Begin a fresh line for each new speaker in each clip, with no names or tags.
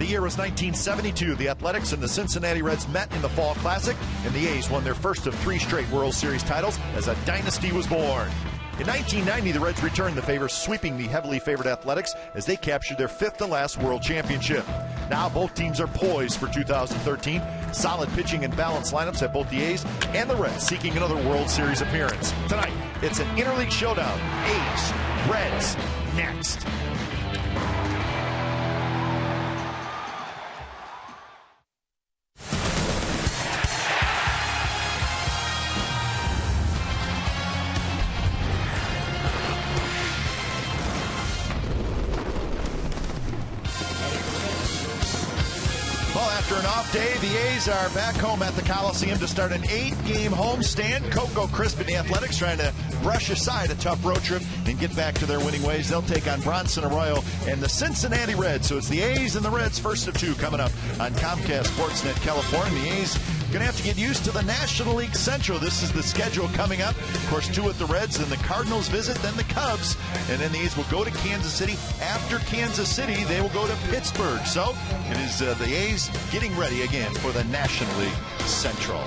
year was 1972. The Athletics and the Cincinnati Reds met in the Fall Classic, and the A's won their first of 3 straight World Series titles as a dynasty was born. In 1990, the Reds returned the favor, sweeping the heavily favored Athletics as they captured their 5th and last World Championship. Now both teams are poised for 2013. Solid pitching and balanced lineups at both the A's and the Reds seeking another World Series appearance. Tonight, it's an interleague showdown. A's, Reds, next. After an off day, the A's are back home at the Coliseum to start an 8-game homestand. Coco Crisp and the Athletics trying to brush aside a tough road trip and get back to their winning ways. They'll take on Bronson Arroyo and the Cincinnati Reds. So it's the A's and the Reds, first of 2 coming up on Comcast Sportsnet California. The A's going to have to get used to the National League Central. This is the schedule coming up. Of course, 2 with the Reds, then the Cardinals visit, then the Cubs, and then the A's will go to Kansas City. After Kansas City, they will go to Pittsburgh. So it is the A's getting ready again for the National League Central.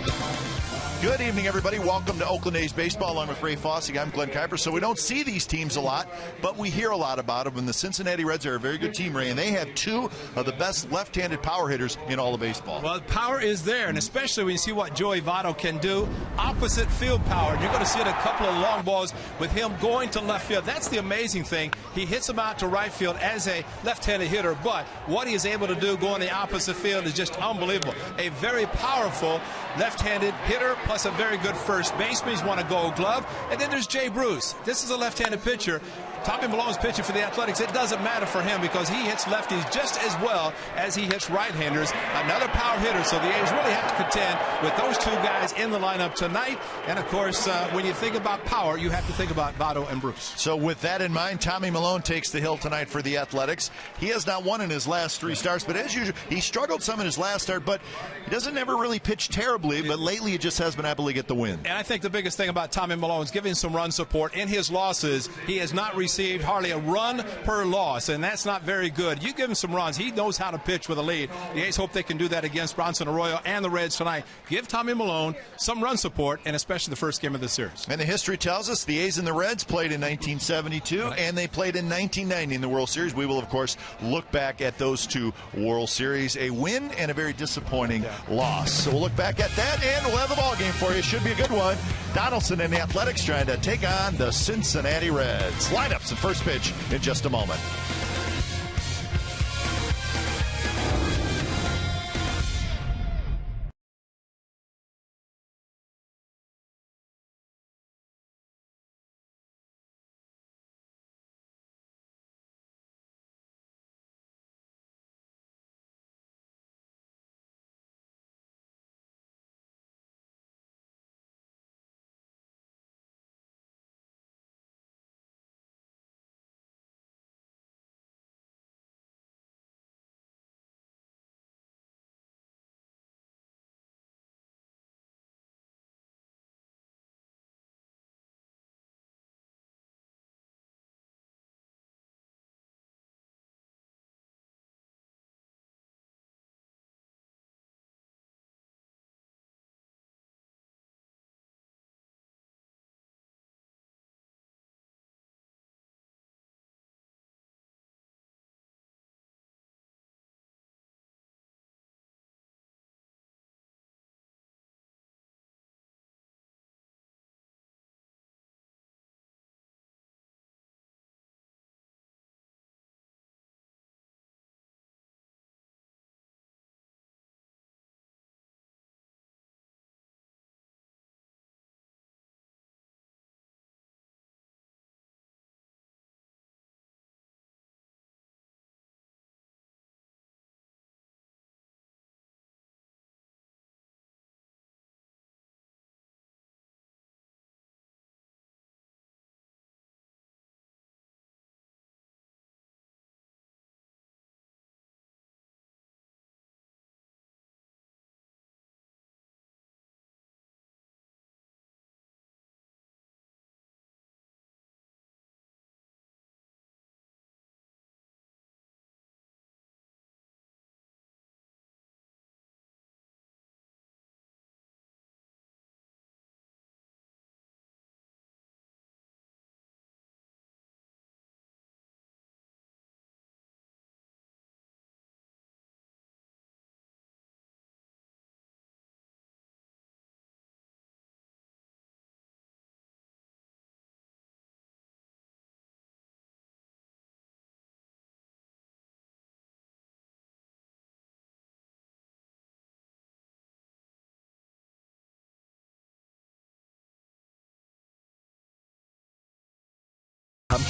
Good evening, everybody. Welcome to Oakland A's Baseball, along with Ray Fossey. I'm Glenn Kuiper. So we don't see these teams a lot, but we hear a lot about them. And the Cincinnati Reds are a very good team, Ray, and they have 2 of the best left-handed power hitters in all of baseball.
Well, power is there, and especially when you see what Joey Votto can do. Opposite field power. You're going to see a couple of long balls with him going to left field. That's the amazing thing. He hits them out to right field as a left-handed hitter, but what he is able to do going the opposite field is just unbelievable. A very powerful left-handed hitter, plus a very good first baseman. He's won a Gold Glove. And then there's Jay Bruce. This is a left-handed pitcher. Tommy Malone's pitching for the Athletics. It doesn't matter for him because he hits lefties just as well as he hits right-handers. Another power hitter, so the A's really have to contend with those 2 guys in the lineup tonight. And, of course, when you think about power, you have to think about Votto and Bruce.
So with that in mind, Tommy Malone takes the hill tonight for the Athletics. He has not won in his last 3 starts, but as usual, he struggled some in his last start, but he doesn't ever really pitch terribly, but lately he just has been able to get the win.
And I think the biggest thing about Tommy Malone is giving some run support. In his losses, he has not received hardly a run per loss, and that's not very good. You give him some runs, he knows how to pitch with a lead. The A's hope they can do that against Bronson Arroyo and the Reds tonight. Give Tommy Malone some run support, and especially the first game of the series.
And the history tells us the A's and the Reds played in 1972, and they played in 1990 in the World Series. We will, of course, look back at those 2 World Series, a win and a very disappointing loss. So we'll look back at that, and we'll have the ball game for you. Should be a good one. Donaldson and the Athletics trying to take on the Cincinnati Reds. Lineups and first pitch in just a moment.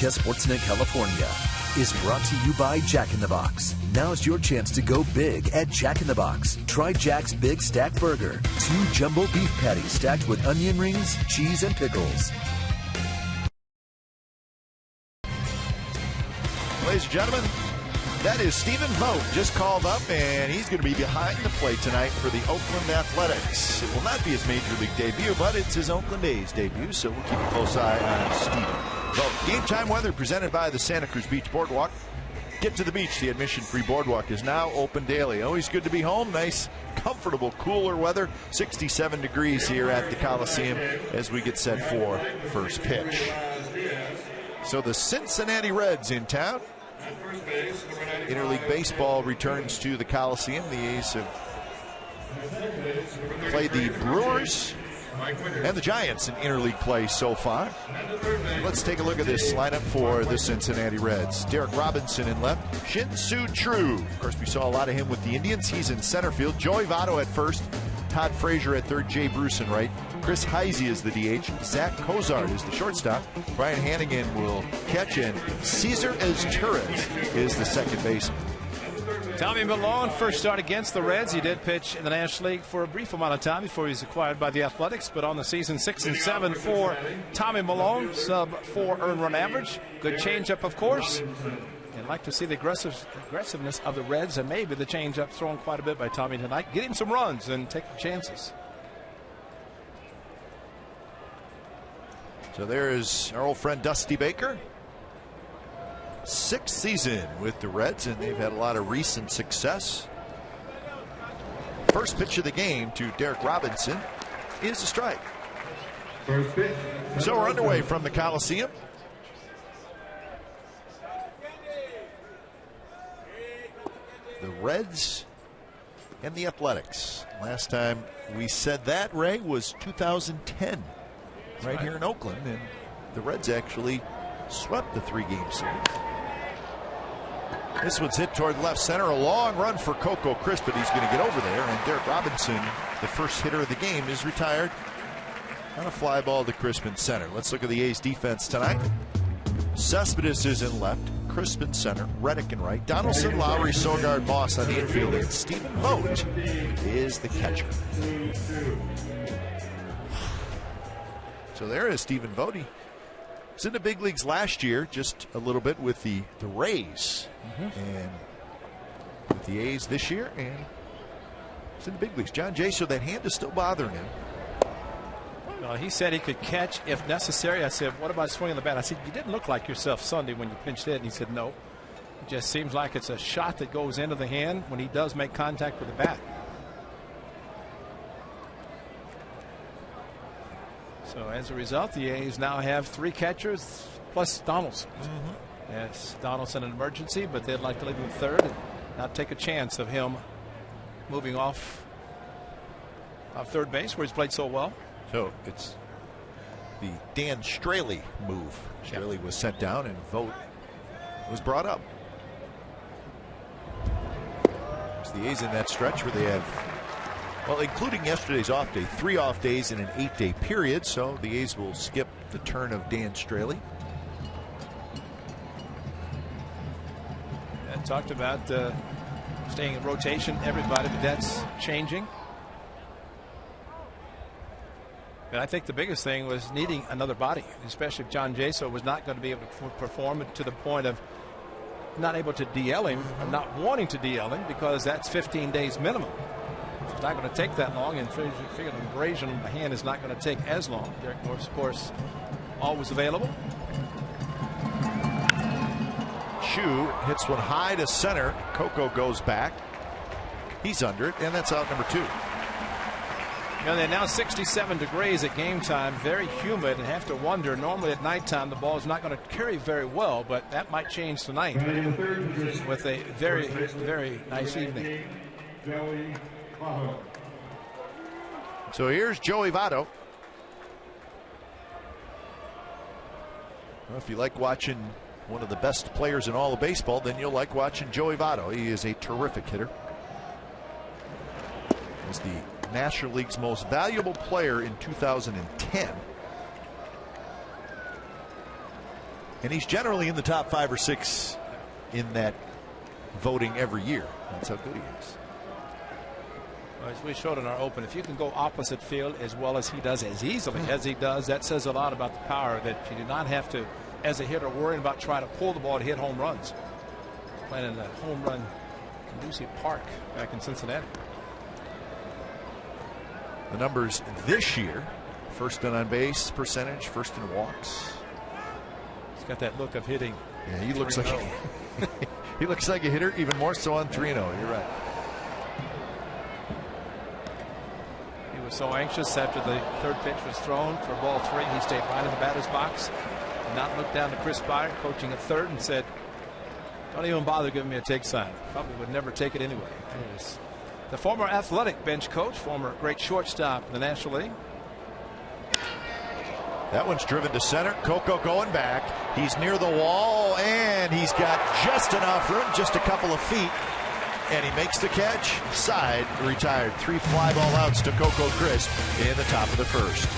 Broadcast Sportsnet California is brought to you by Jack in the Box. Now's your chance to go big at Jack in the Box. Try Jack's Big Stack Burger. 2 jumbo beef patties stacked with onion rings, cheese, and pickles.
Ladies and gentlemen, that is Stephen Vogt, just called up, and he's going to be behind the plate tonight for the Oakland Athletics. It will not be his Major League debut, but it's his Oakland A's debut, so we'll keep a close eye on Stephen Vogt. Game time weather presented by the Santa Cruz Beach Boardwalk. Get to the beach. The admission-free boardwalk is now open daily. Always good to be home. Nice, comfortable, cooler weather. 67 degrees here at the Coliseum as we get set for first pitch. So the Cincinnati Reds in town. Interleague Baseball returns to the Coliseum. The A's have played the Brewers and the Giants in interleague play so far. Let's take a look at this lineup for the Cincinnati Reds. Derek Robinson in left. Shin-Soo True. Of course, we saw a lot of him with the Indians. He's in center field. Joey Votto at first. Todd Frazier at third. Jay Bruce in right. Chris Heisey is the DH. Zach Cozart is the shortstop. Brian Hannigan will catch, and Cesar Izturis is the second baseman.
Tommy Milone first start against the Reds. He did pitch in the National League for a brief amount of time before he was acquired by the Athletics, but on the season 6-7 for Tommy Milone, sub-4 earned run average. Good changeup, of course. And like to see the aggressiveness of the Reds, and maybe the changeup thrown quite a bit by Tommy tonight. Get him some runs and take chances.
So there is our old friend Dusty Baker. 6th season with the Reds, and they've had a lot of recent success. First pitch of the game to Derek Robinson is a strike. So we're underway from the Coliseum. The Reds and the Athletics. Last time we said that, Ray, was 2010. Right here in Oakland, and the Reds actually swept the 3-game series. This one's hit toward left center. A long run for Coco Crisp, but he's going to get over there. And Derek Robinson, the first hitter of the game, is retired on a fly ball to Crisp in center. Let's look at the A's defense tonight. Cespedes is in left, Crisp in center, Reddick in right, Donaldson, Lowry, Sogard, Moss on the infield, and Stephen Vogt is the catcher. So there is Stephen Vogt. He was in the big leagues last year, just a little bit with the Rays, and with the A's this year, and he's in the big leagues. John Jay, so that hand is still bothering him.
Well, he said he could catch if necessary. I said, what about swinging the bat? I said, you didn't look like yourself Sunday when you pinched hit. And he said, no. It just seems like it's a shot that goes into the hand when he does make contact with the bat. So as a result, the A's now have 3 catchers plus Donaldson. Yes, Donaldson an emergency, but they'd like to leave him third and not take a chance of him moving off third base where he's played so well.
So it's the Dan Straley move. Straley was sent down and Vogt was brought up. It's the A's in that stretch where they have, well, including yesterday's off day, 3 off days in an 8-day period. So the A's will skip the turn of Dan Straley.
And talked about staying in rotation, everybody, but that's changing. And I think the biggest thing was needing another body, especially if John Jaso was not going to be able to perform to the point of not able to DL him, or not wanting to DL him, because that's 15 days minimum. It's not going to take that long, and figure the abrasion in the hand is not going to take as long. Derek Morse, of course, always available.
Chu hits one high to center. Coco goes back. He's under it, and that's out number 2.
And they're now 67 degrees at game time, very humid, and have to wonder, normally at nighttime the ball is not going to carry very well, but that might change tonight with a very, very nice evening.
So here's Joey Votto. Well, if you like watching one of the best players in all of baseball, then you'll like watching Joey Votto. He is a terrific hitter. He's the National League's most valuable player in 2010. And he's generally in the top 5 or 6 in that voting every year. That's how good he is.
Well, as we showed in our open, if you can go opposite field as well as he does, as easily as he does, that says a lot about the power, that you do not have to, as a hitter, worrying about trying to pull the ball to hit home runs. He's playing in the home run conducive park back in Cincinnati.
The numbers this year: first in on base percentage, first in walks.
He's got that look of hitting.
Yeah, he looks like he looks like a hitter, even more so on 3-0. You're right.
He was so anxious after the third pitch was thrown for ball 3. He stayed right in the batter's box, did not look down to Chris Byer, coaching at third, and said, "Don't even bother giving me a take sign." Probably would never take it anyway. It was the former Athletic bench coach, former great shortstop in the National League.
That one's driven to center. Coco going back. He's near the wall, and he's got just enough room, just a couple of feet, and he makes the catch. Side retired. 3 fly ball outs to Coco Crisp in the top of the first.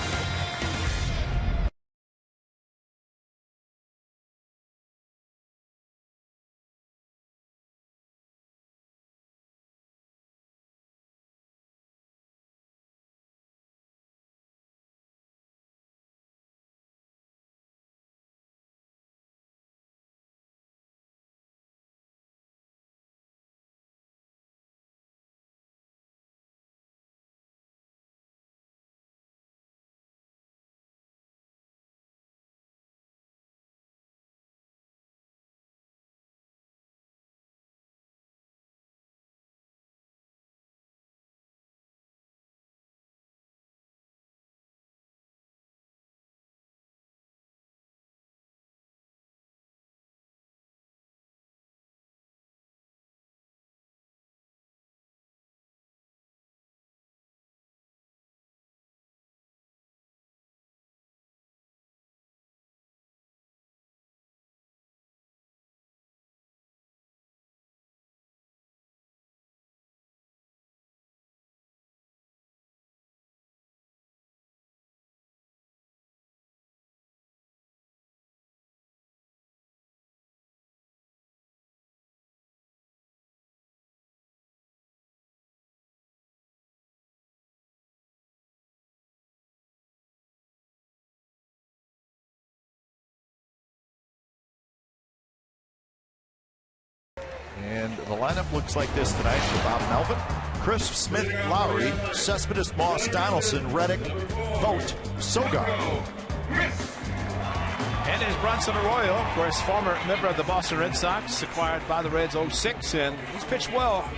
And the lineup looks like this tonight for Bob Melvin: Chris Smith, Lowry, Cespedes, Moss, Donaldson, Reddick, Vogt, Sogar.
And is Bronson Arroyo, of course, former member of the Boston Red Sox, acquired by the Reds 06, and he's pitched well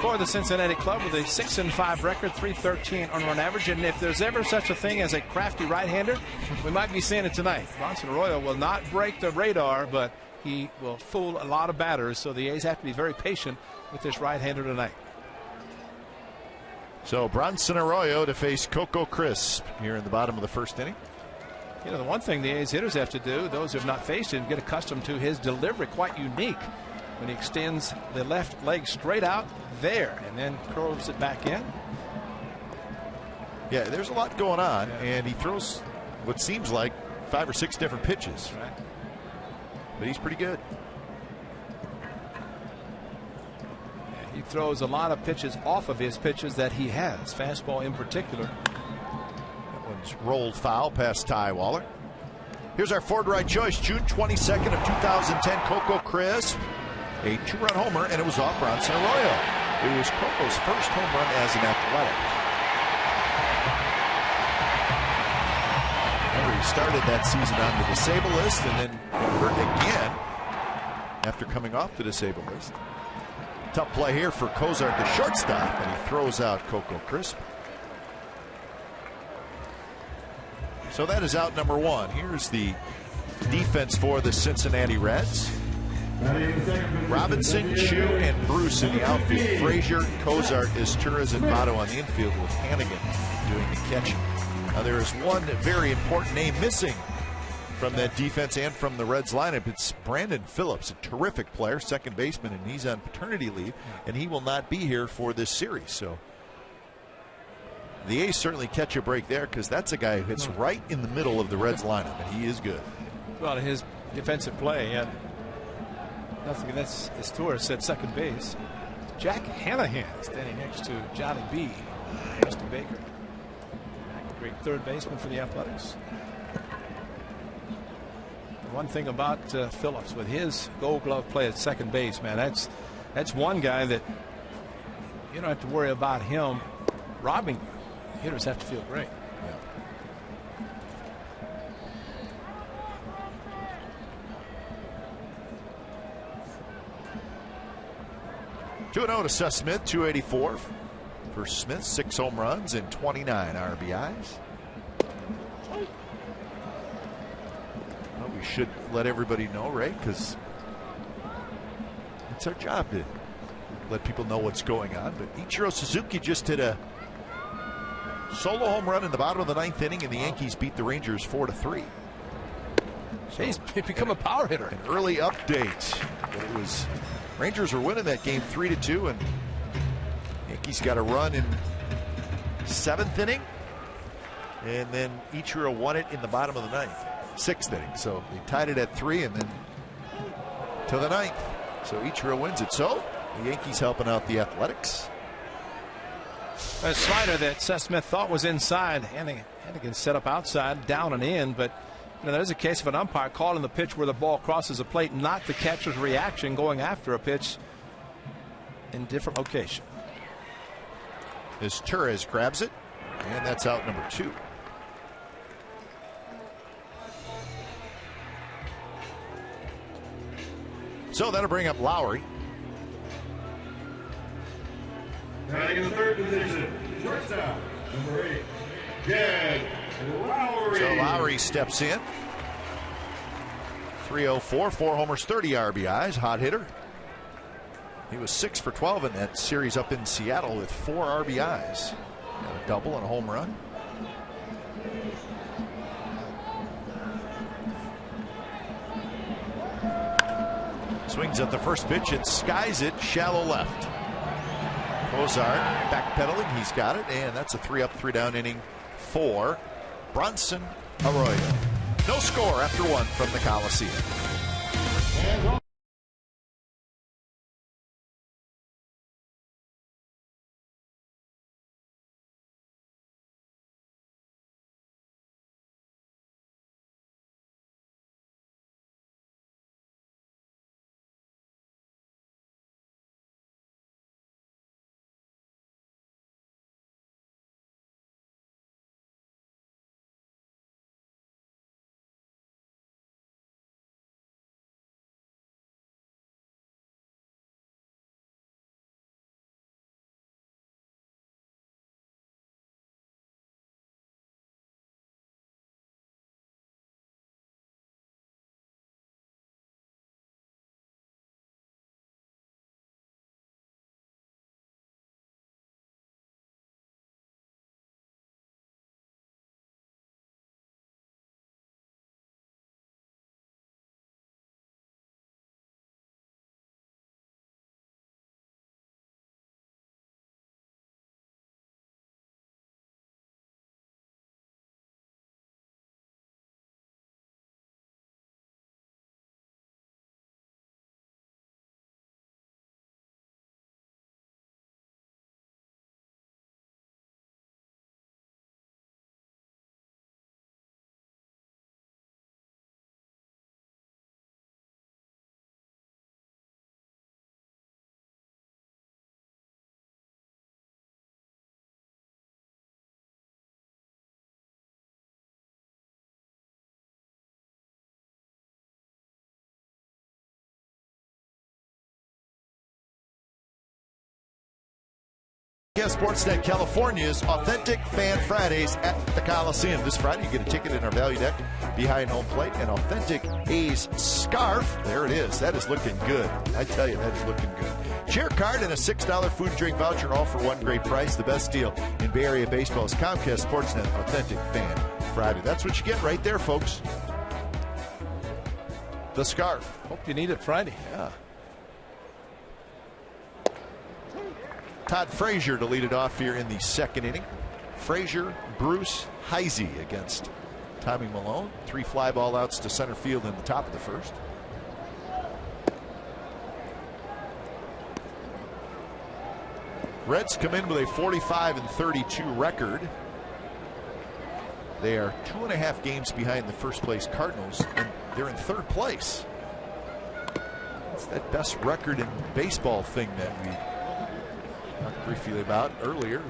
for the Cincinnati club with a 6-5 record, .313 on run average. And if there's ever such a thing as a crafty right-hander, we might be seeing it tonight. Bronson Arroyo will not break the radar, but he will fool a lot of batters, so the A's have to be very patient with this right-hander tonight.
So Bronson Arroyo to face Coco Crisp here in the bottom of the first inning.
You know, the one thing the A's hitters have to do, those who have not faced him, get accustomed to his delivery. Quite unique when he extends the left leg straight out there and then curves it back in.
Yeah, there's a lot going on, and he throws what seems like 5 or 6 different pitches.
Right.
But he's pretty good.
Yeah, he throws a lot of pitches off of his pitches that he has, fastball in particular.
That one's rolled foul past Ty Waller. Here's our Ford right choice, June 22nd of 2010, Coco Crisp. A 2-run homer, and it was off Bronson Arroyo. It was Coco's first home run as an Athletic. Remember, he started that season on the disabled list and then hurt again after coming off the disabled list. Tough play here for Cozart, the shortstop, and he throws out Coco Crisp. So that is out number 1. Here's the defense for the Cincinnati Reds. Robinson, Chu, and Bruce in the outfield. Frazier, Cozart, Izturis, and Votto on the infield, with Hannigan doing the catching. Now there is one very important name missing from that defense and from the Reds lineup. It's Brandon Phillips, a terrific player, second baseman, and he's on paternity leave, and he will not be here for this series. So the A's certainly catch a break there, because that's a guy who hits right in the middle of the Reds lineup, and he is good.
Well, his defensive play, and nothing against his tourist at second base. Jack Hanahan standing next to Johnny B. Justin Baker, great third baseman for the Athletics. One thing about Phillips with his Gold Glove play at second base, man, that's one guy that you don't have to worry about him robbing. Hitters have to feel great.
Yeah. 2-0 to Seth Smith, 284 for Smith, 6 home runs and 29 RBIs. Well, we should let everybody know, right? Because it's our job to let people know what's going on. But Ichiro Suzuki just hit a solo home run in the bottom of the 9th inning, and the Yankees beat the Rangers 4-3.
So he's become a power hitter.
An early update. It was Rangers were winning that game 3-2, and Yankees got a run in 7th inning, and then Ichiro won it in the bottom of the 6th inning. So they tied it at 3, and then to the 9th. So Ichiro wins it. So the Yankees helping out the Athletics.
A slider that Seth Smith thought was inside. Hannigan set up outside, down and in, but there's a case of an umpire calling the pitch where the ball crosses the plate, not the catcher's reaction going after a pitch in different location.
As Torres grabs it, and that's out number 2. So that'll bring up Lowry.
Batting in the third position, shortstop, number 8, Jed Lowry.
So Lowry steps in. 304, 4 homers, 30 RBIs, hot hitter. He was 6 for 12 in that series up in Seattle with 4 RBIs. Got a double and a home run. Swings at the first pitch, it skies it, shallow left. Cozart backpedaling, he's got it, and that's a 3-up, 3-down inning for Bronson Arroyo. No score after 1 from the Coliseum. Sportsnet California's Authentic Fan Fridays at the Coliseum. This Friday, you get a ticket in our value deck behind home plate, an authentic A's scarf. There it is. That is looking good. I tell you, that is looking good. Cheer card and a $6 food and drink voucher, all for one great price. The best deal in Bay Area baseball is Comcast Sportsnet Authentic Fan Friday. That's what you get right there, folks. The scarf.
Hope you need it Friday.
Yeah. Todd Frazier to lead it off here in the 2nd inning. Frazier, Bruce, Heisey against Tommy Malone, 3 fly ball outs to center field in the top of the first. Reds come in with a 45-32 record. They are 2.5 games behind the first place Cardinals, and they're in 3rd place. It's that best record in baseball thing that we talked briefly about earlier.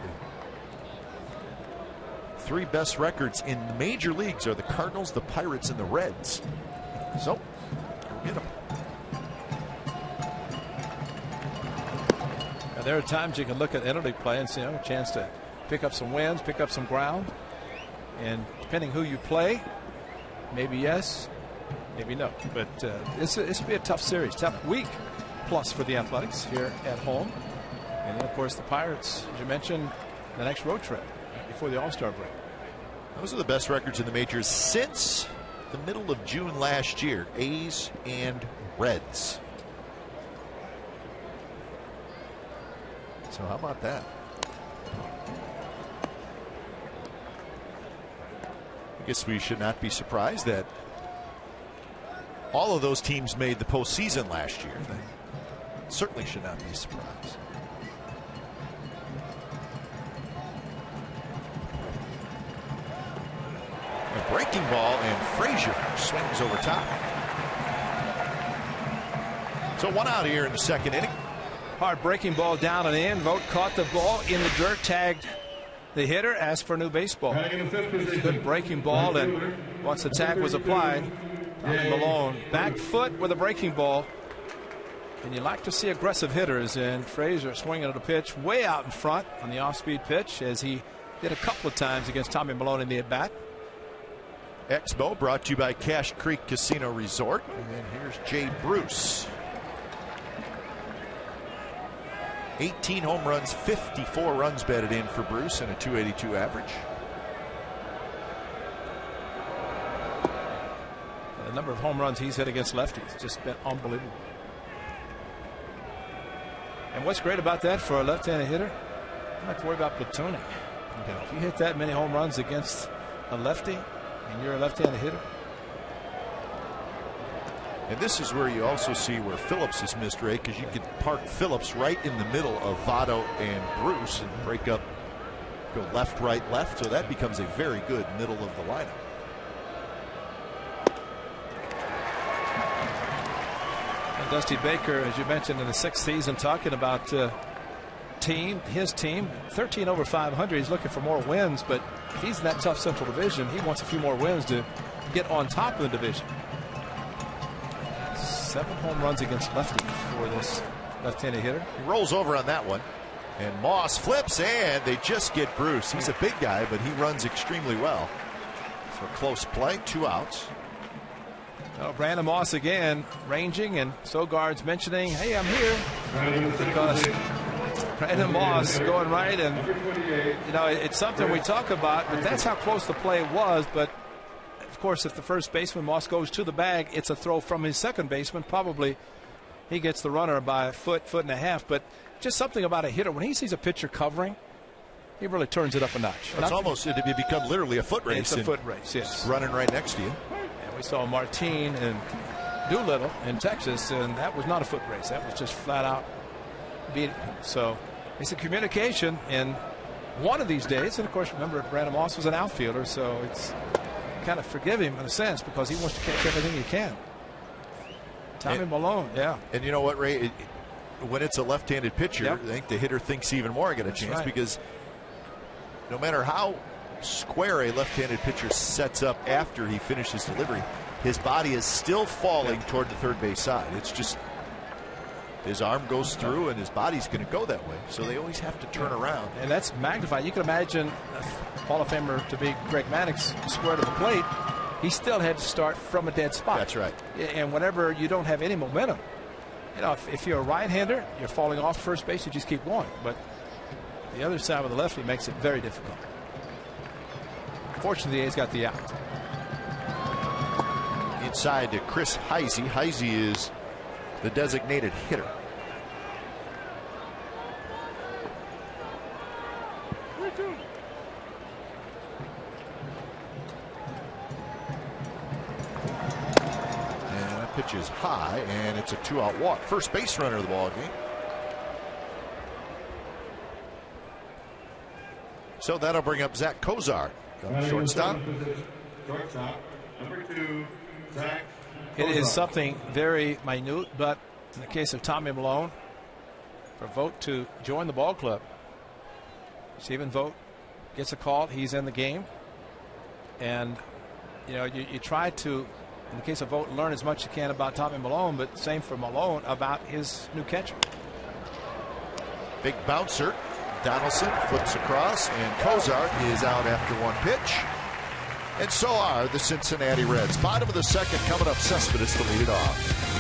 The 3 best records in the major leagues are the Cardinals, the Pirates, and the Reds. So, go get them.
There are times you can look at interleague play and see a chance to pick up some wins, pick up some ground. And depending who you play, maybe yes, maybe no. But this will be a tough series, tough week plus for the Athletics here at home. And then, of course, the Pirates, as you mentioned, the next road trip before the All-Star break.
Those are the best records in the majors since the middle of June last year. A's and Reds. So how about that? I guess we should not be surprised that all of those teams made the postseason last year. They certainly should not be surprised. A breaking ball, and Frazier swings over top. So 1 out here in the 2nd inning.
Hard breaking ball down and in. Vogt caught the ball in the dirt, tagged the hitter, asked for a new baseball. Good breaking ball, and once the tag was applied, Tommy Malone back foot with a breaking ball. And you like to see aggressive hitters, and Frazier swinging at a pitch way out in front on the off-speed pitch, as he did a couple of times against Tommy Malone in the at-bat.
Expo brought to you by Cache Creek Casino Resort. And then here's Jay Bruce. 18 home runs, 54 runs batted in for Bruce, and a .282 average.
The number of home runs he's hit against lefties has just been unbelievable. And what's great about that for a left-handed hitter, you don't have to worry about platooning. If you hit that many home runs against a lefty and you're a left-handed hitter.
And this is where you also see where Phillips has missed, Ray, because you could park Phillips right in the middle of Votto and Bruce and break up, go left, right, left. So that becomes a very good middle of the lineup.
And Dusty Baker, as you mentioned, in the 6th season, talking about his team, 13 over 500. He's looking for more wins, but if he's in that tough Central Division, he wants a few more wins to get on top of the division. 7 home runs against lefties for this left-handed hitter.
He rolls over on that one, and Moss flips, and they just get Bruce. He's a big guy, but he runs extremely well. So close play, 2 outs.
Brandon Moss again ranging, and Sogard's mentioning, hey, I'm here, because Brandon Moss going right, and it's something we talk about, but that's how close the play was. But of course, if the first baseman Moss goes to the bag, it's a throw from his second baseman. Probably he gets the runner by a foot and a half. But just something about a hitter, when he sees a pitcher covering, he really turns it up a notch.
It's almost, it become literally a foot race.
It's a foot race, yes.
Running right next to you.
And we saw Martin and Doolittle in Texas, and that was not a foot race. That was just flat out beating him. So it's a communication, and one of these days, and of course, remember, Brandon Moss was an outfielder, so it's kind of forgive him in a sense because he wants to catch everything he can. Tommy Malone, yeah.
And you know what, Ray? When it's a left-handed pitcher,
Yep.
I think the hitter thinks even more I get a chance,
right.
because no matter how square a left-handed pitcher sets up after he finishes delivery, his body is still falling toward the third base side. It's just his arm goes through and his body's going to go that way. So they always have to turn around.
And that's magnified. You can imagine Hall of Famer to be Greg Maddux square to the plate. He still had to start from a dead spot.
That's right.
And whenever you don't have any momentum, if you're a right-hander, you're falling off first base, you just keep going. But the other side with the lefty makes it very difficult. Fortunately, the A's got the out.
Inside to Chris Heisey. Heisey is the designated hitter. pitch is high, and it's a 2-out walk. First base runner of the ball game. So that'll bring up Zach Kozar, shortstop.
Shortstop, number 2, Zach.
It is something very minute, but in the case of Tommy Malone, for Vogt to join the ball club, Stephen Vogt gets a call. He's in the game, and you try to, in the case of Vogt, learn as much as you can about Tommy Malone, but same for Malone about his new catcher.
Big bouncer. Donaldson flips across, and Kozar is out after one pitch. And so are the Cincinnati Reds. Bottom of the second, coming up, Cespedes to lead it off.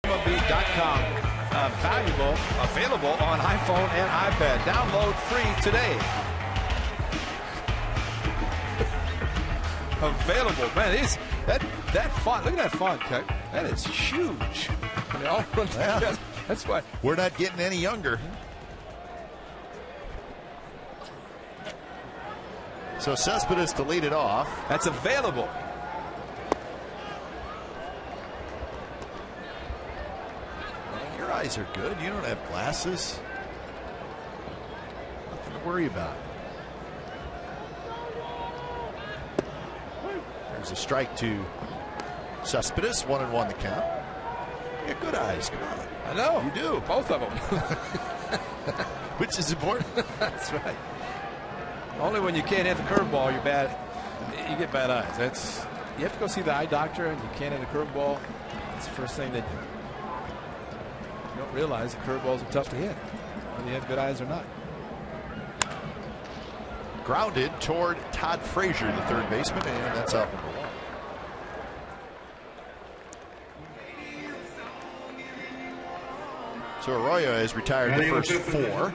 MLB.com available on iPhone and iPad. Download free today. Available, man. That font. Look at that font, Cut. That is huge.
Yeah.
That's why
we're not getting any younger. So Cespedes to lead it off.
That's available.
Your eyes are good. You don't have glasses. Nothing to worry about. There's a strike to Cespedes. 1-1 the count. You got good eyes. Come on.
I know.
You do.
Both of them.
Which is important.
That's right. Only when you can't hit the curveball, you're bad. You get bad eyes. You have to go see the eye doctor, and you can't hit a curveball. That's the first thing they do. You don't realize the curveballs are tough to hit, whether you have good eyes or not.
Grounded toward Todd Frazier, the third baseman, and that's out number 1. So Arroyo has retired the first 4.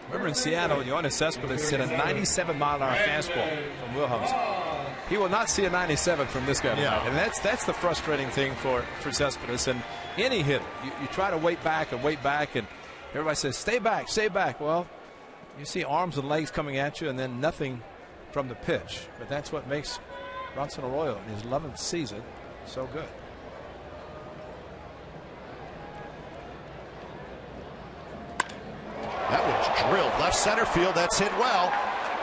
Remember in Seattle, Yoenis Cespedes hit a 97-mile-an-hour fastball from Wilhelmsen. He will not see a 97 from this guy tonight. And that's the frustrating thing for Cespedes. And any hitter, you try to wait back, and everybody says, stay back, stay back. Well, you see arms and legs coming at you and then nothing from the pitch. But that's what makes Bronson Arroyo in his 11th season so good.
That one's drilled left center field. That's hit well.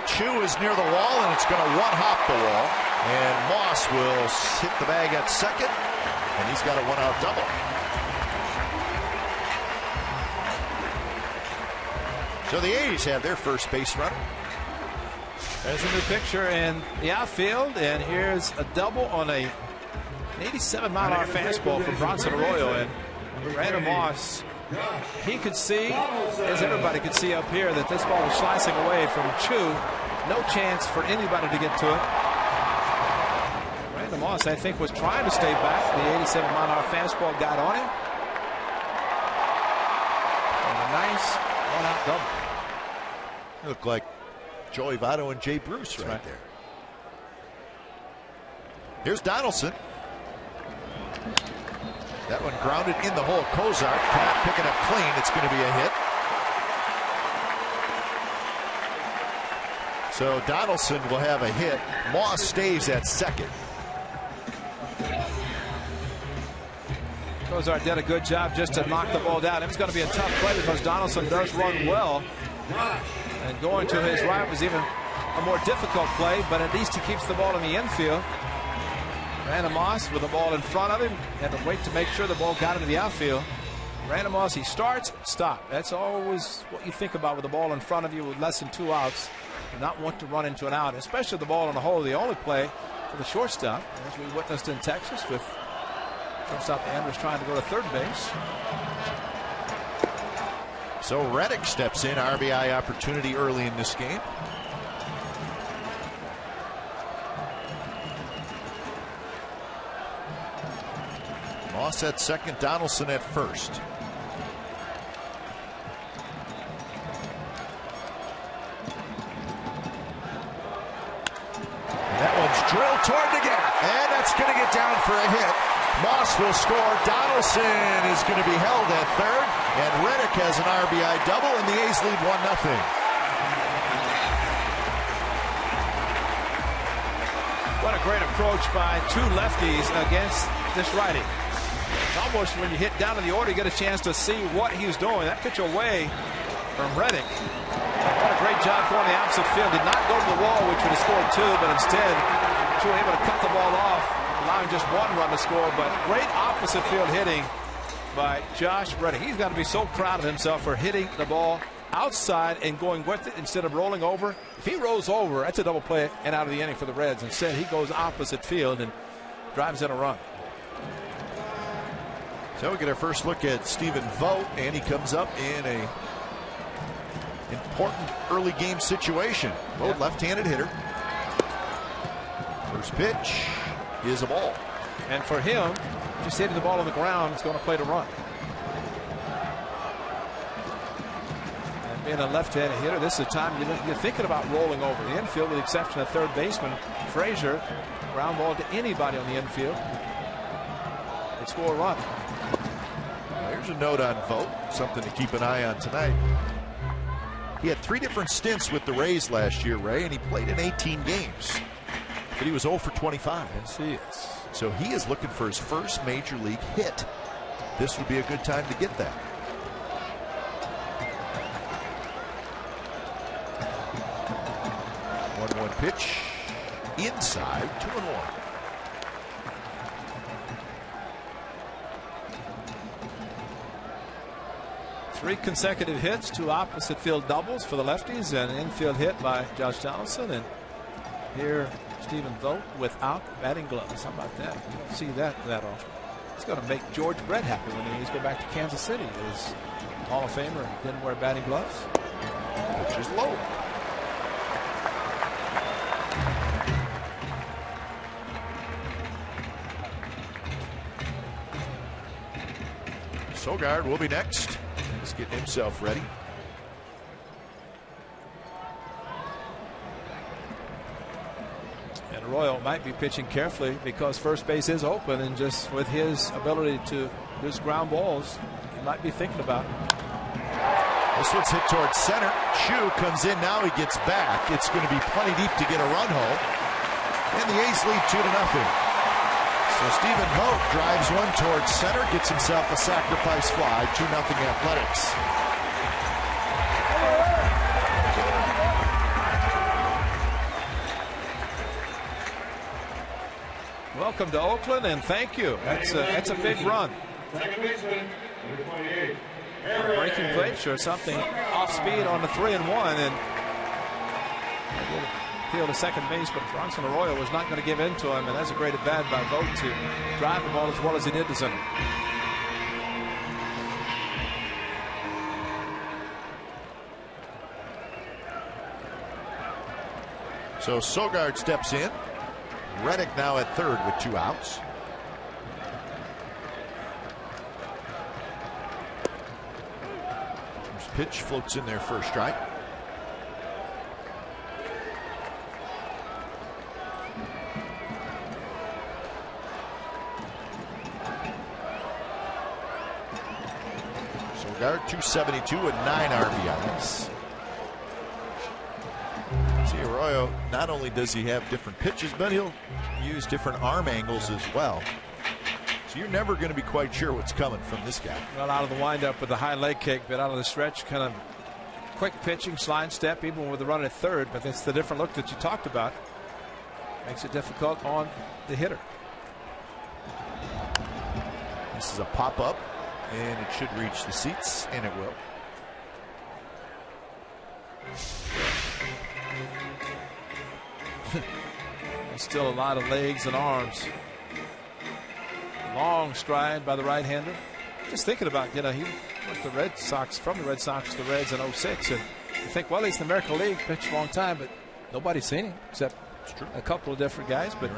Chu is near the wall, and it's going to one-hop the wall. And Moss will hit the bag at second, and he's got a 1-out double. So the A's have their first base runner.
There's a new picture in the outfield, and here's a double on an 87-mile-an-hour fastball from Bronson Arroyo. And Brandon Moss, he could see, as everybody could see up here, that this ball was slicing away from Chu. No chance for anybody to get to it. Randall Moss, I think, was trying to stay back. The 87-mile-an-hour fastball got on him. And a nice one-out double.
Looked like Joey Votto and Jay Bruce right there. Here's Donaldson. That one grounded in the hole. Kozart cannot pick it up clean. It's going to be a hit. So Donaldson will have a hit. Moss stays at second.
Kozart did a good job just to knock the ball down. It was going to be a tough play because Donaldson does run well. And going to his right was even a more difficult play, but at least he keeps the ball in the infield. Randall Moss with the ball in front of him had to wait to make sure the ball got into the outfield. Randall Moss, he starts, stop. That's always what you think about with the ball in front of you with less than 2 outs. You not want to run into an out, especially the ball in the hole. The only play for the shortstop, as we witnessed in Texas with shortstop Andrews trying to go to third base.
So Reddick steps in, RBI opportunity early in this game. Moss at second, Donaldson at first. And that one's drilled toward the gap, and that's going to get down for a hit. Moss will score. Donaldson is going to be held at third, and Reddick has an RBI double, and the A's lead 1-0.
What a great approach by two lefties against this righty. It's almost when you hit down in the order, you get a chance to see what he's doing. That pitch away from Reddick. What a great job going the opposite field. Did not go to the wall, which would have scored 2, but instead, he was able to cut the ball off, allowing just 1 run to score. But great opposite field hitting by Josh Reddick. He's got to be so proud of himself for hitting the ball outside and going with it instead of rolling over. If he rolls over, that's a double play and out of the inning for the Reds. Instead, he goes opposite field and drives in a run.
So we get our first look at Stephen Vogt, and he comes up in a important early game situation. Vogt, left-handed hitter. First pitch is a ball.
And for him, just hitting the ball on the ground, he's going to play to run. And being a left-handed hitter, this is a time you're thinking about rolling over the infield, with the exception of third baseman Frazier. Ground ball to anybody on the infield. They score a run.
Here's a note on Vogt, something to keep an eye on tonight. He had 3 different stints with the Rays last year, Ray, and he played in 18 games. But he was 0 for 25.
Yes, he is.
So he is looking for his first major league hit. This would be a good time to get that. One pitch inside, 2-1.
Three consecutive hits, 2 opposite field doubles for the lefties, and an infield hit by Josh Donaldson. And here, Stephen Vogt without batting gloves. How about that? You don't see that often. It's going to make George Brett happy when he's going back to Kansas City. His Hall of Famer didn't wear batting gloves.
Pitch is low. Sogard will be next. He's getting himself ready.
And Arroyo might be pitching carefully because first base is open, and just with his ability to produce ground balls, he might be thinking about it.
This one's hit towards center. Chu comes in now. He gets back. It's going to be plenty deep to get a run home. And the A's lead 2-0. So Stephen Vogt drives one towards center, gets himself a sacrifice fly, 2-0 Athletics.
Welcome to Oakland, and thank you. That's a big run.
Second baseman, number 28.
A breaking pitch or something off speed on the 3-1, and appeal to second base, but Bronson Arroyo was not going to give in to him, and that's a great at bat by Vogt to drive the ball as well as he did to center.
So Sogard steps in. Reddick now at third with 2 outs. First pitch floats in there for a strike. Sogard 272 with 9 RBIs. See, Arroyo, not only does he have different pitches, but he'll use different arm angles as well. So you're never going to be quite sure what's coming from this guy.
Well, out of the windup with the high leg kick, but out of the stretch, kind of quick pitching, slide step, even with the run at third. But that's the different look that you talked about. Makes it difficult on the hitter.
This is a pop-up, and it should reach the seats, and it will.
Still a lot of legs and arms. Long stride by the right-hander. Just thinking about, he went the Red Sox, from the Red Sox to the Reds in 06, and you think, well, he's in the American League, pitched a long time, but nobody's seen him except a couple of different guys. But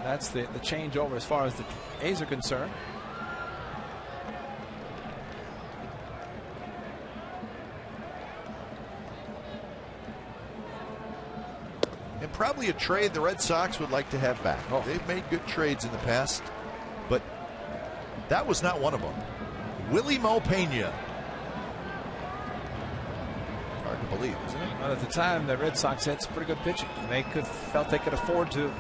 that's the changeover as far as the A's are concerned.
And probably a trade the Red Sox would like to have back. They've made good trades in the past, but that was not one of them. Willie Mo Pena. Hard to believe, isn't it?
Well, at the time, the Red Sox had some pretty good pitching. They felt they could afford to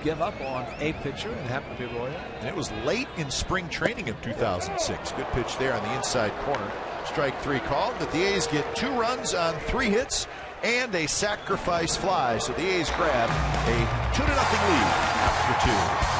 give up on a pitcher, and it happened to be Arroyo.
And it was late in spring training of 2006. Good pitch there on the inside corner. Strike 3 called, but the A's get 2 runs on 3 hits and a sacrifice fly. So the A's grab a 2-0 lead after 2.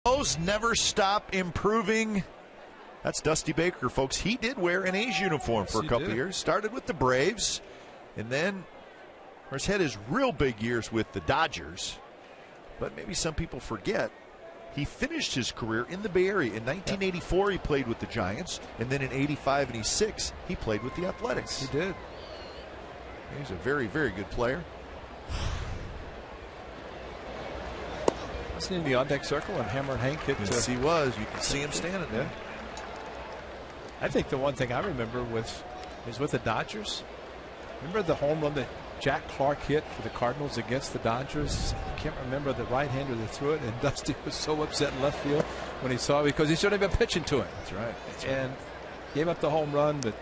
Those never stop improving. That's Dusty Baker, folks. He did wear an A's uniform for a couple of years. Started with the Braves, and then, of course, had his real big years with the Dodgers. But maybe some people forget, he finished his career in the Bay Area. In 1984, he played with the Giants, and then in 85 and 86, he played with the Athletics.
He did.
He's a very, very good player.
Wasn't he in the on-deck circle when Hammer and Hank hit?
Yes, he was. You can see him standing there.
I think the one thing I remember was with the Dodgers. Remember the home run that Jack Clark hit for the Cardinals against the Dodgers? I can't remember the right-hander that threw it, and Dusty was so upset in left field when he saw it because he shouldn't have been pitching to him.
That's right.
And gave up the home run, but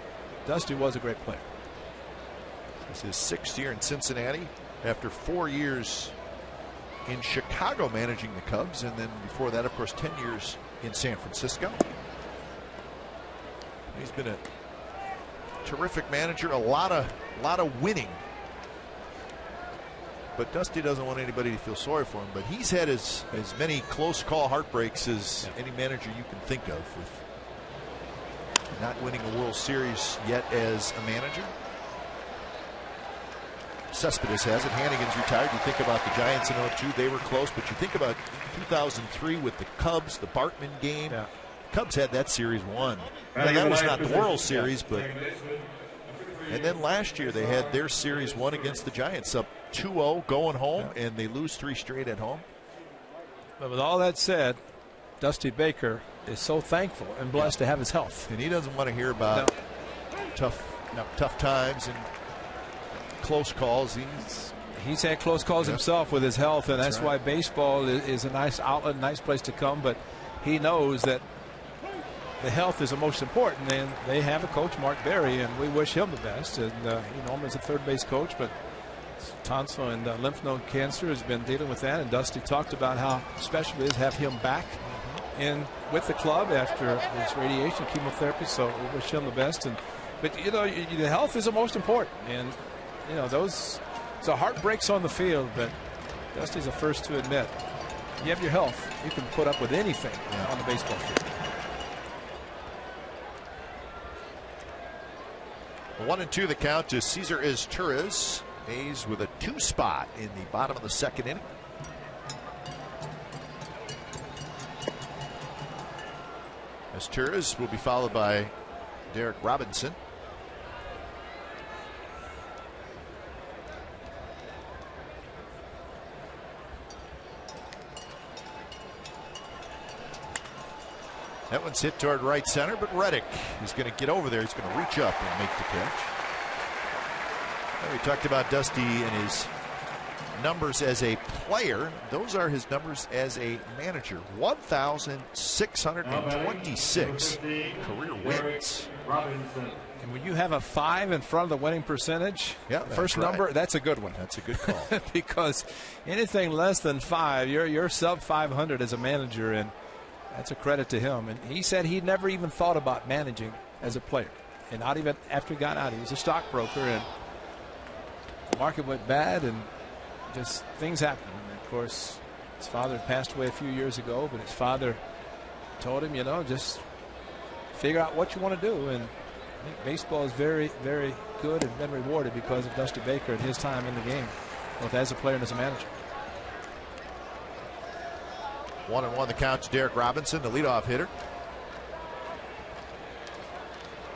Dusty was a great player.
This is his 6th year in Cincinnati after 4 years in Chicago managing the Cubs, and then before that, of course, 10 years in San Francisco. He's been a terrific manager, a lot of winning. But Dusty doesn't want anybody to feel sorry for him. But he's had as many close call heartbreaks as any manager you can think of, with not winning a World Series yet as a manager. Cespedes has it. Hannigan's retired. You think about the Giants in 2002, they were close. But you think about 2003 with the Cubs, the Bartman game. Yeah. Cubs had that series won. Now, that was not the World Series, but. And then last year they had their series won against the Giants, up 2-0 going home, and they lose 3 straight at home.
But with all that said, Dusty Baker is so thankful and blessed to have his health.
And he doesn't want to hear about tough times and close calls.
He's had close calls himself with his health, and that's why baseball is a nice outlet, nice place to come. But he knows that the health is the most important, and they have a coach, Mark Berry, and we wish him the best. And Norman's a third base coach, but tonsil and lymph node cancer has been dealing with that, and Dusty talked about how special it is to have him back in with the club after his radiation chemotherapy. So we wish him the best. But the health is the most important, and those heartbreaks on the field. But Dusty's the first to admit, you have your health, you can put up with anything on the baseball field.
1-2 the count to Cesar Izturis. A's with a 2 spot in the bottom of the 2nd inning. Izturis will be followed by Derek Robinson. That one's hit toward right center, but Reddick is going to get over there. He's going to reach up and make the catch. We talked about Dusty and his numbers as a player. Those are his numbers as a manager. 1,626 career wins.
And when you have a 5 in front of the winning percentage, first number, that's a good one.
That's a good call.
Because anything less than 5, you're sub 500 as a manager, and that's a credit to him. And he said he never even thought about managing as a player, and not even after he got out. He was a stockbroker, and the market went bad, and just things happened. And of course, his father passed away a few years ago, but his father told him, just figure out what you want to do. And I think baseball is very, very good and been rewarded because of Dusty Baker and his time in the game, both as a player and as a manager.
1-1 the count to Derek Robinson, the leadoff hitter.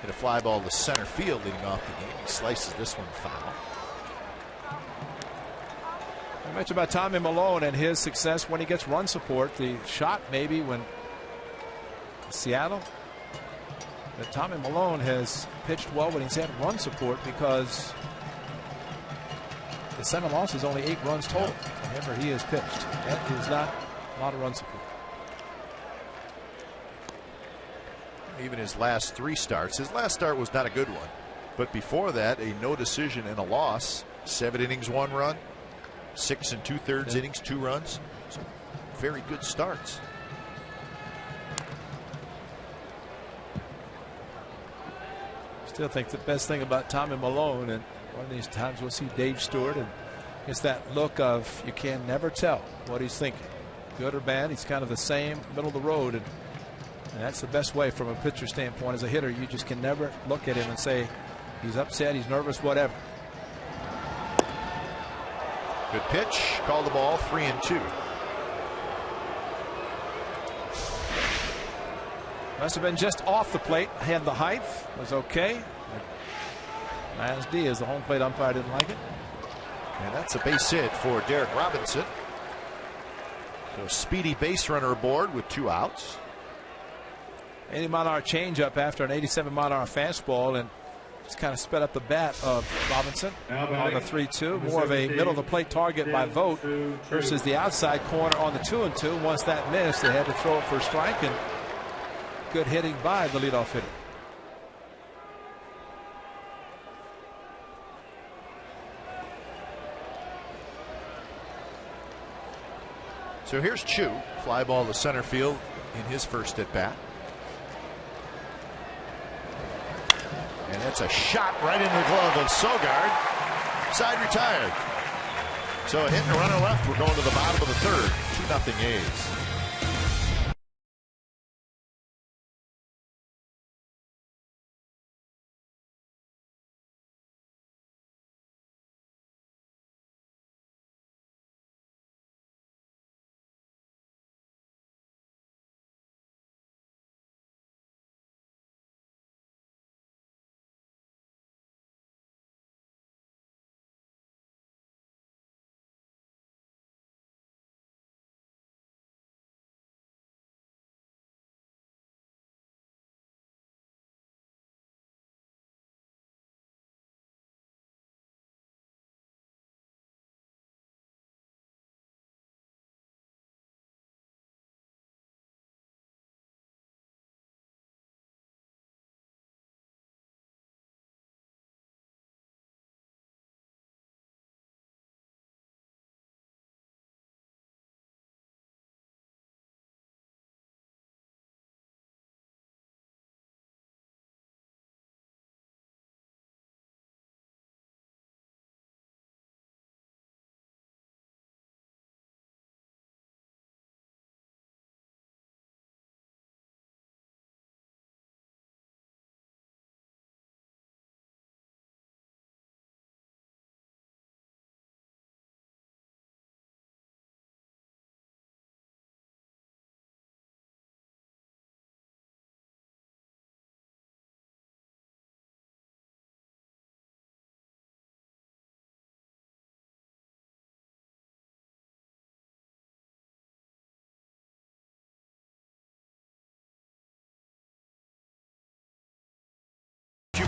Hit a fly ball to center field leading off the game. He slices this one foul.
I mentioned about Tommy Malone and his success when he gets run support. The shot maybe when Seattle. But Tommy Malone has pitched well when he's had run support, because the 7 losses only 8 runs total whenever he has pitched. That is not a lot of run support.
Even his last 3 starts. His last start was not a good one. But before that, a no decision and a loss. 7 innings, 1 run. 6 2/3 innings, 2 runs. So very good starts.
Still think the best thing about Tommy Malone, and one of these times we'll see Dave Stewart, and it's that look of you can never tell what he's thinking. Good or bad, he's kind of the same, middle of the road, and that's the best way from a pitcher standpoint. As a hitter, you just can never look at him and say he's upset, he's nervous, whatever.
Good pitch. Call the ball. 3-2.
Must have been just off the plate. Had the height. Was okay. Miles Diaz, the home plate umpire, didn't like it.
And that's a base hit for Derek Robinson. So speedy base runner aboard with 2 outs.
80-mile-an-hour changeup after an 87-mile-an-hour fastball, and just kind of sped up the bat of Robinson on the 3-2. More of a middle-of-the-plate target by Vogt versus the outside corner on the 2-2. Once that missed, they had to throw it for a strike, and good hitting by the leadoff hitter.
So here's Chu, fly ball to center field in his first at bat. And it's a shot right into the glove of Sogard. Side retired. So a hit and a runner left. We're going to the bottom of the third. 2-0 A's.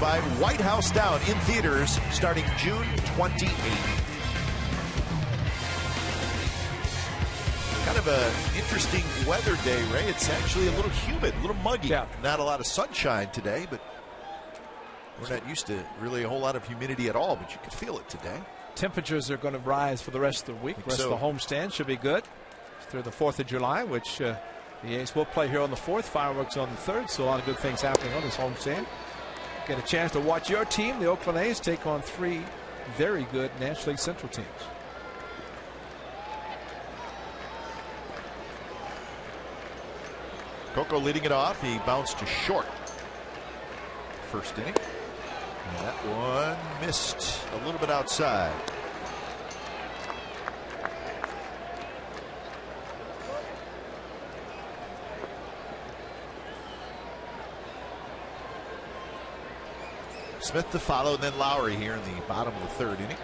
By White House Down in theaters starting June 28th. Kind of an interesting weather day, Ray. It's actually a little humid, a little muggy.
Yeah.
Not a lot of sunshine today, but we're not used to really a whole lot of humidity at all, but you can feel it today.
Temperatures are going to rise for the rest of the week. The rest of the homestand should be good through the 4th of July, which the A's will play here on the 4th. Fireworks on the 3rd, so a lot of good things happening on this homestand. Get a chance to watch your team, the Oakland A's, take on 3 very good National League Central teams.
Coco leading it off. He bounced to short. First inning. And that one missed a little bit outside. Smith to follow, and then Lowry here in the bottom of the 3rd inning.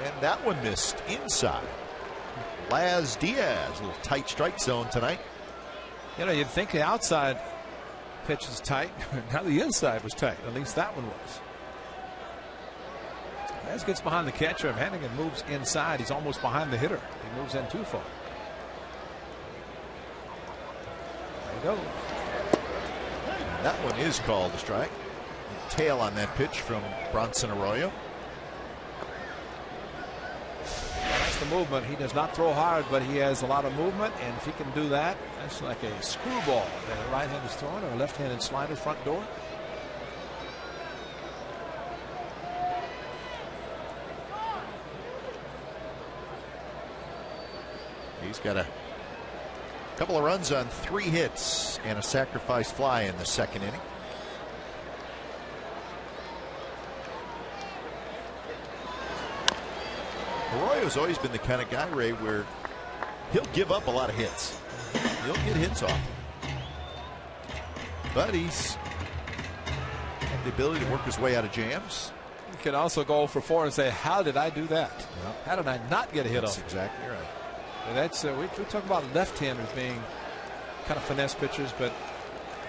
And that one missed inside. Laz Diaz, a little tight strike zone tonight.
You know, you'd think the outside pitch is tight. Now the inside was tight. At least that one was. Laz gets behind the catcher. If Hannigan moves inside, he's almost behind the hitter. He moves in too far. There you go.
That one is called a strike. Tail on that pitch from Bronson Arroyo.
That's the movement. He does not throw hard, but he has a lot of movement, and if he can do that, that's like a screwball that a right hand is throwing, or a left-handed slider front door.
He's got a couple of runs on 3 hits and a sacrifice fly in the 2nd inning. Arroyo's always been the kind of guy, Ray, where he'll give up a lot of hits. He'll get hits off. But he's got the ability to work his way out of jams.
He can also go for 4 and say, how did I do that? Yep. How did I not get a hit off?
That's exactly right.
That's we talk about left-handers being kind of finesse pitchers, but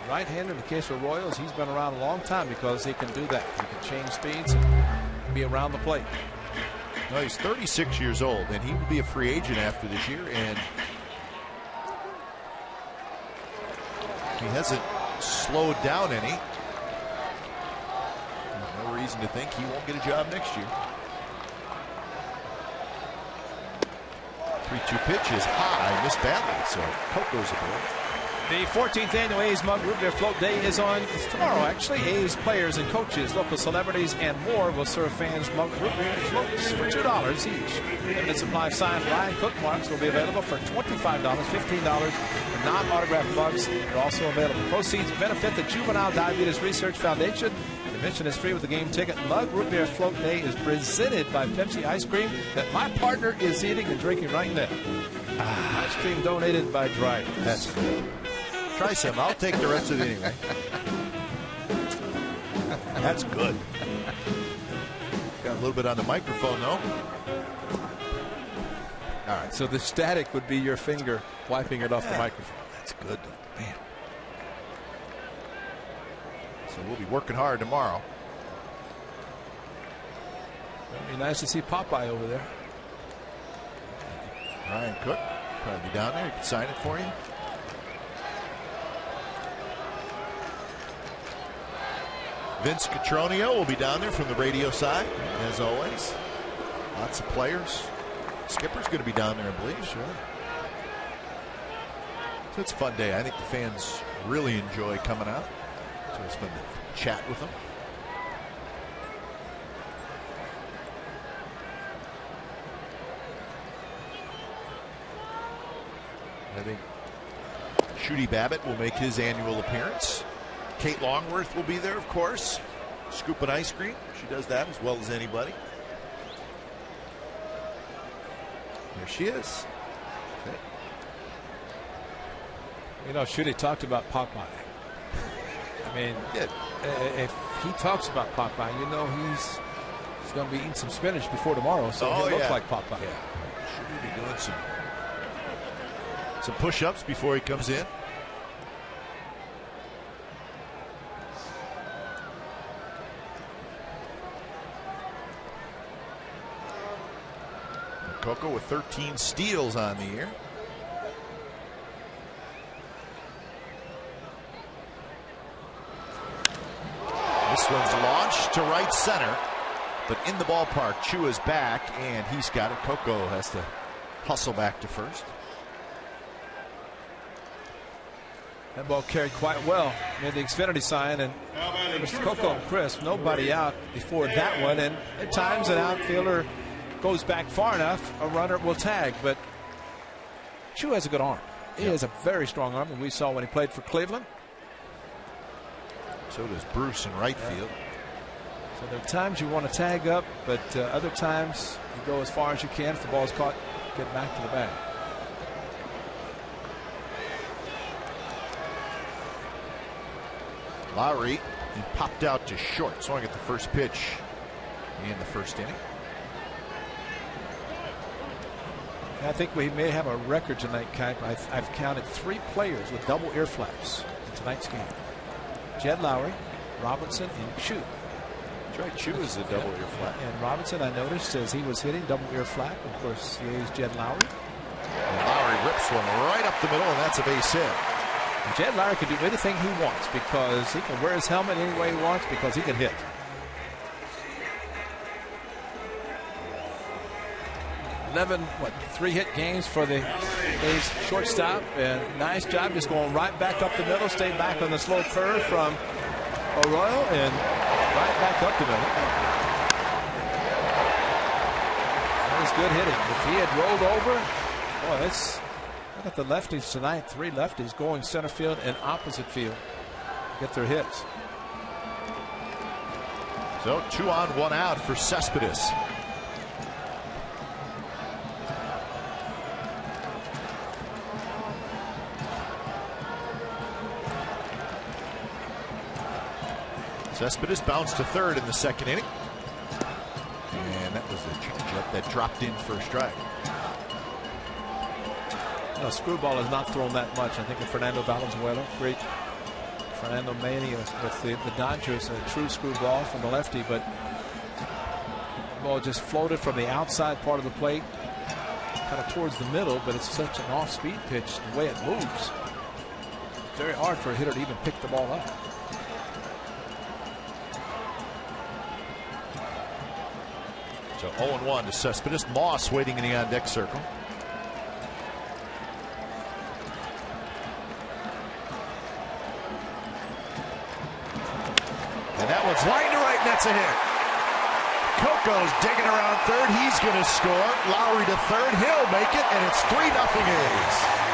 right-hander in the case of Royals, he's been around a long time because he can do that. He can change speeds and be around the plate.
No, he's 36 years old, and he will be a free agent after this year, and he hasn't slowed down any. There's no reason to think he won't get a job next year. 3-2 pitch is high, missed badly, so Coco's aboard.
The 14th annual A's Mug Root Beer Float Day is on tomorrow, actually. A's players and coaches, local celebrities, and more will serve fans Mug Root Beer floats for $2 each. Limited supply signed Ryan Cook marks will be available for $25, $15 for non-autographed mugs. They're also available. Proceeds benefit the Juvenile Diabetes Research Foundation. Admission is free with a game ticket. Mug Root Beer Float Day is presented by Pepsi Ice Cream that my partner is eating and drinking right now. Ice cream donated by Dryden.
That's good. Try some. I'll take the rest of it anyway. That's good. Got a little bit on the microphone, though. All right.
So the static would be your finger wiping it off the microphone.
That's good, though. Man. So we'll be working hard tomorrow.
It'd be nice to see Popeye over there.
Ryan Cook probably be down there. He can sign it for you. Vince Cotroneo will be down there from the radio side, as always. Lots of players. Skipper's going to be down there, I believe. Sure. So it's a fun day. I think the fans really enjoy coming out. So it's fun to chat with them. I think Shooty Babbitt will make his annual appearance. Kate Longworth will be there, of course, scooping ice cream. She does that as well as anybody. There she is. Okay.
You know, Shooty talked about Popeye. I mean, if he talks about Popeye, you know he's going to be eating some spinach before tomorrow, so he'll look like Popeye.
Yeah. Should be doing some push-ups before he comes in. Coco with 13 steals on the year. This one's launched to right center, but in the ballpark. Chua's back, and he's got it. Coco has to hustle back to first.
That ball carried quite well near the Xfinity sign, and Mr. Coco and Chris, nobody out before that one, and at times an outfielder goes back far enough, a runner will tag, but Chu has a good arm. He has a very strong arm, and we saw when he played for Cleveland.
So does Bruce in right field.
So there are times you want to tag up, but other times you go as far as you can. If the ball's caught, get back to the bag.
Lowry popped out to short, swung at the first pitch in the first inning.
I think we may have a record tonight, Kite. I've counted 3 players with double ear flaps in tonight's game. Jed Lowry, Robinson, and Chu.
That's right, Chu is a double ear flap.
And Robinson, I noticed, as he was hitting double ear flap. Of course, the A's Jed Lowry.
And Lowry rips one right up the middle, and that's a base hit.
And Jed Lowry can do anything he wants because he can wear his helmet any way he wants because he can hit. Three hit games for the A's shortstop, and nice job just going right back up the middle, stayed back on the slow curve from Arroyo, and right back up the middle. That was good hitting. If he had rolled over, boy, look at the lefties tonight. 3 lefties going center field and opposite field. Get their hits.
So 2 on, 1 out for Cespedes. Cespedes bounced to third in the second inning. And that was a changeup that dropped in for a strike.
Screwball has not thrown that much. I think of Fernando Valenzuela, great Fernando Manny with the Dodgers, a true screwball from the lefty, but the ball just floated from the outside part of the plate, kind of towards the middle, but it's such an off-speed pitch, the way it moves. Very hard for a hitter to even pick the ball up.
So 0-1 to Cespedes. Moss waiting in the on-deck circle. And that one's line to right, and that's a hit. Coco's digging around third. He's going to score. Lowry to third. He'll make it, and it's 3-0 A's.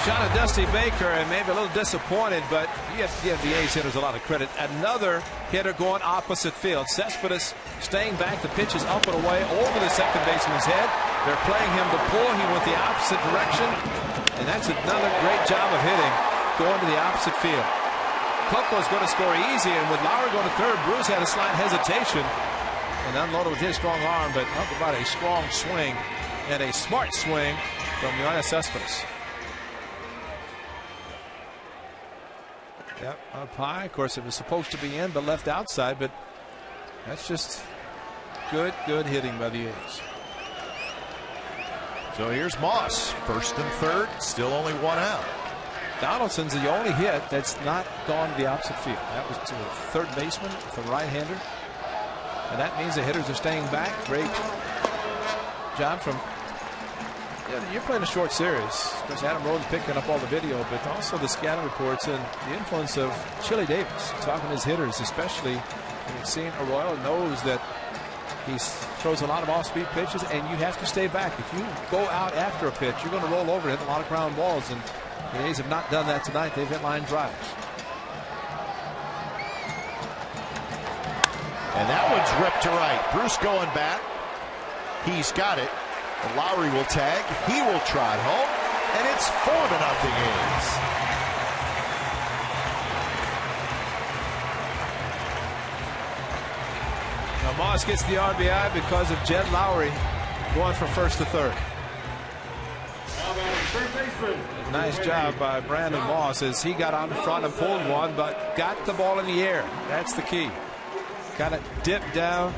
Shot of Dusty Baker, and maybe a little disappointed, but you have to give the A's hitters a lot of credit. Another hitter going opposite field. Cespedes staying back. The pitch is up and away over the second baseman's head. They're playing him to pull. He went the opposite direction, and that's another great job of hitting, going to the opposite field. Coco's going to score easy, and with Lowry going to third, Bruce had a slight hesitation and unloaded with his strong arm, but talk about a strong swing and a smart swing from Yoenis Cespedes. Yep, up high. Of course, it was supposed to be in, but left outside. But that's just good hitting by the A's.
So here's Moss, first and third, still only one out.
Donaldson's the only hit that's not gone to the opposite field. That was to the third baseman, the right-hander. And that means the hitters are staying back. Great job from... Yeah, you're playing a short series. Of course, Adam Rhodes picking up all the video, but also the scouting reports and the influence of Chili Davis, talking to his hitters, especially when you've seen Arroyo, knows that he throws a lot of off-speed pitches, and you have to stay back. If you go out after a pitch, you're going to roll over and hit a lot of ground balls, and the A's have not done that tonight. They've hit line drives.
And that one's ripped to right. Bruce going back. He's got it. Lowry will tag. He will trot home. And it's 4-0 A's.
Now Moss gets the RBI because of Jed Lowry going from first to third. Nice job by Brandon Moss as he got out in front and pulled one, but got the ball in the air. That's the key. Got it dipped down.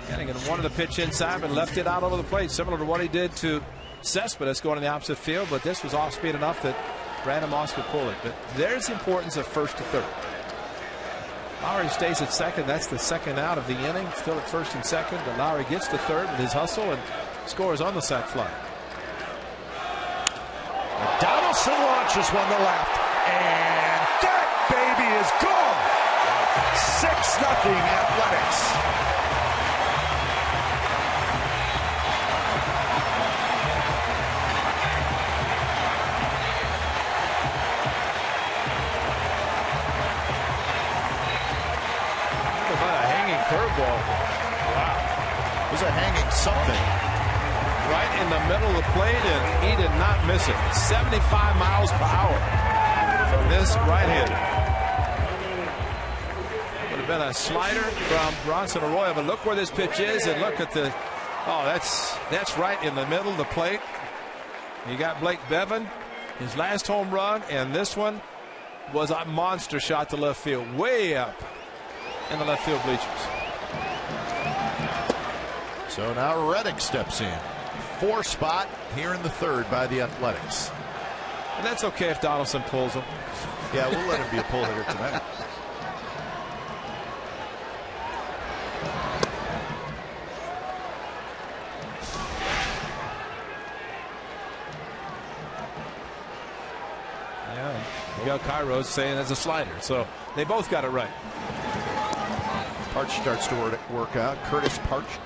Hannigan wanted to pitch inside, but left it out over the plate, similar to what he did to Cespedes going to the opposite field. But this was off speed enough that Brandon Moss could pull it. But there's the importance of first to third. Lowry stays at second. That's the second out of the inning. Still at first and second, but Lowry gets to third with his hustle and scores on the sac fly.
Donaldson launches one to left, and that baby is gone. 6-0 Athletics.
Curveball. Wow.
It was a hanging something.
Right in the middle of the plate, and he did not miss it. 75 miles per hour from this right-hander. Would have been a slider from Bronson Arroyo, but look where this pitch is, and look at the... Oh, that's right in the middle of the plate. You got Blake Bevan, his last home run, and this one was a monster shot to left field, way up in the left field bleachers.
So now Reddick steps in. 4 spot here in the third by the Athletics.
And that's okay if Donaldson pulls him.
Yeah, we'll let him be a pull hitter tonight.
Yeah, Miguel Cairo's saying it's a slider, so they both got it right.
Parch starts to work out. Curtis Parch.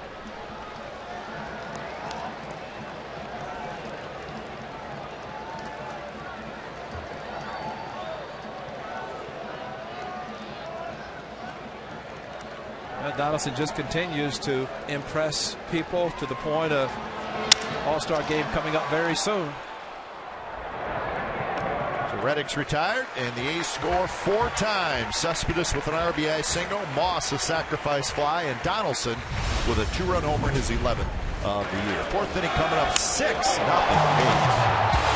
Donaldson just continues to impress people to the point of All-Star game coming up very soon.
So Reddick's retired, and the A's score 4 times. Cespedes with an RBI single, Moss a sacrifice fly, and Donaldson with a 2-run homer in his 11th of the year. 4th inning coming up, 6-0 A's.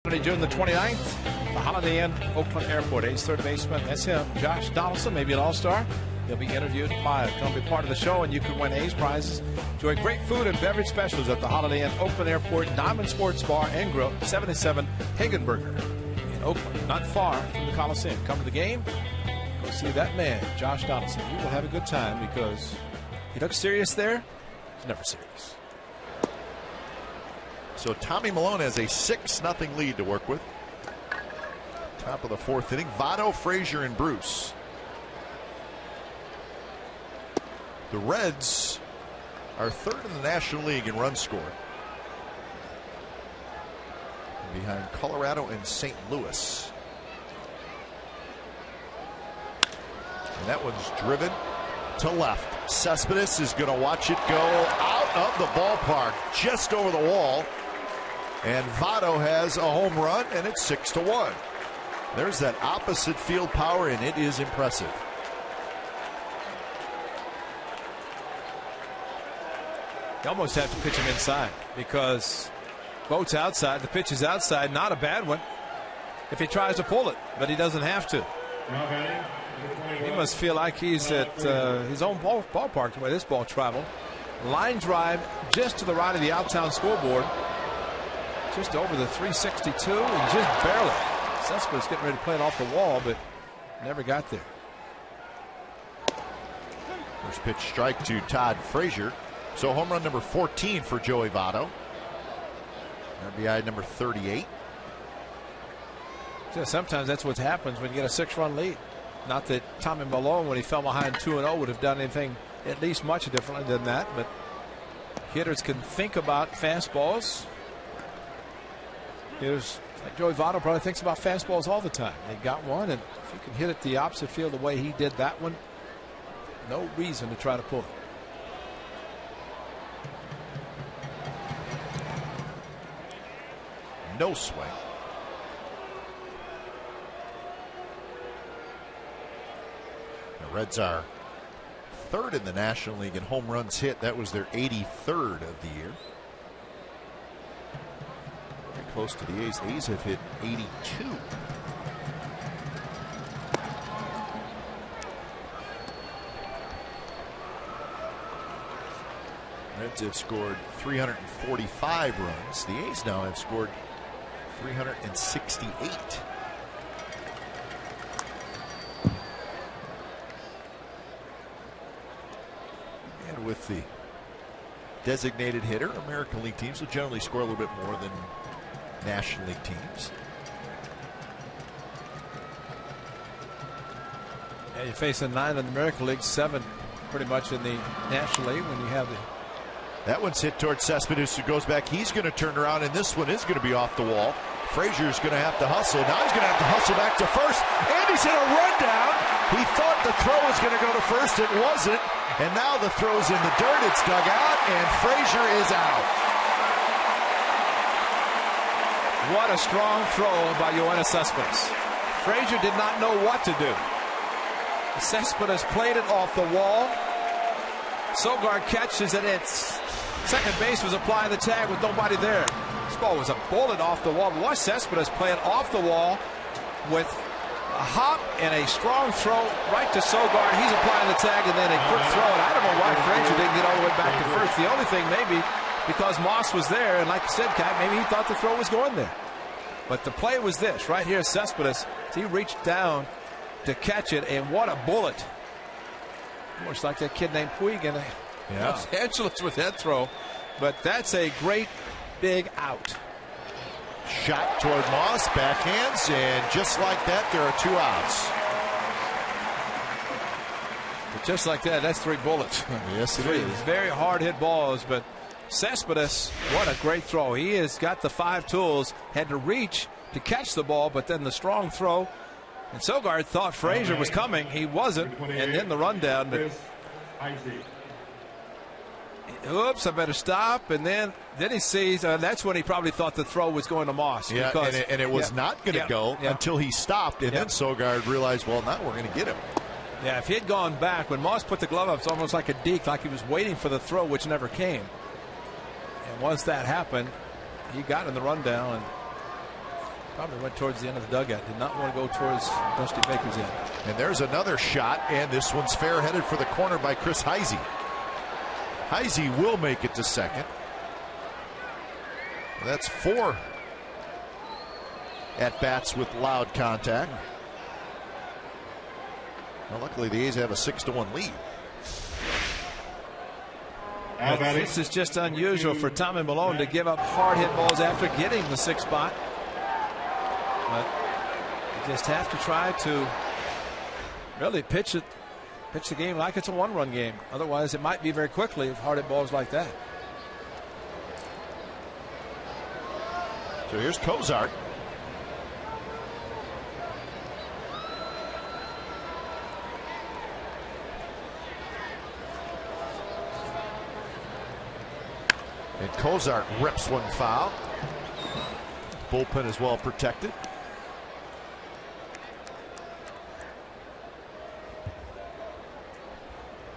June the 29th, the Holiday Inn, Oakland Airport. A's third baseman, that's him, Josh Donaldson, maybe an all-star. He'll be interviewed live. Come be part of the show, and you can win A's prizes. Enjoy great food and beverage specials at the Holiday Inn, Oakland Airport, Diamond Sports Bar and Grill, 77 Hagenberger in Oakland, not far from the Coliseum. Come to the game, go see that man, Josh Donaldson. You will have a good time because he looks serious there. He's never serious.
So Tommy Malone has a 6-0 lead to work with. Top of the fourth inning. Votto, Frazier, and Bruce. The Reds are third in the National League in runs scored, behind Colorado and St. Louis. And that one's driven to left. Cespedes is going to watch it go out of the ballpark, just over the wall. And Votto has a home run, and it's 6-1. There's that opposite field power, and it is impressive.
You almost have to pitch him inside because Boat's outside. The pitch is outside, not a bad one if he tries to pull it, but he doesn't have to. He must feel like he's at his own ballpark the way this ball traveled. Line drive just to the right of the outtown scoreboard. Just over the 362 and just barely. Cespedes getting ready to play it off the wall, but never got there.
First pitch strike to Todd Frazier. So home run number 14 for Joey Votto. RBI number 38.
So sometimes that's what happens when you get a 6-run lead. Not that Tommy Malone, when he fell behind 2-0, would have done anything at least much differently than that, but hitters can think about fastballs. Like Joey Votto probably thinks about fastballs all the time. They got one, and if you can hit it the opposite field the way he did that one, no reason to try to pull it.
No swing. The Reds are third in the National League in home runs hit. That was their 83rd of the year. Close to the A's. A's have hit 82. Reds have scored 345 runs. The A's now have scored 368. And with the designated hitter, American League teams will generally score a little bit more than National League teams.
Yeah, you're facing 9 in the American League, 7 pretty much in the National League when you have the.
That one's hit towards Cespedes, who goes back. He's going to turn around, and this one is going to be off the wall. Frazier's going to have to hustle. Now he's going to have to hustle back to first. And he's in a rundown. He thought the throw was going to go to first. It wasn't. And now the throw's in the dirt. It's dug out, and Frazier is out.
What a strong throw by Yoenis Cespedes. Frazier did not know what to do. Cespedes played it off the wall. Sogard catches it. It's second base was applying the tag with nobody there. This ball was a bullet off the wall. Watch Cespedes play it off the wall with a hop and a strong throw right to Sogard. He's applying the tag and then a quick throw. And I don't know why Frazier didn't get all the way back to first. The only thing maybe because Moss was there, and like you said, Kat, maybe he thought the throw was going there. But the play was this right here. Cespedes, he reached down to catch it, and what a bullet! Almost like that kid named Puig in Los Angeles with that throw. But that's a great big out.
Shot toward Moss, backhands, and just like that, there are 2 outs.
But just like that, that's 3 bullets.
Yes, it is.
Very hard hit balls, but Cespedes, what a great throw. He has got the 5 tools, had to reach to catch the ball, but then the strong throw. And Sogard thought Frazier was coming. He wasn't. And then the rundown. But, oops, I better stop. And then he sees, that's when he probably thought the throw was going to Moss.
Yeah, because, and it was not going to go until he stopped. And then Sogard realized, well, now we're going to get him.
Yeah, if he had gone back, when Moss put the glove up, it's almost like a deke, like he was waiting for the throw, which never came. And once that happened, he got in the rundown. And Probably went towards the end of the dugout. Did not want to go towards Dusty Baker's end.
And there's another shot, and this one's fair, headed for the corner by Chris Heisey. Heisey will make it to second. That's 4 at-bats with loud contact. Well, luckily the A's have a 6-1 lead.
This is just unusual for Tommy Malone to give up hard hit balls after getting the 6th spot. But you just have to try to really pitch the game like it's a 1-run game. Otherwise, it might be very quickly if hard hit balls like that.
So here's Cozart. And Cozart rips one foul. Bullpen is well protected.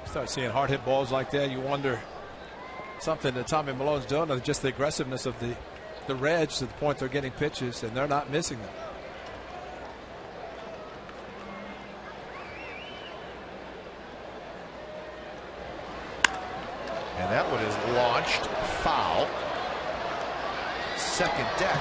Start seeing hard hit balls like that, you wonder something that Tommy Malone's doing, or just the aggressiveness of the Reds to the point they're getting pitches and they're not missing them.
And that one is launched foul. Second deck.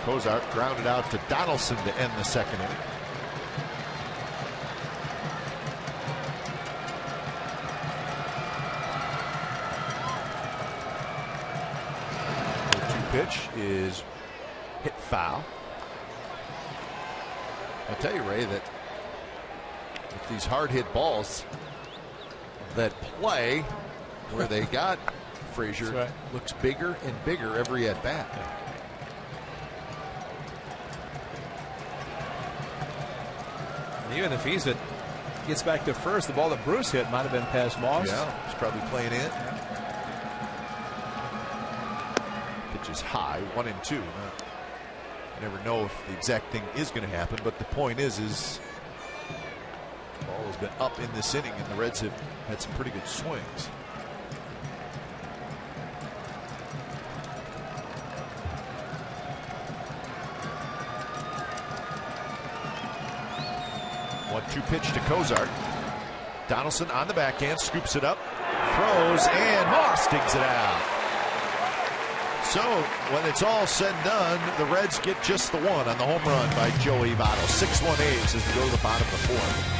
Cozart grounded out to Donaldson to end the second inning. The 2 pitch is hit foul. I'll tell you, Ray, that with these hard hit balls that play where they got Frazier,
right,
looks bigger and bigger every at bat.
Even if gets back to first, the ball that Bruce hit might have been past Moss.
Yeah, he's probably playing in. Pitch is high, 1-2. You never know if the exact thing is going to happen, but the point is the ball has been up in this inning, and the Reds have had some pretty good swings. One-two pitch to Cozart. Donaldson on the backhand, scoops it up, throws, and Moss digs it out. So when it's all said and done, the Reds get just the one on the home run by Joey Votto. 6-1 A's as we go to the bottom of the 4th.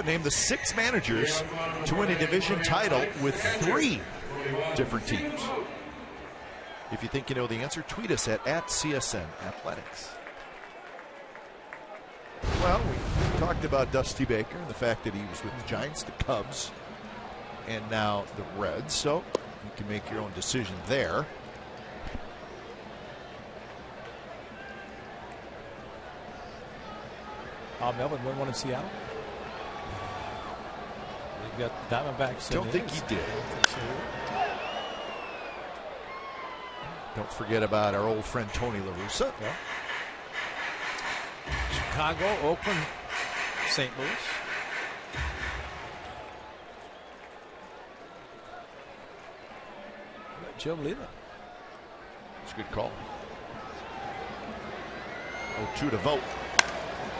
Named the 6 managers to win a division title with 3 different teams. If you think you know the answer, tweet us at CSN Athletics. Well, we talked about Dusty Baker and the fact that he was with the Giants, the Cubs, and now the Reds. So you can make your own decision there.
Melvin won one in Seattle. You got the Diamondbacks.
Don't think he did. Don't forget about our old friend Tony La Russa.
Yeah. Chicago, Oakland, St. Louis. Joe Leland.
It's a good call. 0-2 to vote.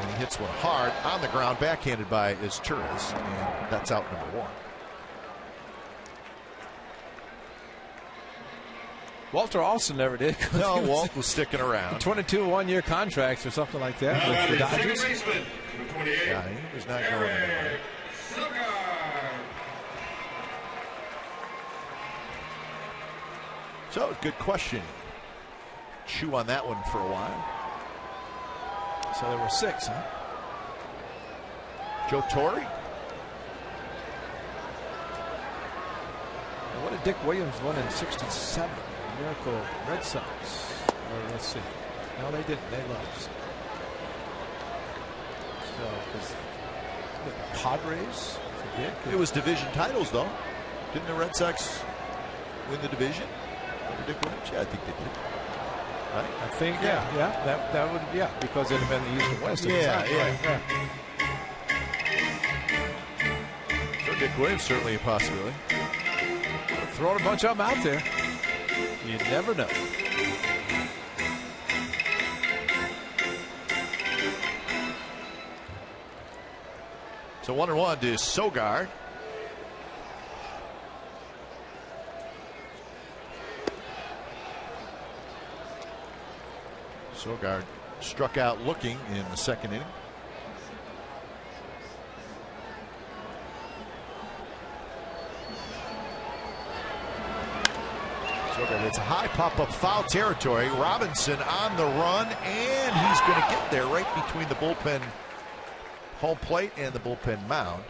And he hits one hard on the ground, backhanded by Izturis, and that's out number 1.
Walter Alston never did.
No, Walt was sticking around.
22 one-year contracts or something like that with the Dodgers.
Yeah, he was not going anywhere. So, good question. Chew on that one for a while.
So there were 6, huh?
Joe Torre.
What did Dick Williams win in '67? Miracle Red Sox. Or let's see. No, they didn't. They lost. So the Padres for Dick.
It was division titles, though. Didn't the Red Sox win the division over Dick Williams? Yeah, I think they did. Right?
I think, yeah. That would, because it'd have been the East and West.
Yeah. So Dick Williams certainly a possibility.
Throwing a bunch of them out there. You never know.
So 1-1 to Sogard. Sogard struck out looking in the second inning. Sogard, it's a high pop-up foul territory. Robinson on the run, and he's going to get there right between the bullpen home plate and the bullpen mound.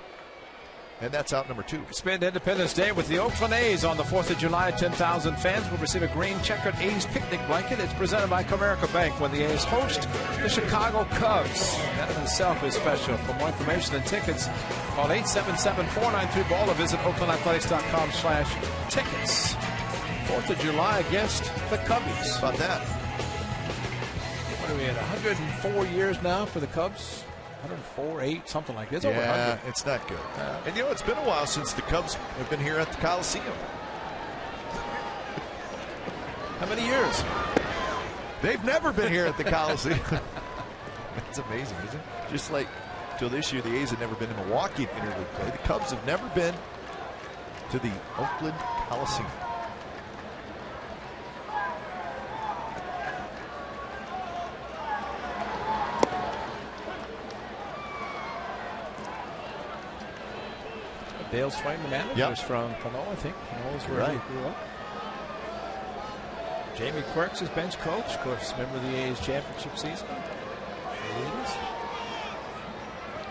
And that's out number 2.
Spend Independence Day with the Oakland A's on the 4th of July. 10,000 fans will receive a green checkered A's picnic blanket. It's presented by Comerica Bank when the A's host the Chicago Cubs. That in itself is special. For more information and tickets, call 877-493-BALL or visit OaklandAthletics.com/tickets. 4th of July against the Cubbies.
How about that?
What are we at? 104 years now for the Cubs? 104, 8, something like this.
Yeah,
over 100.
it's not good. And it's been a while since the Cubs have been here at the Coliseum.
How many years?
They've never been here at the Coliseum. That's amazing, isn't it? Just like till this year, the A's have never been to Milwaukee in interleague play. The Cubs have never been to the Oakland Coliseum.
Dale Swain, the manager, is from Panola, I think. Panola's where he grew up. Jamie Quirks is bench coach. Of course, remember the A's championship season?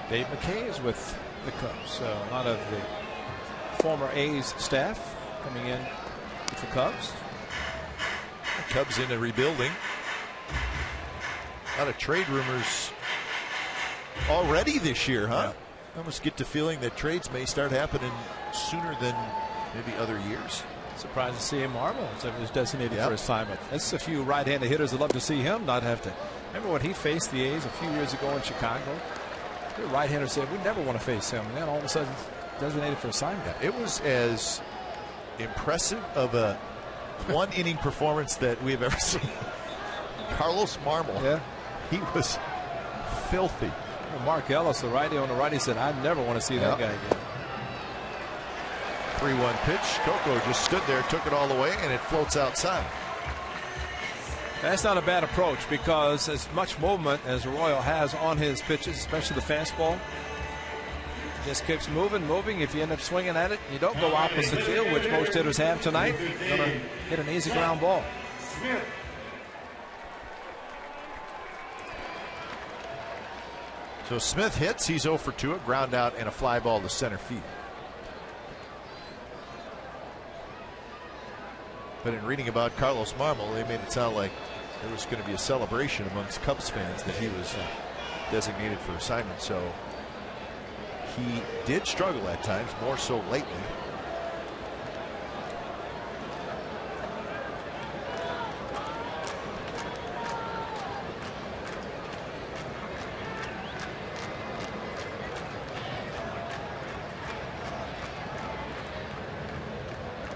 Dave McKay is with the Cubs. So a lot of the former A's staff coming in with the Cubs.
The Cubs in a rebuilding. A lot of trade rumors already this year, huh? Yeah. I almost get the feeling that trades may start happening sooner than maybe other years.
Surprised to see him Marble was designated for assignment. That's a few right-handed hitters would love to see him not have to. Remember when he faced the A's a few years ago in Chicago? The right-hander said, we never want to face him. And then all of a sudden, designated for assignment.
It was as impressive of a one-inning performance that we have ever seen. Carlos Marble.
Yeah.
He was filthy.
Mark Ellis, the righty on the right, he said, I never want to see that guy again.
3-1 pitch. Coco just stood there, took it all the way, and it floats outside.
That's not a bad approach because as much movement as Royal has on his pitches, especially the fastball, just keeps moving. If you end up swinging at it, you don't go opposite field, which most hitters have tonight. You're going to hit an easy ground ball.
So Smith hits. He's 0 for 2. A ground out and a fly ball to center field. But in reading about Carlos Marmol, they made it sound like there was going to be a celebration amongst Cubs fans that he was designated for assignment. So he did struggle at times, more so lately.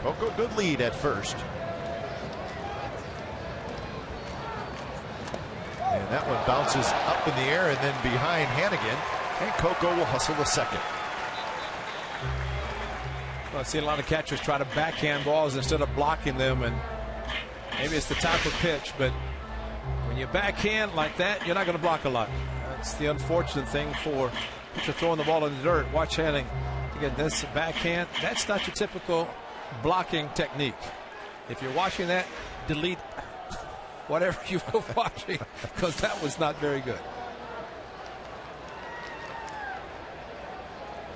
Coco, good lead at first. And that one bounces up in the air and then behind Hannigan. And Coco will hustle the second.
Well, I've seen a lot of catchers try to backhand balls instead of blocking them, and maybe it's the type of pitch, but when you backhand like that, you're not going to block a lot. That's the unfortunate thing for pitcher throwing the ball in the dirt. Watch Hanning. Again, this backhand, that's not your typical blocking technique. If you're watching that, delete whatever you were watching, because that was not very good.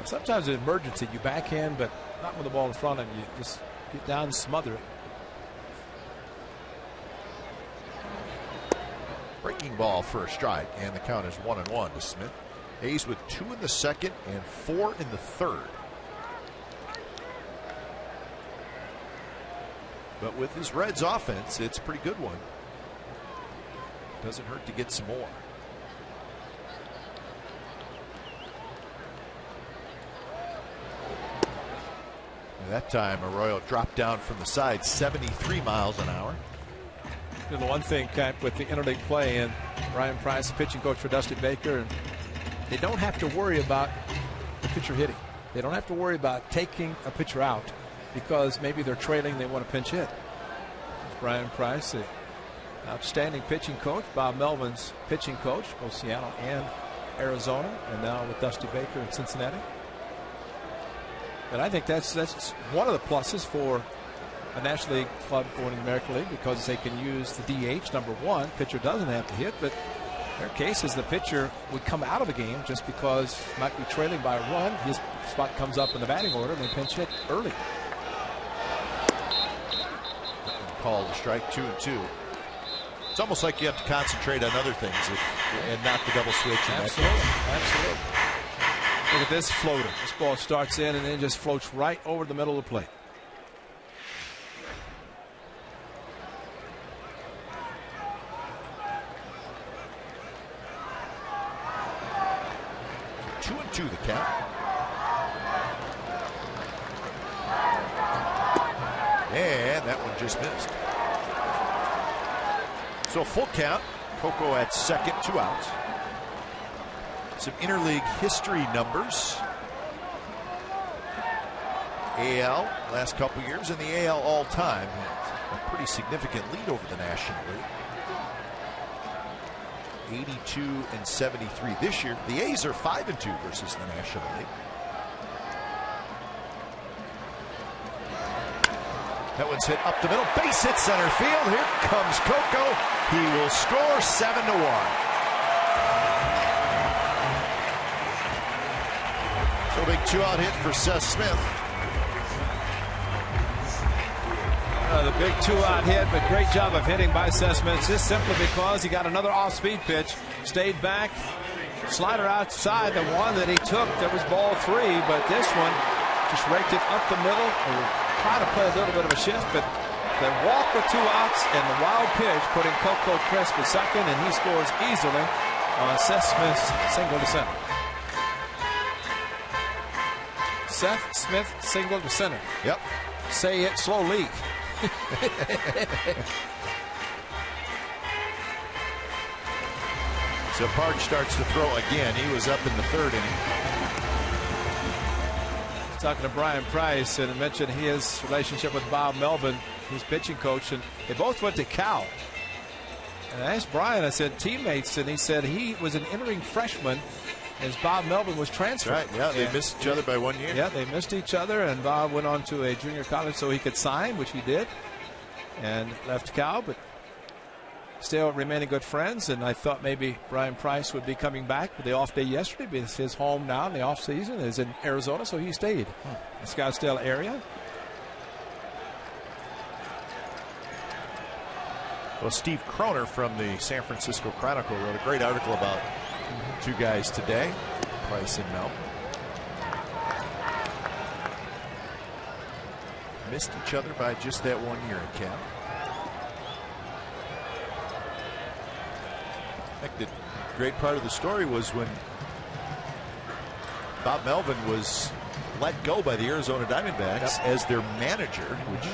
Sometimes in emergency you backhand, but not with the ball in front of you. Just get down and smother it.
Breaking ball for a strike, and the count is 1-1 to Smith. A's with 2 in the second and 4 in the third. But with his Reds offense, it's a pretty good one. Doesn't hurt to get some more. And that time Arroyo dropped down from the side 73 miles an hour.
You know, the one thing, Cap, with the interleague play, and Brian Price, pitching coach for Dusty Baker, and they don't have to worry about the pitcher hitting. They don't have to worry about taking a pitcher out because maybe they're trailing, they want to pinch hit. Brian Price, the outstanding pitching coach, Bob Melvin's pitching coach, both Seattle and Arizona, and now with Dusty Baker in Cincinnati. And I think that's one of the pluses for a National League club going to the American League, because they can use the DH, number one. Pitcher doesn't have to hit, but their case is the pitcher would come out of a game just because might be trailing by a run. His spot comes up in the batting order, and they pinch hit early.
Called a strike, 2-2. It's almost like you have to concentrate on other things and not the double switch.
Absolutely. Absolutely. Look at this floater. This ball starts in and then just floats right over the middle of the plate.
Two and two the count. And that one just missed. So full count. Coco at second, 2 outs. Some interleague history numbers. AL last couple years, and the AL all time. A pretty significant lead over the National League. 82 and 73 this year. The A's are 5-2 versus the National League. That one's hit up the middle. Base hit center field. Here comes Coco. He will score 7-1. So big 2-out hit for Seth Smith.
The big 2-out hit, but great job of hitting by Seth Smith, just simply because he got another off-speed pitch, stayed back, slider outside. The one that he took, there was ball 3, but this one just raked it up the middle. Try to play a little bit of a shift, but they walk with 2 outs and the wild pitch, putting Coco Crisp at second, and he scores easily on Seth Smith's single to center. Seth Smith single to center.
Yep.
Say it slowly.
So Park starts to throw again. He was up in the 3rd inning.
Talking to Brian Price, and I mentioned his relationship with Bob Melvin, his pitching coach, and they both went to Cal. And I asked Brian, I said, teammates, and he said he was an entering freshman as Bob Melvin was transferred.
Right, yeah, they missed each other by 1 year.
Yeah, they missed each other, and Bob went on to a junior college so he could sign, which he did, and left Cal. But still remaining good friends, and I thought maybe Brian Price would be coming back with the off day yesterday, because his home now in the off season is in Arizona, so he stayed in the Scottsdale area.
Well, Steve Kroner from the San Francisco Chronicle wrote a great article about two guys today, Price and Melton. Missed each other by just that 1 year at camp. I think the great part of the story was when Bob Melvin was let go by the Arizona Diamondbacks as their manager, which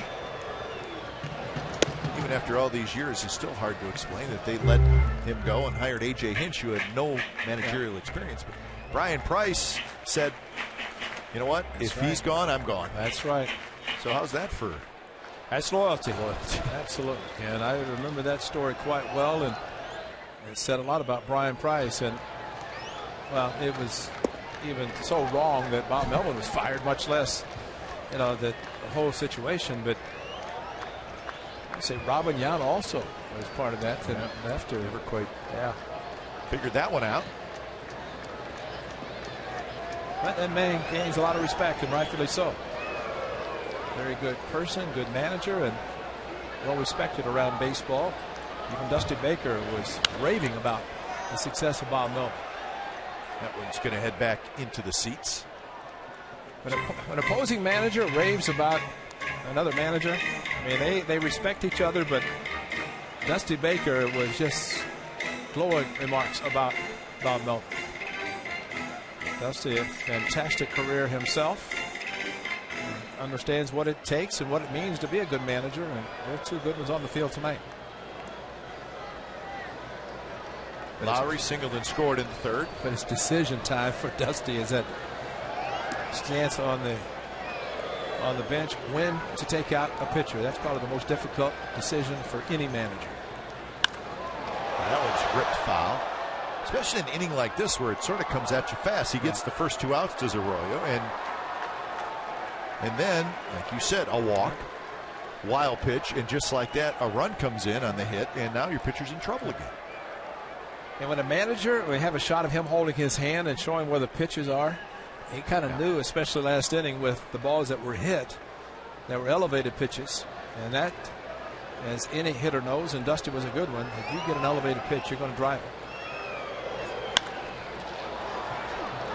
even after all these years is still hard to explain, that they let him go and hired A.J. Hinch, who had no managerial experience. But Brian Price said, you know what, if he's gone, I'm gone.
That's right.
So how's that for?
That's loyalty. Absolutely. And I remember that story quite well, and it said a lot about Brian Price. And, well, it was even so wrong that Bob Melvin was fired, much less, you know, the whole situation. But I say Robin Yount also was part of that. And after
never quite figured that one out.
But that man gains a lot of respect, and rightfully so. Very good person, good manager, and well respected around baseball. Even Dusty Baker was raving about the success of Bob Melvin.
That one's going to head back into the seats.
When an opposing manager raves about another manager, I mean, they respect each other, but Dusty Baker was just glowing remarks about Bob Melvin. Dusty, a fantastic career himself. Understands what it takes and what it means to be a good manager, and there are two good ones on the field tonight.
Lowry singled and scored in the third.
But it's decision time for Dusty, as that stance on the bench, when to take out a pitcher. That's probably the most difficult decision for any manager.
That one's ripped foul, especially in an inning like this where it sort of comes at you fast. He gets the first 2 outs, does Arroyo, and then, like you said, a walk, wild pitch, and just like that, a run comes in on the hit, and now your pitcher's in trouble again.
And when a manager, we have a shot of him holding his hand and showing where the pitches are, he kind of knew, especially last inning with the balls that were hit, that were elevated pitches, and that, as any hitter knows, and Dusty was a good one, if you get an elevated pitch, you're going to drive it.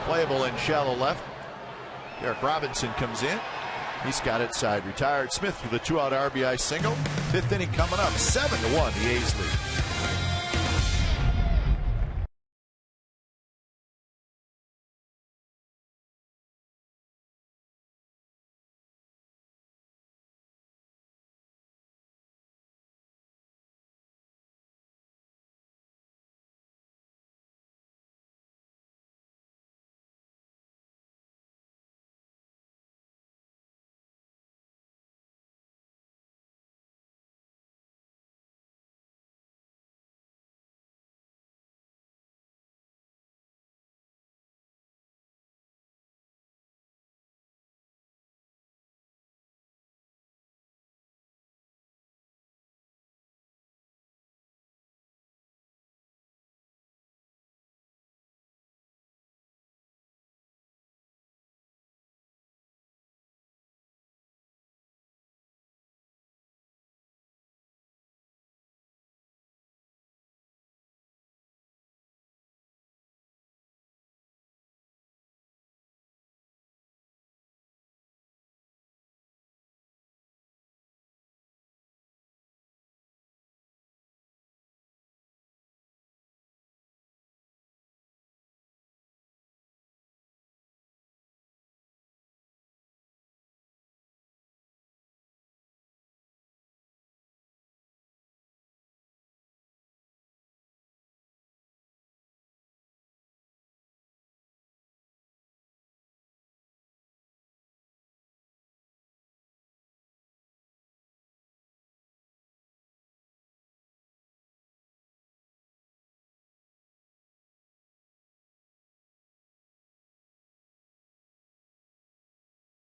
Playable in shallow left. Derek Robinson comes in. He's got it side retired. Smith with a 2-out RBI single. 5th inning coming up. 7-1, the A's lead.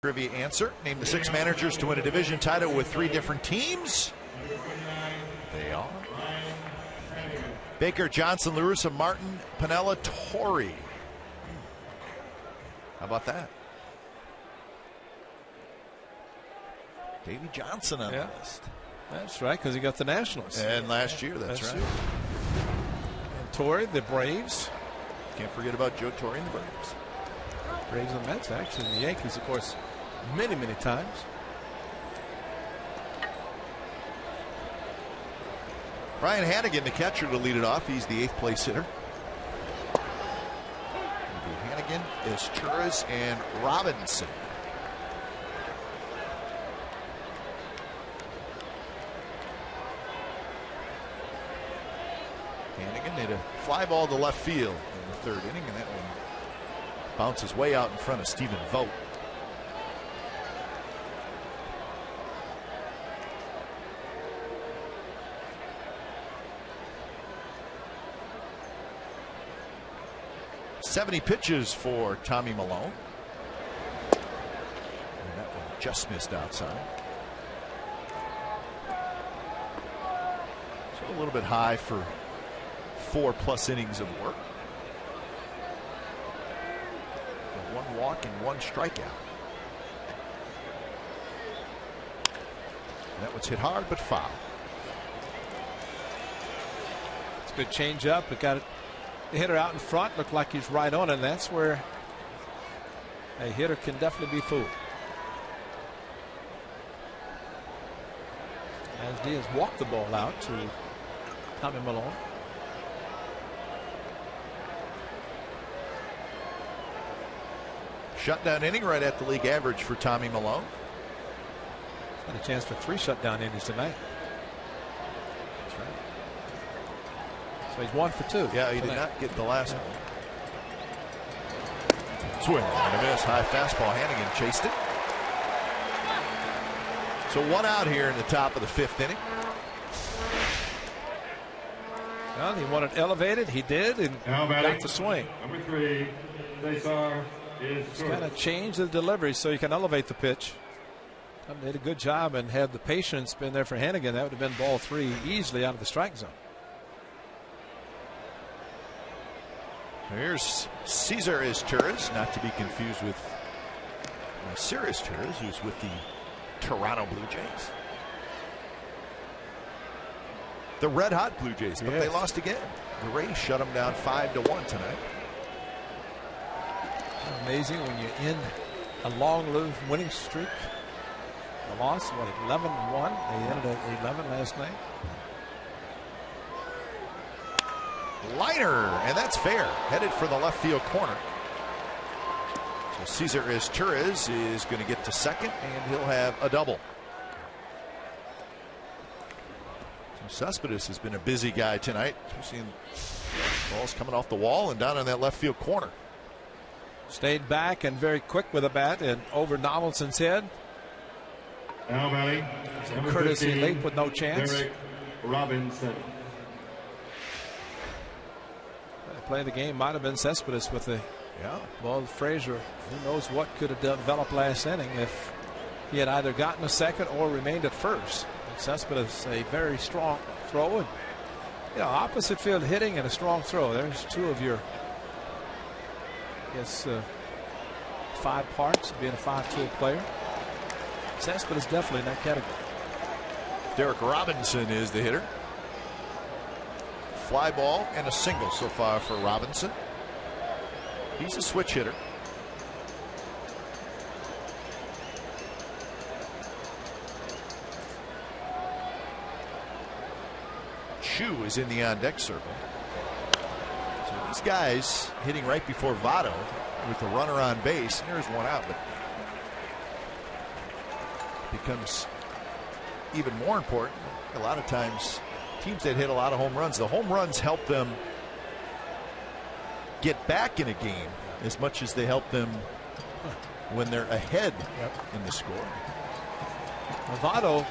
Trivia answer. Name the 6 managers to win a division title with 3 different teams. They are Baker, Johnson, LaRussa, Martin, Pinella, Torrey. How about that? Davey Johnson on the list.
That's right, because he got the Nationals.
And last year, that's right.
And Torrey, the Braves.
Can't forget about Joe Torrey and the Braves.
Braves and Mets, actually. The Yankees, of course, many, many times.
Brian Hannigan, the catcher, to lead it off. He's the 8th place hitter. Hannigan, Esturas, and Robinson. Hannigan hit a fly ball to left field in the 3rd inning, and that one bounces way out in front of Stephen Vogt. .70 pitches for Tommy Malone. And that one just missed outside. So a little bit high for 4+ innings of work. 1 walk and 1 strikeout. And that one's hit hard but foul.
It's a good change up. It got the hitter out in front. Looked like he's right on it. And that's where a hitter can definitely be fooled. As Diaz walked the ball out to Tommy Malone.
Shutdown inning right at the league average for Tommy Malone.
He's got a chance for 3 shutdown innings tonight. That's right. So he's 1 for 2.
Yeah, he did not get the last one. Swing and a miss. High fastball. Hannigan chased it. So 1 out here in the top of the 5th inning.
Well, he wanted elevated. He did, and got the swing.
Number 3, Cesar is
He's kind of changed the delivery so you can elevate the pitch. Did a good job and had the patience been there for Hannigan, that would have been ball 3 easily out of the strike zone.
Here's Cesar Esturas, not to be confused with Sirius Esturas, who's with the Toronto Blue Jays. The red hot Blue Jays, but they lost again. The Rays shut them down 5-1 tonight.
Amazing when you end a long winning streak. The loss, 11-1. They ended at 11 last night.
Liner, and that's fair. Headed for the left field corner. So Cesar Esturas is going to get to second, and he'll have a double. So Cespedes has been a busy guy tonight. We've seen balls coming off the wall and down in that left field corner.
Stayed back and very quick with a bat and over Donaldson's head.
Now batting,
Courtesy
15,
leap with no chance.
Derek Robinson.
Play of the game might have been Cespedes with the ball. Frazier, who knows what could have developed last inning if he had either gotten a second or remained at first. And Cespedes, a very strong throw, and opposite field hitting and a strong throw. There's 2 of your, I guess, 5 parts of being a 5-tool player. Cespedes definitely in that category.
Derek Robinson is the hitter. Fly ball and a single so far for Robinson. He's a switch hitter. Chu is in the on-deck circle. So these guys hitting right before Votto with the runner on base. There's 1 out, but becomes even more important. A lot of times teams that hit a lot of home runs, the home runs help them get back in a game as much as they help them when they're ahead in the score.
Votto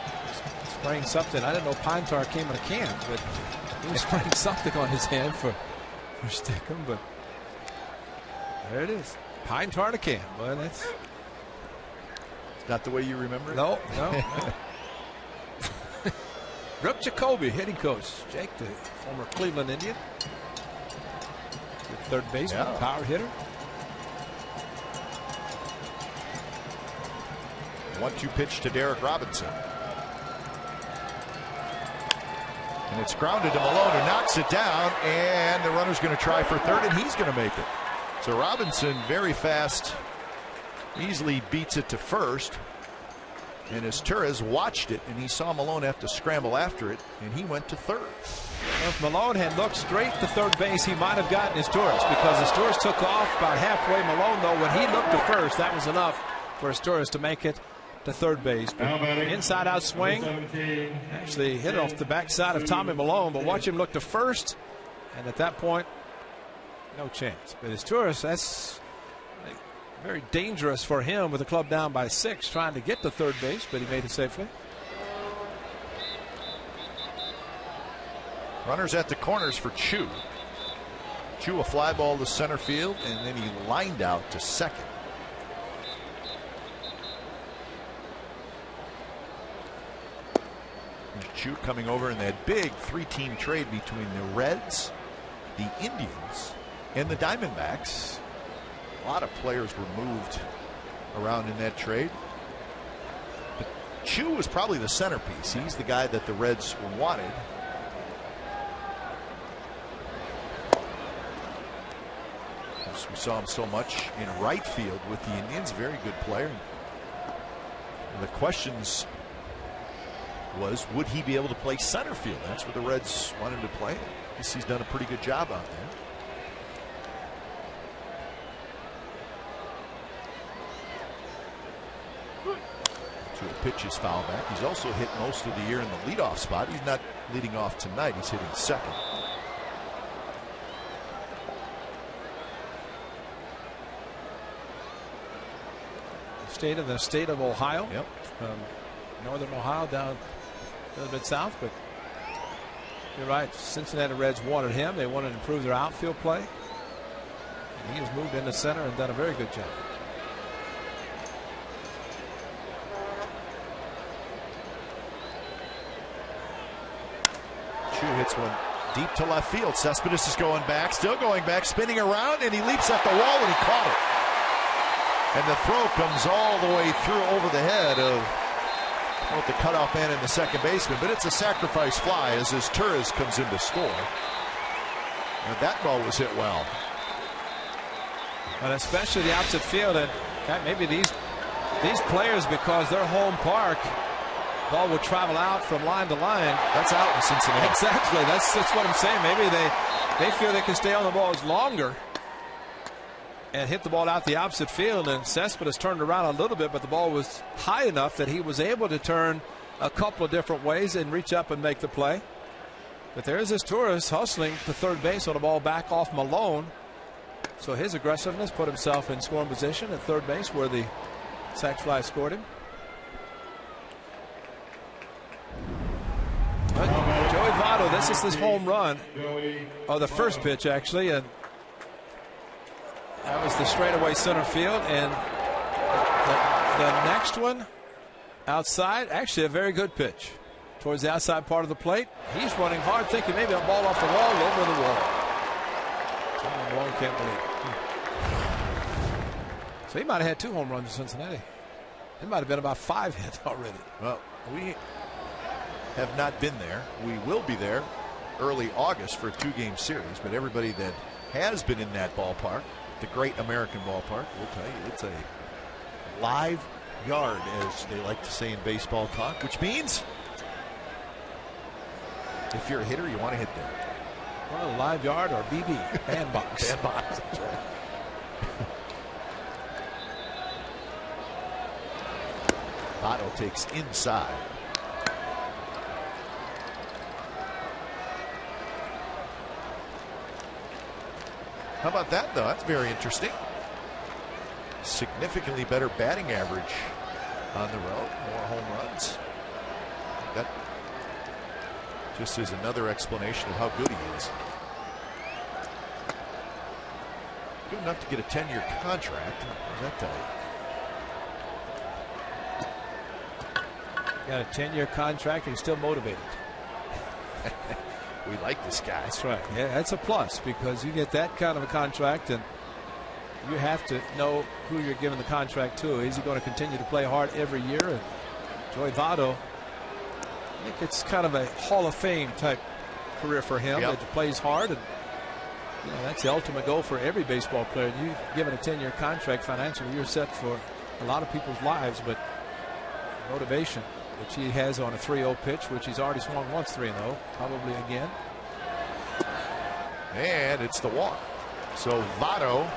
spraying something. I didn't know pine tar came in a can, but he was spraying something on his hand for Stickum. But there it is, pine tar in a can. Well, that's
not the way you remember it.
No. Brooke Jacoby, hitting coach. Jake, the former Cleveland Indian. Good third baseman, power hitter.
1-2 pitch to Derek Robinson. And it's grounded to Malone, who knocks it down, and the runner's going to try for third, and he's going to make it. So Robinson, very fast, easily beats it to first. And as Torres watched it, and he saw Malone have to scramble after it, and he went to third.
Well, if Malone had looked straight to third base, he might have gotten his Torres, because his Torres took off about halfway. Malone, though, when he looked to first, that was enough for his Torres to make it to third base. Inside out swing. Actually hit it off the backside of Tommy Malone, but watch him look to first, and at that point, no chance. But his Torres, that's very dangerous for him with the club down by 6, trying to get to third base, but he made it safely.
Runners at the corners for Chu. Chu a fly ball to center field, and then he lined out to second. Chu coming over in that big 3-team trade between the Reds, the Indians, and the Diamondbacks. A lot of players were moved around in that trade. But Chu was probably the centerpiece. He's the guy that the Reds wanted. As we saw him so much in right field with the Indians. Very good player. And the questions was, would he be able to play center field? That's where the Reds wanted to play. I guess he's done a pretty good job out there. So the pitch is foul back. He's also hit most of the year in the leadoff spot. He's not leading off tonight. He's hitting second.
The state of Ohio.
Yep.
Northern Ohio down a little bit south, but you're right. Cincinnati Reds wanted him. They wanted to improve their outfield play. And he has moved into center and done a very good job.
Chu hits one deep to left field. Cespedes is going back, still going back, spinning around, and he leaps at the wall, and he caught it. And the throw comes all the way through over the head of both the cutoff man and the second baseman, but it's a sacrifice fly as his Torres comes in to score. And that ball was hit well.
And especially the opposite field, and maybe these players, because they're home park, ball will travel out from line to line.
That's out in Cincinnati.
Exactly. That's what I'm saying. Maybe they feel they can stay on the balls longer and hit the ball out the opposite field, and Cespedes turned around a little bit, but the ball was high enough that he was able to turn a couple of different ways and reach up and make the play. But there's his Torres hustling to third base on a ball back off Malone. So his aggressiveness put himself in scoring position at third base where the sac fly scored him. But Joey Votto, this is his home run, or the first pitch actually, and that was the straightaway center field, and the next one outside, actually a very good pitch towards the outside part of the plate. He's running hard, thinking maybe a ball off the wall, over the wall. Malone can't believe it. So he might have had 2 home runs in Cincinnati. It might have been about 5 hits already.
Well, we have not been there. We will be there early August for a 2-game series, but everybody that has been in that ballpark, the great American ballpark, will tell you it's a live yard, as they like to say in baseball talk, which means if you're a hitter, you want to hit there.
Well, live yard or BB, bandbox.
Bandbox, that's right. Votto takes inside. How about that, though? That's very interesting. Significantly better batting average on the road, more home runs. That just is another explanation of how good he is. Good enough to get a 10-year contract. What does that tell you?
Got a 10-year contract and he's still motivated.
We like this guy.
That's right. Yeah, that's a plus because you get that kind of a contract, and you have to know who you're giving the contract to. Is he going to continue to play hard every year? And Joey Votto, I think it's kind of a Hall of Fame type career for him. That he plays hard, and that's the ultimate goal for every baseball player. You've given a 10-year contract financially, you're set for a lot of people's lives, but motivation, which he has on a 3-0 pitch, which he's already swung once 3-0, probably again.
And it's the walk. So Votto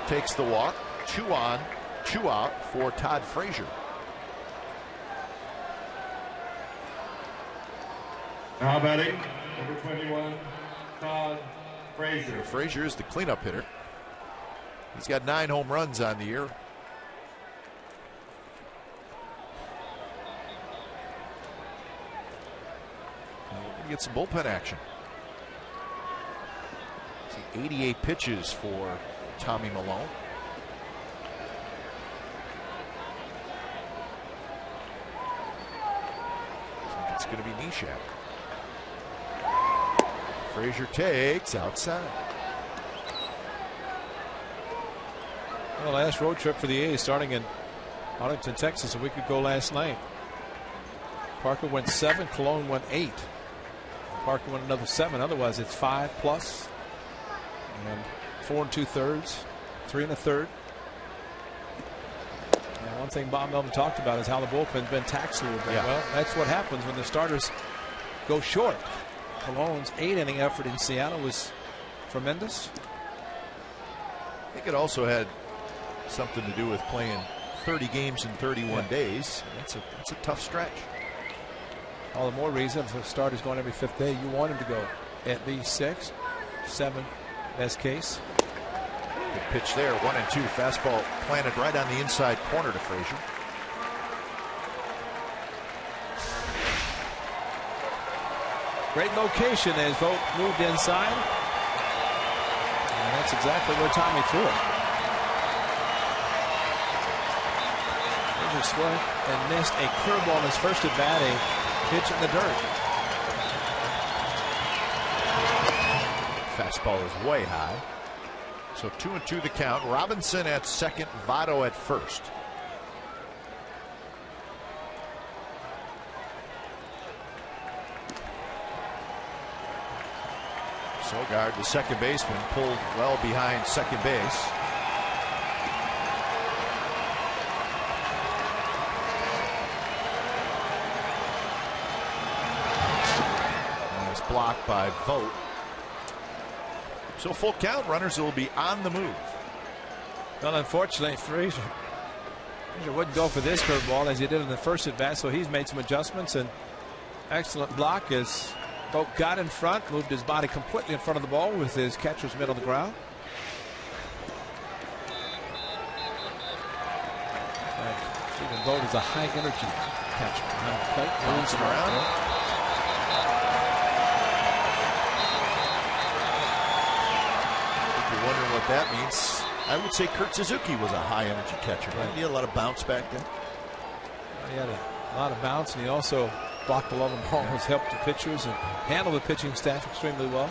takes the walk. 2 on, 2 out for Todd Frazier.
Now batting, number 21, Todd Frazier.
Frazier is the cleanup hitter. He's got 9 home runs on the year. Get some bullpen action. 88 pitches for Tommy Milone. It's going to be Nishak. Frazier takes outside.
Well, last road trip for the A's starting in Arlington, Texas a week ago last night. Parker went 7, Cologne went 8. Parker went another 7. Otherwise, it's 5+ and 4 2/3, 3 1/3. And one thing Bob Melvin talked about is how the bullpen's been taxed a little bit. Well, that's what happens when the starters go short. Cologne's 8-inning effort in Seattle was tremendous.
I think it also had something to do with playing 30 games in 31 days. That's a tough stretch.
All the more reason if the starter's going every 5th day, you want him to go at least 6, 7, best case.
Good pitch there, 1-2. Fastball planted right on the inside corner to Frazier.
Great location as Vogt moved inside. And that's exactly where Tommy threw it. Frazier swung and missed a curveball on his first at bat, a pitch in the dirt.
Fastball is way high. So 2-2 the count. Robinson at second, Votto at first. Sogard, the second baseman, pulled well behind second base. Nice block by Vogt. So full count, runners will be on the move.
Well, unfortunately, Frazier wouldn't go for this curveball as he did in the first at bat, so he's made some adjustments, and excellent block as Vogt got in front, moved his body completely in front of the ball with his catcher's mitt on the ground. Stephen Vogt is a high energy catcher.
Bouncing around. Wondering what that means. I would say Kurt Suzuki was a high energy catcher. Right? He had a lot of bounce back then.
He had a lot of bounce, and he also blocked a lot of balls, helped the pitchers, and handled the pitching staff extremely well.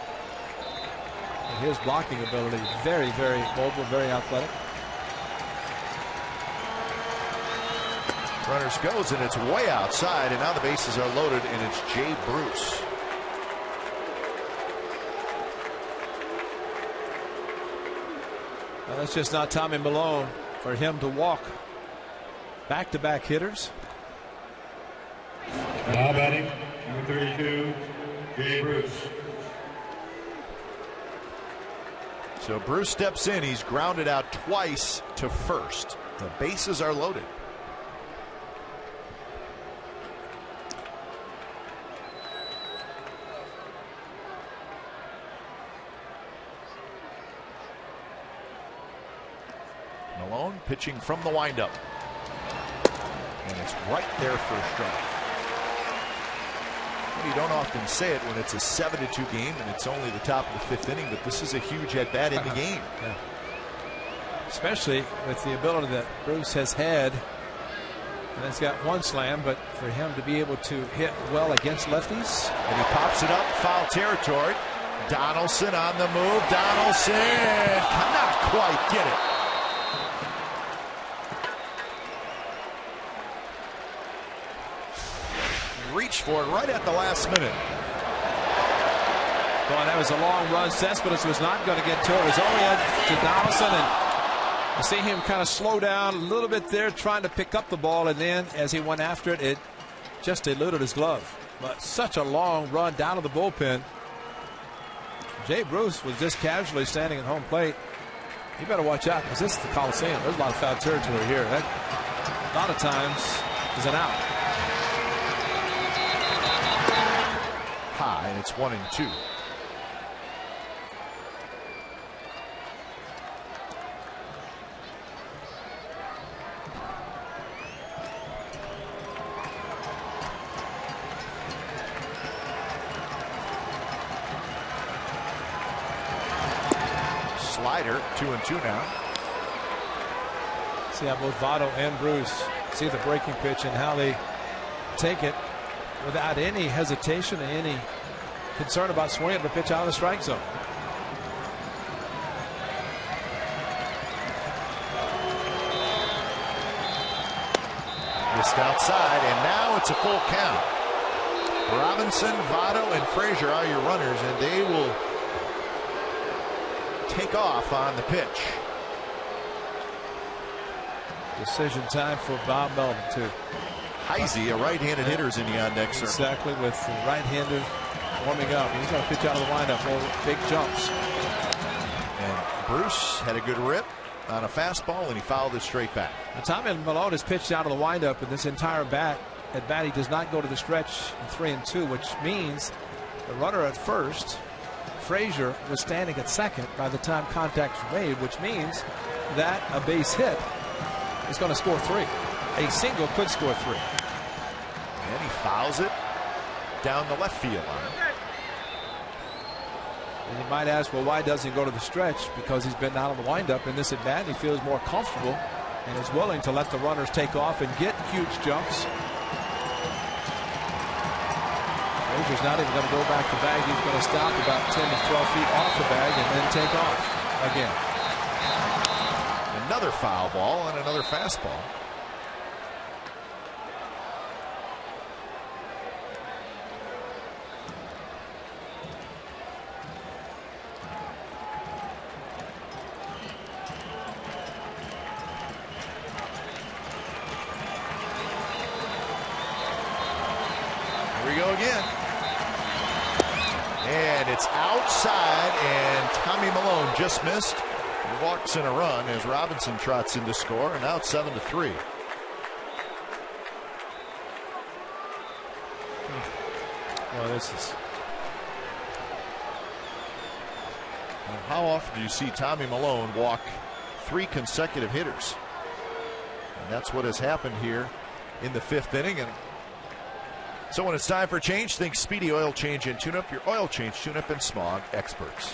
And his blocking ability, very, very mobile, very athletic.
Runners goes, and it's way outside, and now the bases are loaded, and it's Jay Bruce.
Well, that's just not Tommy Milone for him to walk back-to-back hitters.
Now batting, number 32, Jay Bruce.
So Bruce steps in. He's grounded out twice to first. The bases are loaded. Milone pitching from the windup. And it's right there for a strike. Well, you don't often say it when it's a 7-2 game and it's only the top of the 5th inning, but this is a huge at bat in the game.
Especially with the ability that Bruce has had And he's got one slam, but for him to be able to hit well against lefties.
And he pops it up, foul territory. Donaldson on the move. Donaldson cannot quite get it. Reached for it right at the last minute.
Boy, that was a long run. Cespedes was not going to get to it. It was only to Donaldson, and you see him kind of slow down a little bit there, trying to pick up the ball, and then as he went after it, it just eluded his glove. But such a long run down to the bullpen. Jay Bruce was just casually standing at home plate. You better watch out, because this is the Coliseum. There's a lot of foul territory here. That, a lot of times, is an out.
High, and it's 1-2. Slider, 2-2 now.
See how both Votto and Bruce see the breaking pitch and how they take it without any hesitation and any concern about swinging the pitch out of the strike zone.
Missed outside, and now it's a full count. Robinson, Votto, and Frazier are your runners, and they will take off on the pitch.
Decision time for Bob Melvin, too.
Heisey, a right-handed hitter, is in the on-deck circle.
Exactly, with the right-hander warming up. He's going to pitch out of the windup, big jumps.
And Bruce had a good rip on a fastball, and he fouled it straight back.
Now, Tommy Malone has pitched out of the windup in this entire at bat. He does not go to the stretch in 3-2, which means the runner at first, Frazier, was standing at second by the time contact was made, which means that a base hit is going to score 3. A single could score 3.
And he fouls it down the left field line.
And you might ask, well, why doesn't he go to the stretch? Because he's been out of the windup in this at bat. He feels more comfortable and is willing to let the runners take off and get huge jumps. Frazier's not even going to go back to bag. He's going to stop about 10 to 12 feet off the bag and then take off again.
Another foul ball and another fastball. Here we go again. And it's outside, and Tommy Malone just missed. He walks in a run as Robinson trots in to score, and now it's 7-3.
Well, this is.
Well, how often do you see Tommy Malone walk 3 consecutive hitters? And that's what has happened here in the 5th inning. And so when it's time for change, think Speedy Oil Change and Tune-Up, your oil change, tune-up, and smog experts.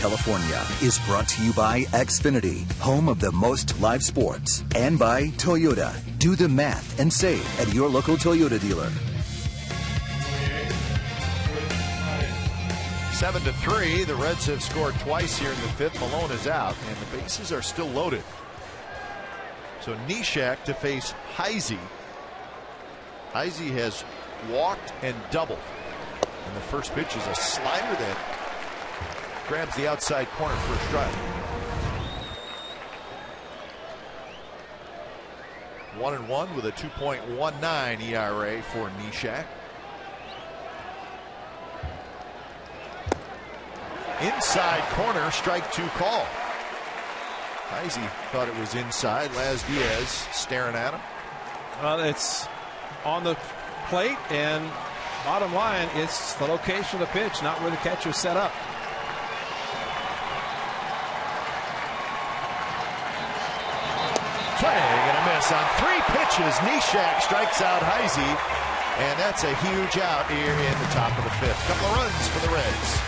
California is brought to you by Xfinity, home of the most live sports, and by Toyota. Do the math and save at your local Toyota dealer.
7-3. The Reds have scored twice here in the fifth. Malone is out, and the bases are still loaded. So Neshek to face Heisey. Heisey has walked and doubled. And the first pitch is a slider that grabs the outside corner for a strike. 1-1 with a 2.19 ERA for Neshek. Inside corner, strike two call. Heisey thought it was inside. Laz Diaz staring at him.
It's on the plate, and bottom line, it's the location of the pitch, not where the catcher's set up.
Swing and a miss on three pitches. Neshek strikes out Heisey, and that's a huge out here in the top of the fifth. Couple of runs for the Reds.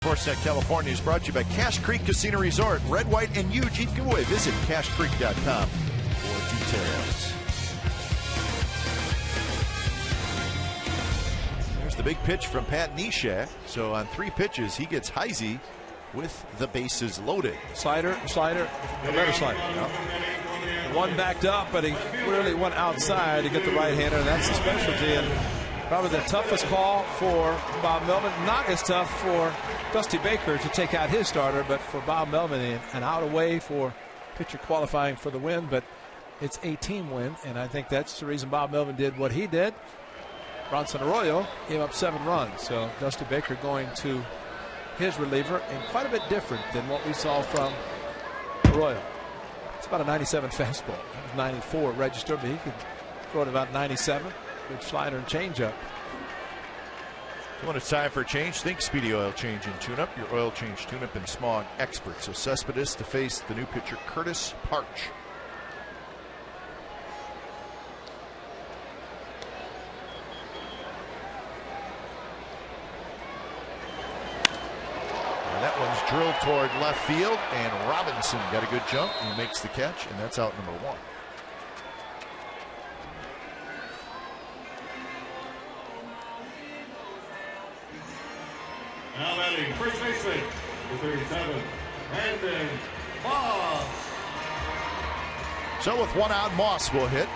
Sports Net California is brought to you by Cache Creek Casino Resort. Red, White, and huge giveaway. Visit cachecreek.com for details. There's the big pitch from Pat Neshek. So on three pitches, he gets Heisey with the bases loaded.
Slider, a better slider. One backed up, but he really went outside to get the right-hander, and that's the specialty. And probably the toughest call for Bob Melvin. Not as tough for Dusty Baker to take out his starter, but for Bob Melvin, an out away for pitcher qualifying for the win. But it's a team win, and I think that's the reason Bob Melvin did what he did. Bronson Arroyo gave up 7 runs, so Dusty Baker going to his reliever, and quite a bit different than what we saw from Arroyo. It's about a 97 fastball. That was 94 registered, but he could throw it about 97. Good slider and changeup.
When it's time for a change, think Speedy Oil Change and Tune-Up. Your oil change, tune-up, and smog experts. So Cespedes to face the new pitcher Curtis Parch. And that one's drilled toward left field, and Robinson got a good jump. He makes the catch, and that's out number 1.
Now batting first baseman, the 37, Brandon Moss.
So with one out, Moss will hit.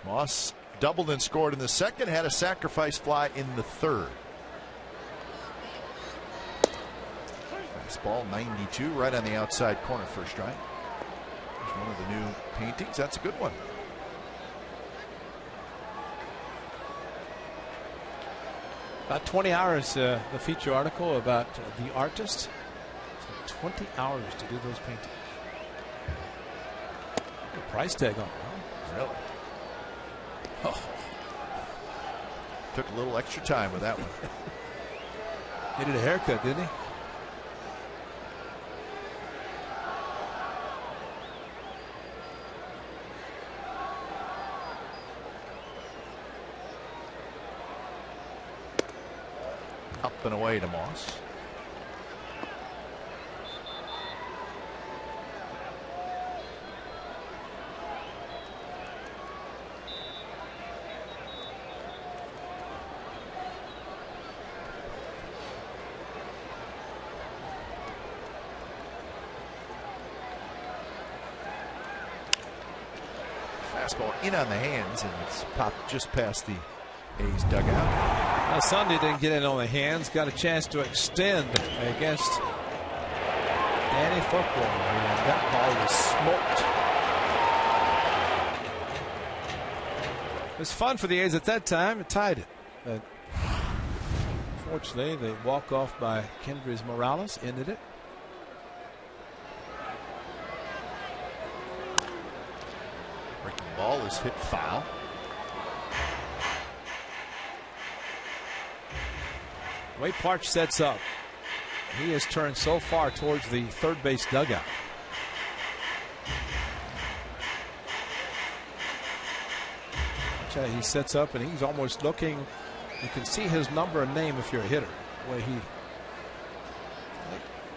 Moss doubled and scored in the second, had a sacrifice fly in the third. Fastball 92 right on the outside corner, first strike. There's one of the new paintings. That's a good one.
About 20 hours, the feature article about the artist. So 20 hours to do those paintings. The price tag on it, huh?
Really? Oh. Took a little extra time with that one.
He did a haircut, didn't he?
Up and away to Moss. Fastball in on the hands, and it's popped just past the A's dugout.
Now Sunday didn't get in on the hands. Got a chance to extend against Danny Football, and that ball was smoked. It was fun for the A's at that time. It tied it, but unfortunately, the walk-off by Kendrys Morales ended it.
Breaking ball is hit foul.
The way Parch sets up, he has turned so far towards the third base dugout. He sets up and he's almost looking. You can see his number and name if you're a hitter. The way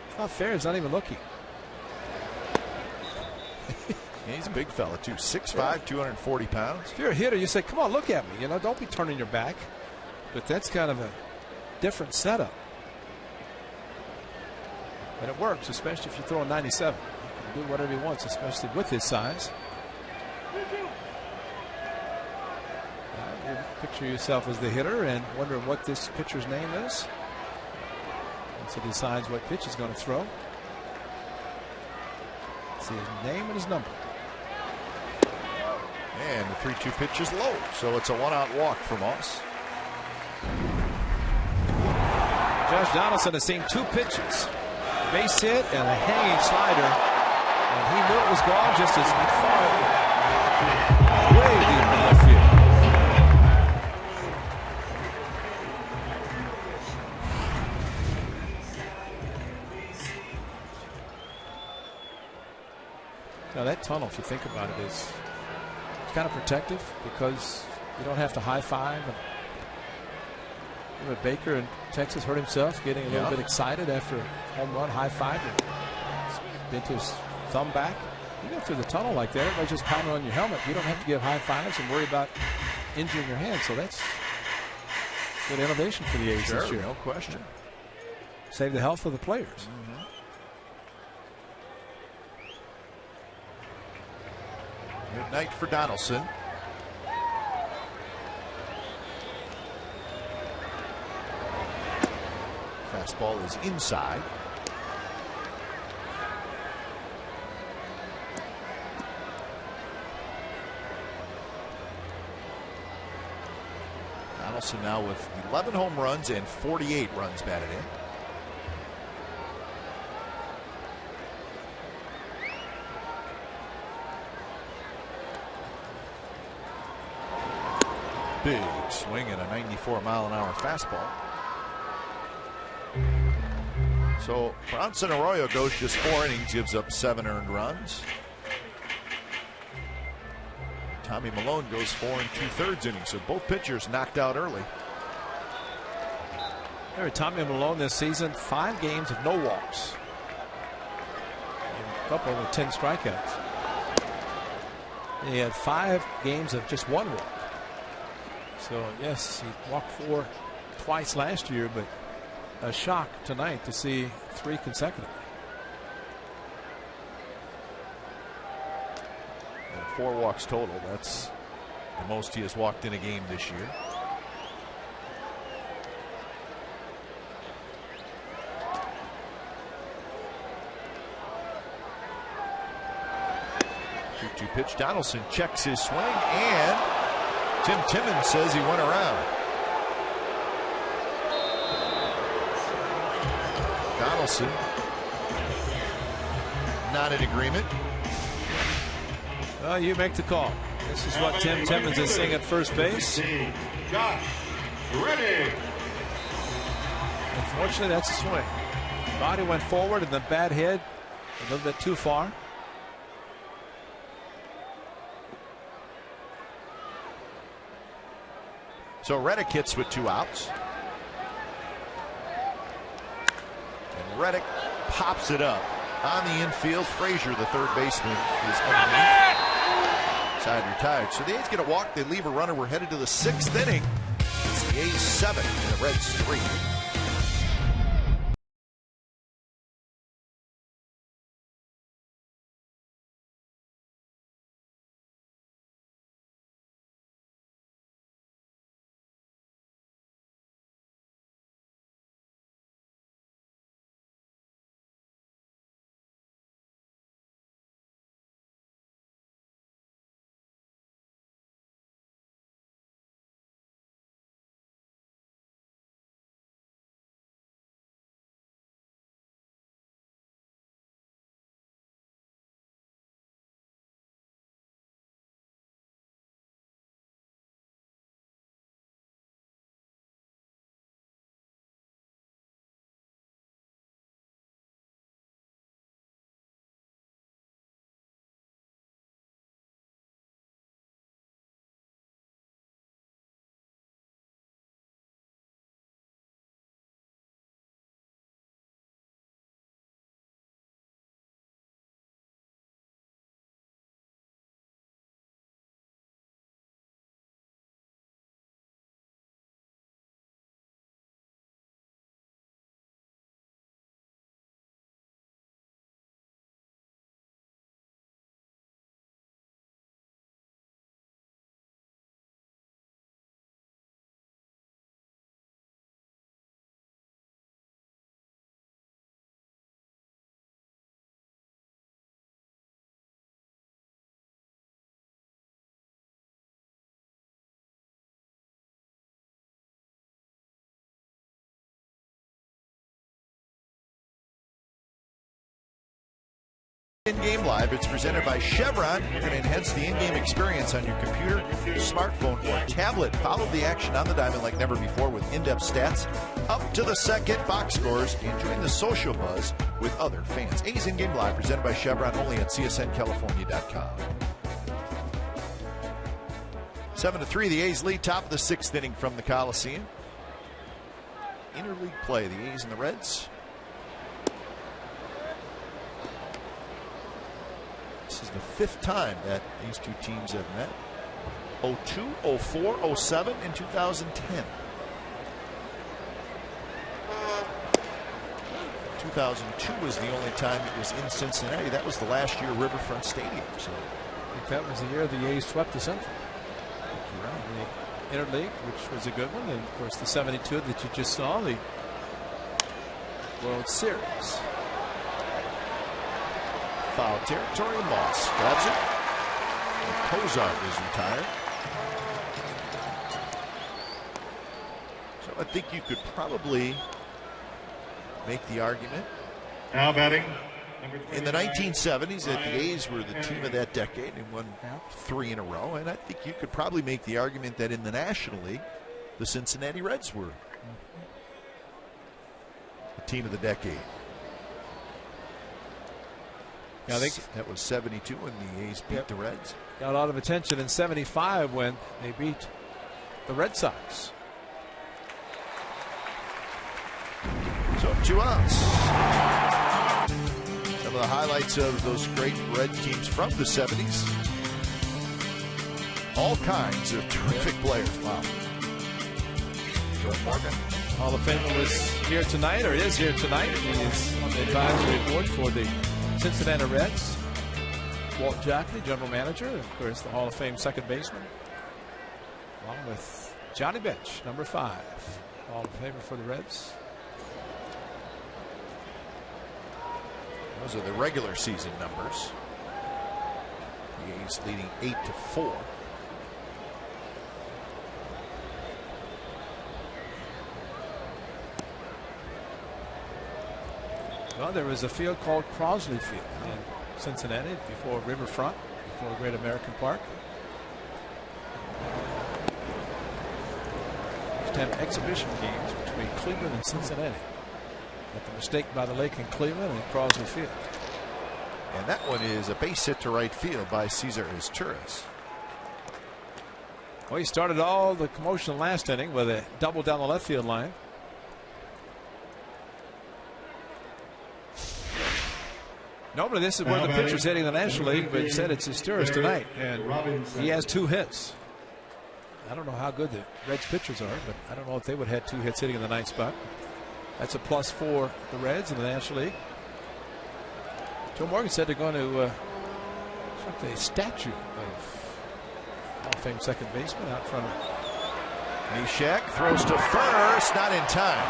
it's not fair. He's not even looking.
He's a big fella too, 6'5", 240 pounds.
If you're a hitter, you say, "Come on, look at me." You know, don't be turning your back. But that's kind of a different setup. And it works, especially if you throw a 97. He can do whatever he wants, especially with his size. You picture yourself as the hitter and wonder what this pitcher's name is. Once he decides what pitch he's going to throw. See his name and his number.
And the 3-2 pitch is low, so it's a one-out walk for Moss.
Josh Donaldson has seen 2 pitches, a base hit and a hanging slider, and he knew it was gone just as far way deep in left field. Now that tunnel, if you think about it, is kind of protective because you don't have to high five. And Baker in Texas hurt himself, getting a little bit excited after a home run, high five, and bent his thumb back. You go through the tunnel like that, everybody's just pounding on your helmet. You don't have to give high fives and worry about injuring your hand. So that's good innovation for the A's this year.
No question.
Save the health of the players.
Good night for Donaldson. Fastball is inside. Donaldson now with 11 home runs and 48 runs batted in. Big swing and a 94-mile-an-hour fastball. So Bronson Arroyo goes just 4 innings, gives up 7 earned runs. Tommy Malone goes 4 2/3 innings, so both pitchers knocked out early.
Tommy Malone this season, 5 games of no walks. A couple with 10 strikeouts. He had 5 games of just 1 walk. So yes, he walked 4 twice last year, but a shock tonight to see 3 consecutively.
And 4 walks total. That's the most he has walked in a game this year. 2 pitch. Donaldson checks his swing, and Tim Timmons says he went around. Donaldson not in agreement.
Well, you make the call. This is what Tim Timmons is seeing at first base.
Josh Reddick.
Unfortunately, that's a swing. Body went forward and the bat hit a little bit too far.
So Reddick hits with 2 outs. And Reddick pops it up on the infield. Frazier, the third baseman, is underneath. Side retired. So the A's get a walk. They leave a runner. We're headed to the 6th inning. It's the A's 7 and the Reds 3. In-game live, it's presented by Chevron. You're going to enhance the in-game experience on your computer, smartphone, or tablet. Follow the action on the diamond like never before with in-depth stats, up to the second, box scores, and join the social buzz with other fans. A's in-game live, presented by Chevron, only at CSNCalifornia.com. 7-3, the A's lead, top of the 6th inning from the Coliseum. Interleague play, the A's and the Reds. This is the 5th time that these 2 teams have met. 02, 04, 07, and 2010. 2002 was the only time it was in Cincinnati. That was the last year Riverfront Stadium. So
I think that was the year the A's swept the Central. The Interleague, which was a good one, and of course the 72 that you just saw, the World Series.
Foul territory, Moss grabs it. And Cozart is retired. So I think you could probably make the argument.
Now batting.
In the 1970s, that the A's were the team of that decade and won 3 in a row. And I think you could probably make the argument that in the National League, the Cincinnati Reds were the team of the decade.
Yeah, I think
that was 72 when the A's beat the Reds.
Got a lot of attention in 75 when they beat the Red Sox.
So 2 outs. Some of the highlights of those great Red teams from the 70s. All kinds of terrific players. Wow. George Morgan.
Hall of Famer was here tonight, or is here tonight. He is on the advisory board for the Cincinnati Reds. Walt Jockney, general manager, and of course the Hall of Fame second baseman, along with Johnny Bench, number 5, Hall of Famer for the Reds.
Those are the regular season numbers. The A's leading 8-4.
Well, there was a field called Crosley Field in Cincinnati before Riverfront, before Great American Park. Used to have exhibition games between Cleveland and Cincinnati. But the mistake by the lake in Cleveland and Crosley Field.
And that one is a base hit to right field by Cesar Izturis.
Well, he started all the commotion last inning with a double down the left field line. Normally this is where the pitcher's hitting the National League, but instead it's Izturis tonight, and he has 2 hits. I don't know how good the Reds pitchers are, but I don't know if they would have had 2 hits hitting in the 9th spot. That's a plus for the Reds in the National League. Joe Morgan said they're going to construct a statue of Hall of Fame second baseman out front of
Neshek throws to first, not in time.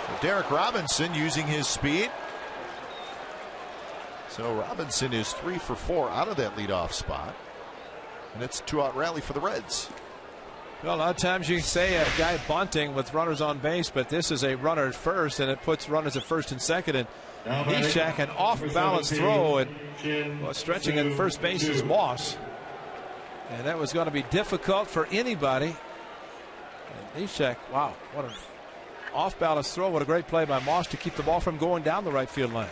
So Derek Robinson using his speed. So Robinson is 3 for 4 out of that leadoff spot. And it's a 2-out rally for the Reds.
Well, a lot of times you say a guy bunting with runners on base, but this is a runner at first, and it puts runners at first and second. And Neshek, an off-balance throw, and stretching at first base is Moss. And that was going to be difficult for anybody. And Neshek, wow, what an off-balance throw. What a great play by Moss to keep the ball from going down the right field line.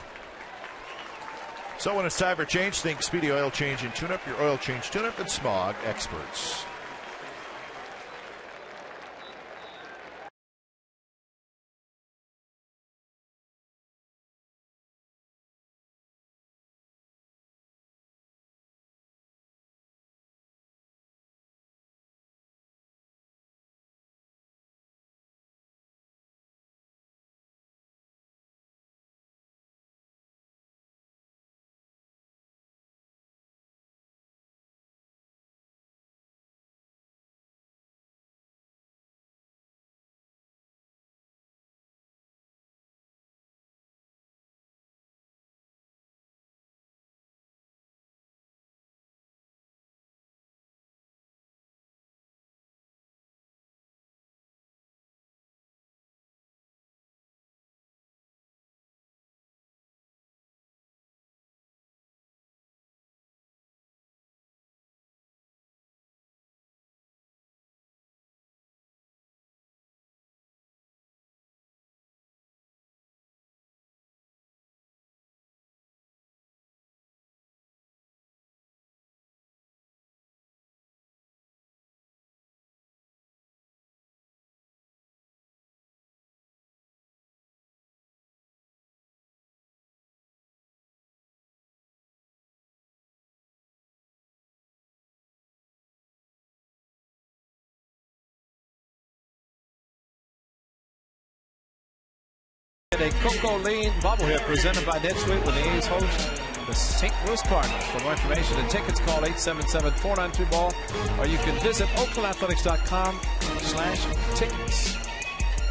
So when it's time for change, think Speedy Oil Change and Tune-Up, your oil change tune-up and smog experts.
A Coco Lean bobblehead presented by NetSuite when the A's host the St. Louis Cardinals. For more information and tickets, call 877-492-BALL, or you can visit oaklandathletics.com/tickets.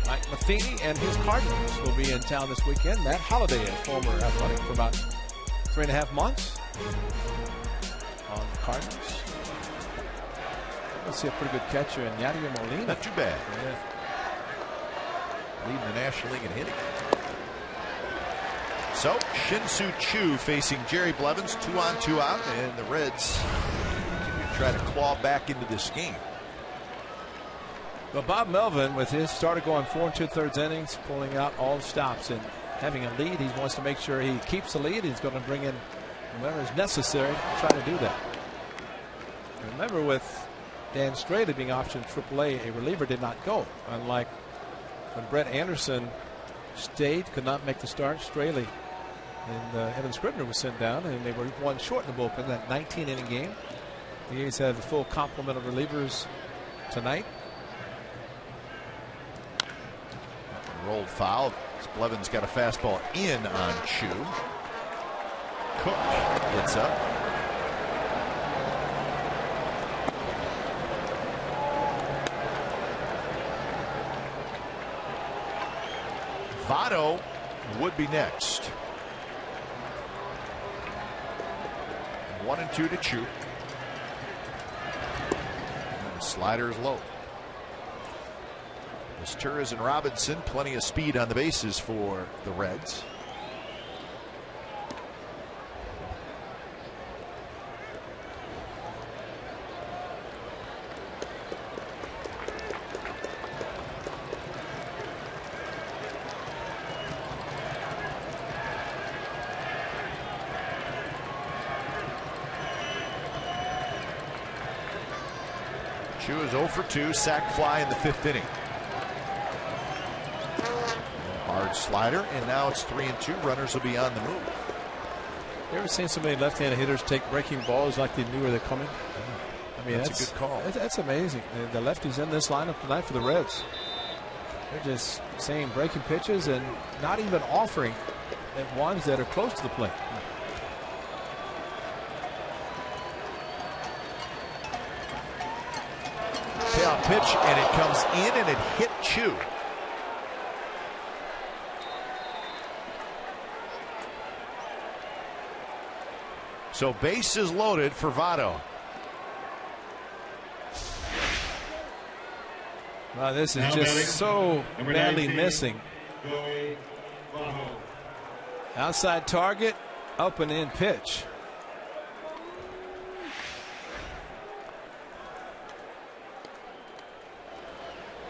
Mike Matheny and his Cardinals will be in town this weekend. Matt Holliday, a former athletic for about 3.5 months on the Cardinals. Let's see a pretty good catcher in Yadier Molina.
Not too bad.
Yeah.
Leading the National League in hitting. So Shin-Soo Choo facing Jerry Blevins, 2 on 2 out, and the Reds continue to try to claw back into this game.
Well, Bob Melvin, with his starter going 4 2/3 innings, pulling out all the stops and having a lead, he wants to make sure he keeps the lead. He's going to bring in whoever is necessary to try to do that. Remember, with Dan Straley being optioned AAA, a reliever did not go, unlike when Brett Anderson stayed, could not make the start. Straley and Evan Scribner was sent down, and they were 1 short in the bullpen. That 19-inning game. The A's have the full complement of relievers tonight.
Rolled foul. Blevins got a fastball in on Choo. Cook gets up. Votto would be next. 1-2 to Chu. And the slider is low. Torres and Robinson, plenty of speed on the bases for the Reds. Chu is 0 for 2, sac fly in the 5th inning. Hard slider, and now it's 3-2. Runners will be on the move.
You ever seen so many left-handed hitters take breaking balls like they knew where they're coming? I mean,
that's a good call.
That's amazing. The lefties in this lineup tonight for the Reds. They're just saying breaking pitches and not even offering at ones that are close to the plate.
Payoff pitch, and it comes in, and it hit Chu. So base is loaded for Votto.
Wow, this is just so badly missing. Outside target, up and in pitch.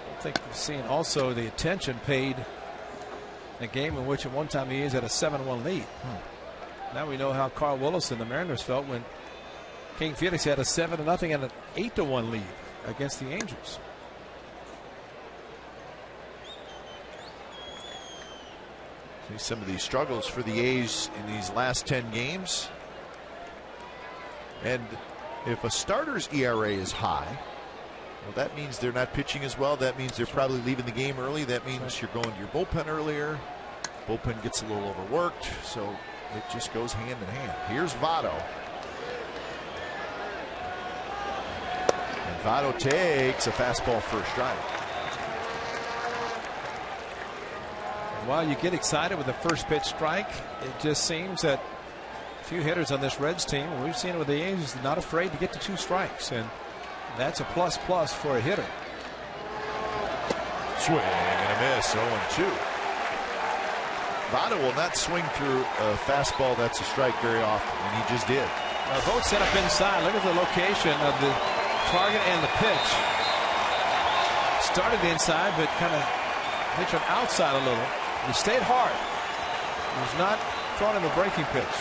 I think we've seen also the attention paid in a game in which at one time he is at a 7-1 lead. Now we know how Carl Willis and the Mariners felt when King Felix had a 7-0 and an 8-1 lead against the Angels.
See some of these struggles for the A's in these last 10 games. And if a starter's ERA is high, well, that means they're not pitching as well. That means they're probably leaving the game early. That means you're going to your bullpen earlier. Bullpen gets a little overworked, so it just goes hand in hand. Here's Votto. And Votto takes a fastball for a strike.
While you get excited with the first pitch strike, it just seems that a few hitters on this Reds team, and we've seen it with the A's, not afraid to get to 2 strikes, and that's a plus for a hitter.
Swing and a miss, 0-2. Votto will not swing through a fastball that's a strike very often, and he just did.
Both set up inside. Look at the location of the target and the pitch. Started inside, but kind of hit him outside a little. He stayed hard. He was not throwing him a breaking pitch.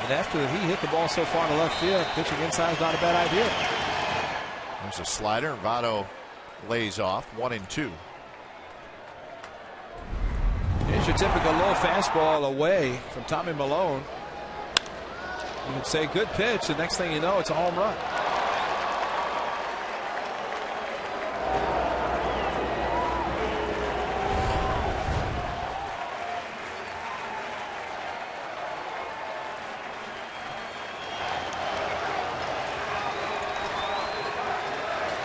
And after he hit the ball so far to left field, pitching inside is not a bad idea.
There's a slider, and Votto lays off, 1-2.
Here's your typical low fastball away from Tommy Malone. You can say good pitch, the next thing you know, it's a home run.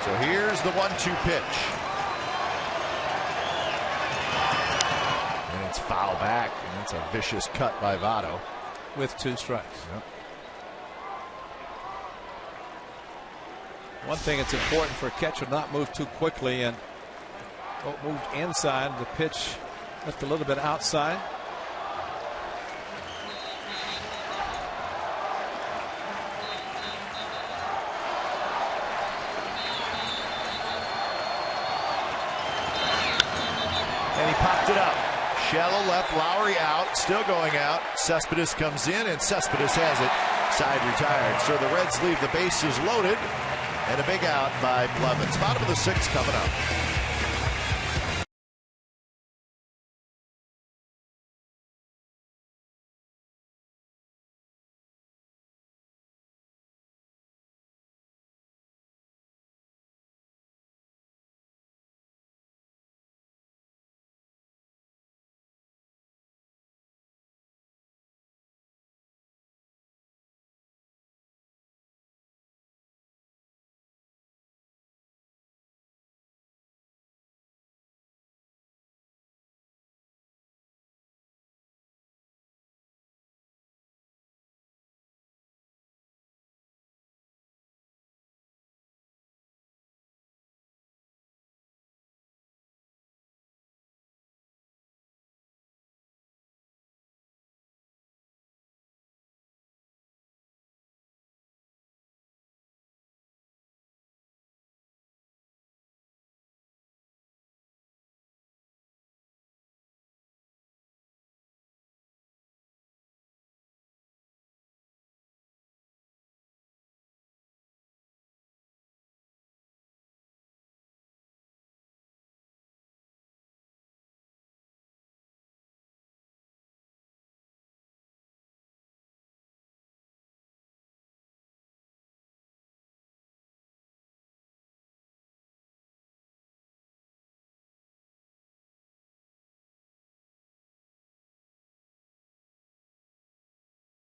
So here's the 1-2 pitch. And it's foul back, and that's a vicious cut by Votto.
With 2 strikes.
Yep.
One thing it's important for a catcher to not move too quickly, and moved inside. The pitch left a little bit outside.
And he popped it up. Shallow left, Lowry out, still going out. Cespedes comes in, and Cespedes has it. Side retired. So the Reds leave the bases loaded, and a big out by Blevins. Bottom of the 6th coming up.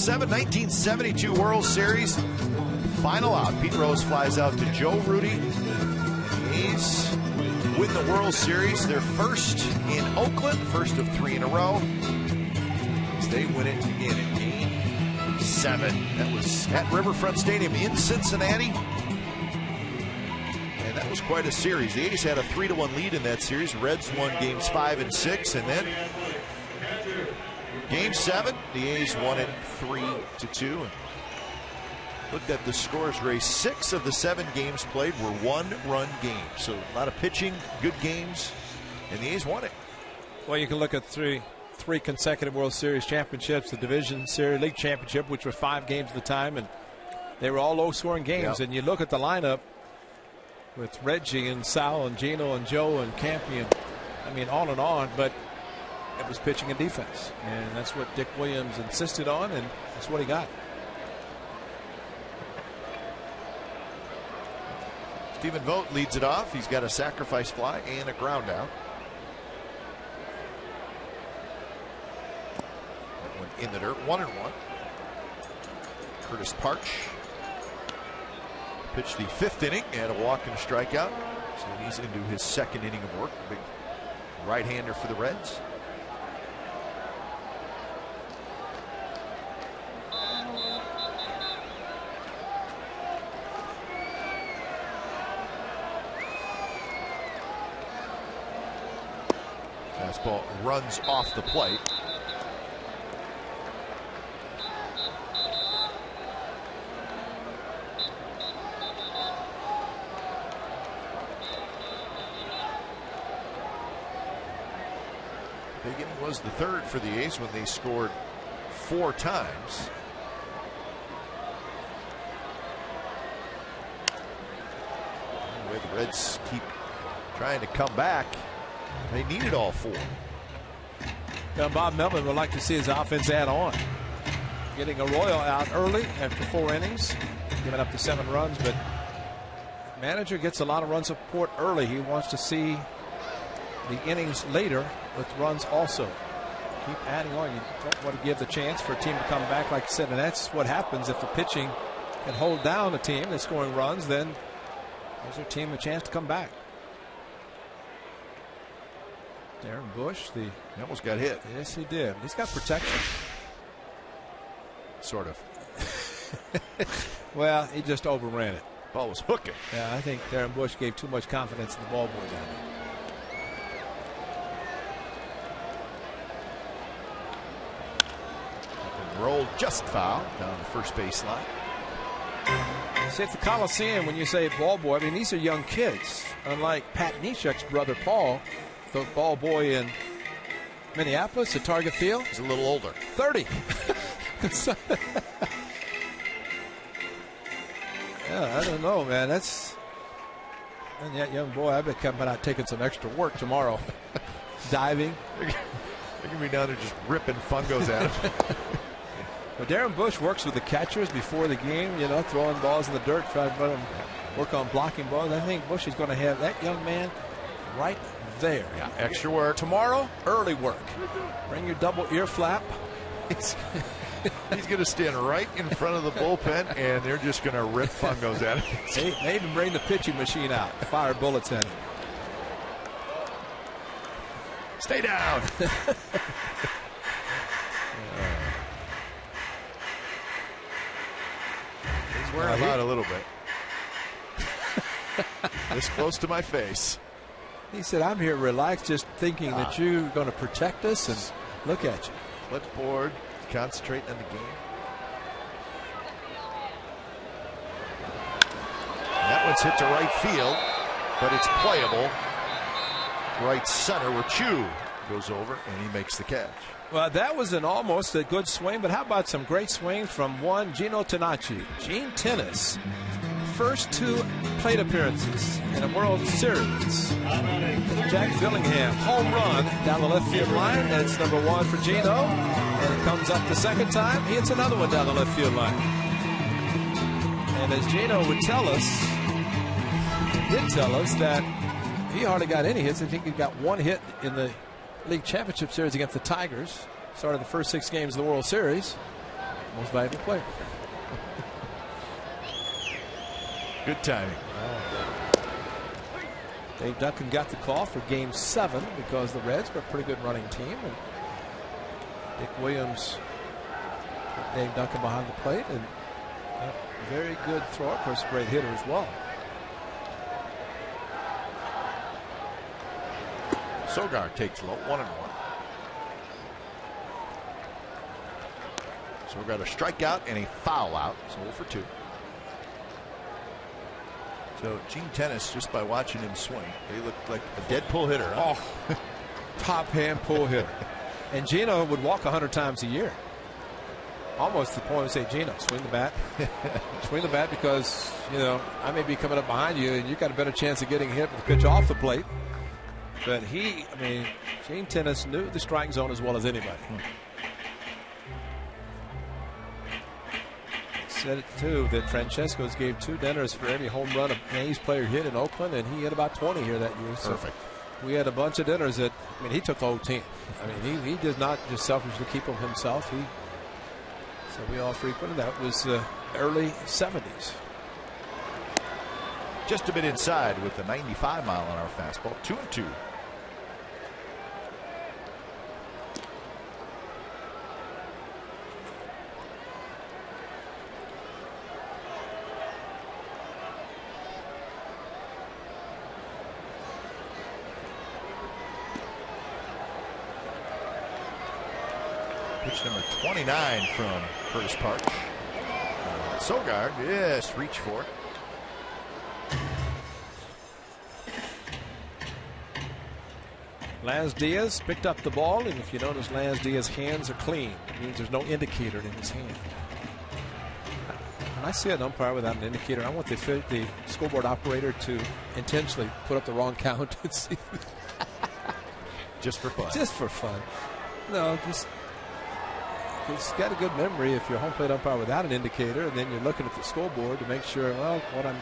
7, 1972 World Series. Final out. Pete Rose flies out to Joe Rudy. And the A's win the World Series. Their first in Oakland, first of 3 in a row. As they win it again in Game 7. That was at Riverfront Stadium in Cincinnati. And that was quite a series. The A's had a 3-1 lead in that series. Reds won Games 5 and 6. And then Game 7, the A's won it 3-2. Looked at the scores, Ray. 6 of the 7 games played were one-run games. So a lot of pitching, good games, and the A's won it.
Well, you can look at three consecutive World Series championships, the Division Series League Championship, which were 5 games at the time, and they were all low-scoring games. Yep. And you look at the lineup with Reggie and Sal and Gino and Joe and Campy and, I mean, on and on, but it was pitching and defense. And that's what Dick Williams insisted on, and that's what he got.
Stephen Vogt leads it off. He's got a sacrifice fly and a ground out. That one in the dirt, 1-1. Curtis Parch pitched the 5th inning and a walk and a strikeout. So he's into his 2nd inning of work. Big right-hander for the Reds. Fastball runs off the plate. Big inning was the 3rd for the A's when they scored 4 times. Anyway, the Reds keep trying to come back. They needed all 4.
Now, Bob Melvin would like to see his offense add on. Getting Arroyo out early after 4 innings, giving up the 7 runs, but the manager gets a lot of run support early. He wants to see the innings later with runs also. Keep adding on. You don't want to give the chance for a team to come back, like I said, and that's what happens if the pitching can hold down a team that's scoring runs, then gives their team a chance to come back. Darren Bush, he
almost got hit.
Yes, he did. He's got protection.
Sort of.
Well, he just overran it.
Ball was hooking.
Yeah, I think Darren Bush gave too much confidence in the ball boy down there.
And rolled just foul down the first baseline.
See, at the Coliseum, when you say ball boy, I mean, these are young kids. Unlike Pat Neshek's brother, Paul, the ball boy in Minneapolis at Target Field.
He's a little older.
30. Yeah, I don't know, man. And that young boy, I bet coming out taking some extra work tomorrow. Diving.
They're going to be down there just ripping fungos at him.
Well, Darren Bush works with the catchers before the game, you know, throwing balls in the dirt, trying to let them work on blocking balls. I think Bush is going to have that young man right there.
Yeah, extra work.
Tomorrow, early work. Bring your double ear flap.
He's going to stand right in front of the bullpen, and they're just going to rip fungos at him.
They even bring the pitching machine out, fire bullets at him.
Stay down. He's wearing him out a little bit. This close to my face.
He said, I'm here relaxed, just thinking that you're going to protect us, and look at you.
Clipboard, concentrating on the game. That one's hit to right field, but it's playable. Right center where Chu goes over, and he makes the catch.
Well, that was almost a good swing, but how about some great swings from one Gino Tenacci? Gene Tennis, first 2 plate appearances in a World Series. Jack Billingham, home run down the left field line. That's number 1 for Gino. And it comes up the second time. He hits another one down the left field line. And as Gino would tell us, did tell us that he hardly got any hits. I think he got 1 hit in the League Championship Series against the Tigers. Started the first 6 games of the World Series. Most valuable player.
Good timing.
Dave Duncan got the call for Game 7 because the Reds were a pretty good running team. And Dick Williams put Dave Duncan behind the plate, and a very good thrower, of course, a great hitter as well.
Sogard takes low, 1-1. Sogard a strikeout and a foul out, so 0 for 2. So Gene Tennis, just by watching him swing, he looked like a dead pull hitter. Huh?
Oh, top hand pull hitter. And Gino would walk 100 times a year. Almost to the point of say, Gino, swing the bat. Swing the bat because, you know, I may be coming up behind you and you got a better chance of getting hit with the pitch off the plate. But he, I mean, Gene Tennis knew the strike zone as well as anybody. Said it too that Francesco's gave 2 dinners for every home run a A's player hit in Oakland, and he hit about 20 here that year. So
perfect.
We had a bunch of dinners that, I mean, he took the whole team. I mean, he did not just selfishly keep them himself. So we all frequented. That was early 70s.
Just a bit inside with the 95-mile-an-hour fastball. 2-2. Pitch number 29 from Curtis Park. Sogard, yes, reach for it.
Laz Diaz picked up the ball, and if you notice, Laz Diaz's hands are clean. It means there's no indicator in his hand. When I see an umpire without an indicator, I want the scoreboard operator to intentionally put up the wrong count and see.
Just for fun.
Just for fun. No, just he's got a good memory if you're a home plate umpire without an indicator, and then you're looking at the scoreboard to make sure, well, what I'm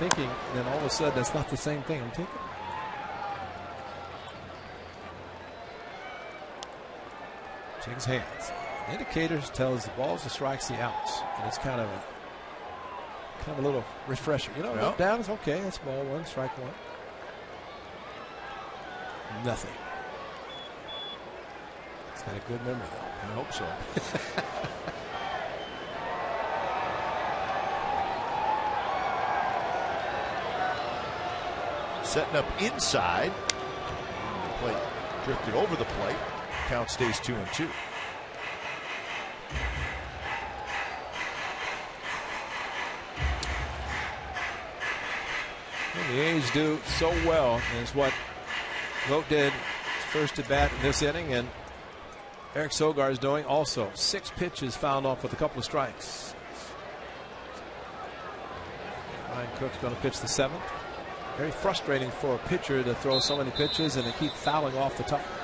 thinking, and then all of a sudden that's not the same thing I'm thinking. His hands. The indicators tells the balls, the strikes, the outs, and it's kind of a little refresher. You know, look down, it's okay. That's ball 1, strike 1. Nothing. He's got a good memory, though.
I hope so. Setting up inside. The plate drifted over the plate. Count stays 2-2.
The A's do so well is what Vogt did first at bat in this inning, and Eric Sogard is doing also. 6 pitches fouled off with a couple of strikes. Ryan Cook's going to pitch the 7th. Very frustrating for a pitcher to throw so many pitches and to keep fouling off the tough ones.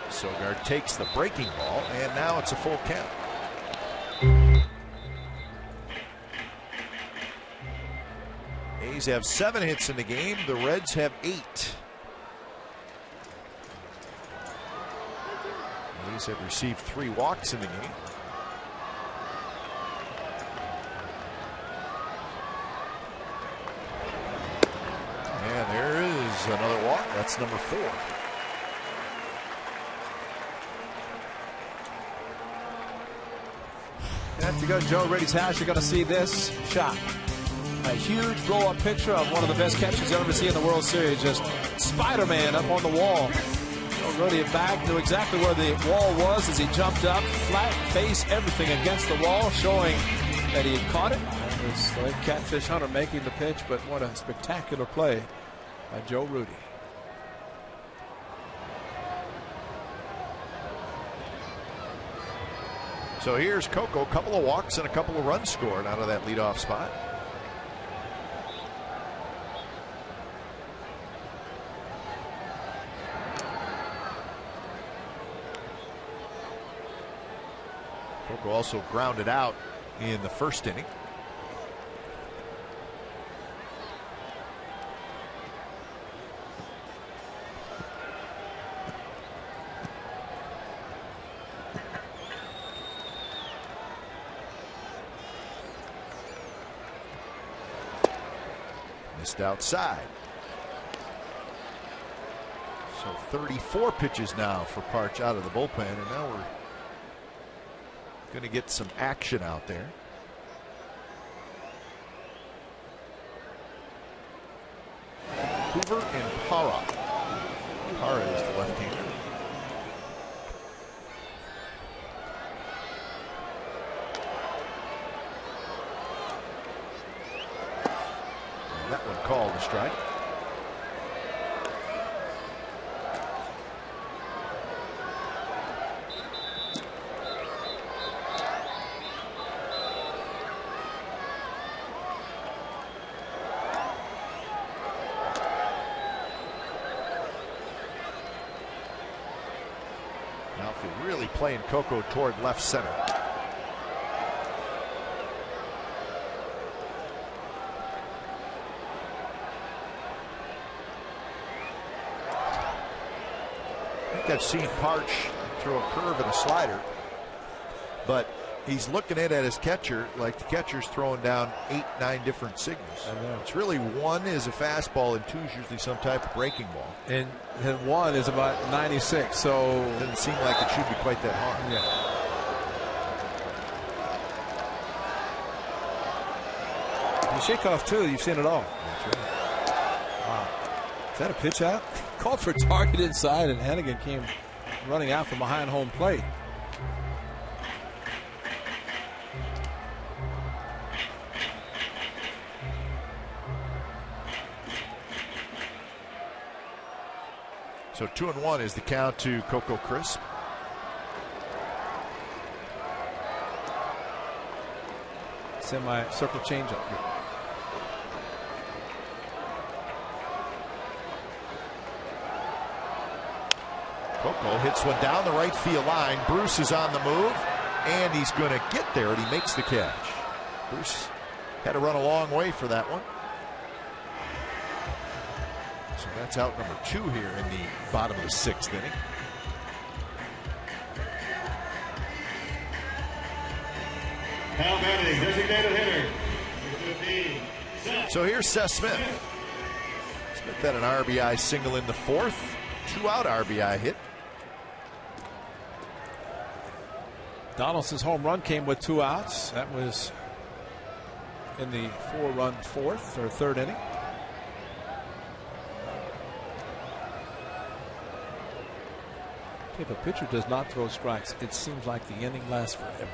Sogard takes the breaking ball, and now it's a full count. A's have 7 hits in the game. The Reds have 8. A's have received 3 walks in the game. And there is another walk. That's number 4.
If you go to Joe Rudy's house, you're going to see this shot. A huge blow-up picture of one of the best catches you'll ever see in the World Series. Just Spider-Man up on the wall. Joe Rudy back, knew exactly where the wall was as he jumped up. Flat face, everything against the wall, showing that he had caught it. It was the catfish hunter making the pitch, but what a spectacular play by Joe Rudy.
So here's Coco, a couple of walks and a couple of runs scored out of that leadoff spot. Coco also grounded out in the first inning. Missed outside. So 34 pitches now for Parch out of the bullpen, and now we're going to get some action out there. Hoover and Parra. Parra is the left-hander. And that one called a strike. Really playing Coco toward left center. I think I've seen Parch throw a curve and a slider, but he's looking at his catcher like the catcher's throwing down 8, 9 different signals.
I know.
It's really one is a fastball and two is usually some type of breaking ball.
And one is about 96, so
it doesn't seem like it should be quite that hard.
Yeah. You shake off too. You've seen it all.
That's right.
Wow. Is that a pitch out? Called for target inside, and Hennigan came running out from behind home plate.
So 2-1 is the count to Coco Crisp.
Semi-circle changeup here.
Coco hits one down the right field line. Bruce is on the move, and he's going to get there, and he makes the catch. Bruce had to run a long way for that one. So that's out number 2 here in the bottom of the 6th inning.
Now batting, designated hitter. 15,
so here's Seth Smith. Smith had an RBI single in the 4th. 2-out RBI hit.
Donaldson's home run came with 2 outs. That was in the 4-run 4th or 3rd inning. If a pitcher does not throw strikes, it seems like the inning lasts forever.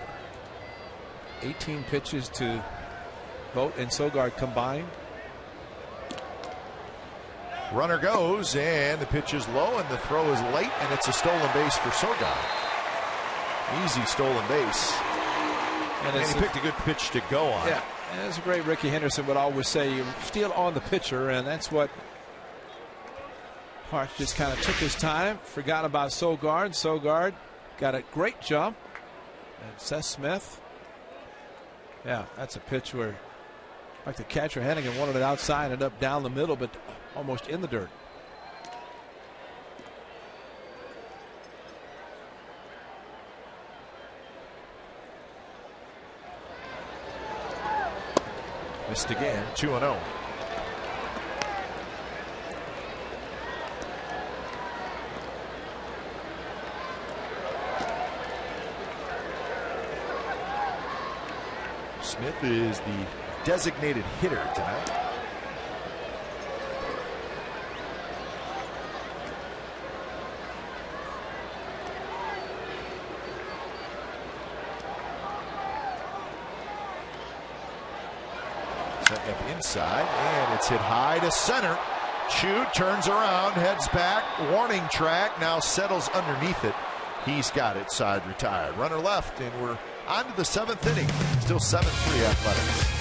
18 pitches to Vogt and Sogard combined.
Runner goes, and the pitch is low, and the throw is late, and it's a stolen base for Sogard. Easy stolen base. And he picked a good pitch to go on.
Yeah, and that's a great Ricky Henderson would always say, you steal on the pitcher, and that's what Parch just kind of took his time, forgot about Sogard. Sogard got a great jump. And Seth Smith. Yeah, that's a pitch where, like the catcher Hennigan wanted it outside and up down the middle, but almost in the dirt.
Missed again, 2-0. Smith is the designated hitter tonight. Setting up inside, and it's hit high to center. Chute turns around, heads back, warning track, now settles underneath it. He's got it, side retired. Runner left, and we're on to the 7th inning. Still 7-3 Athletics.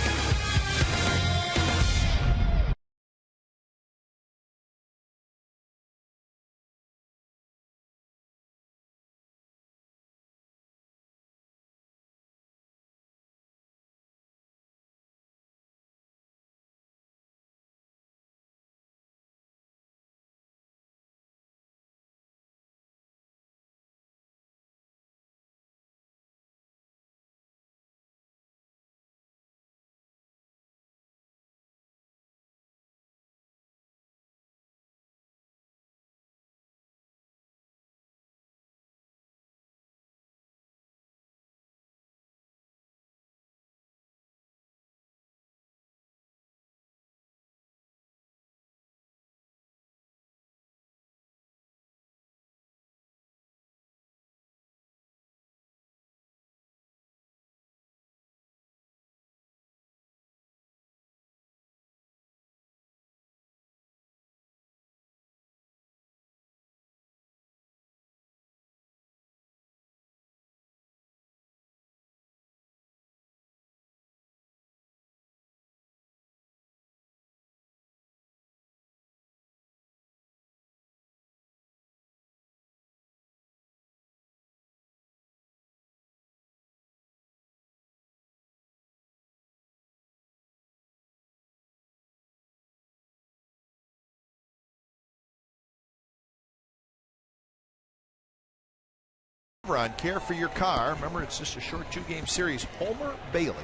On Care for Your Car. Remember, it's just a short 2-game series. Homer Bailey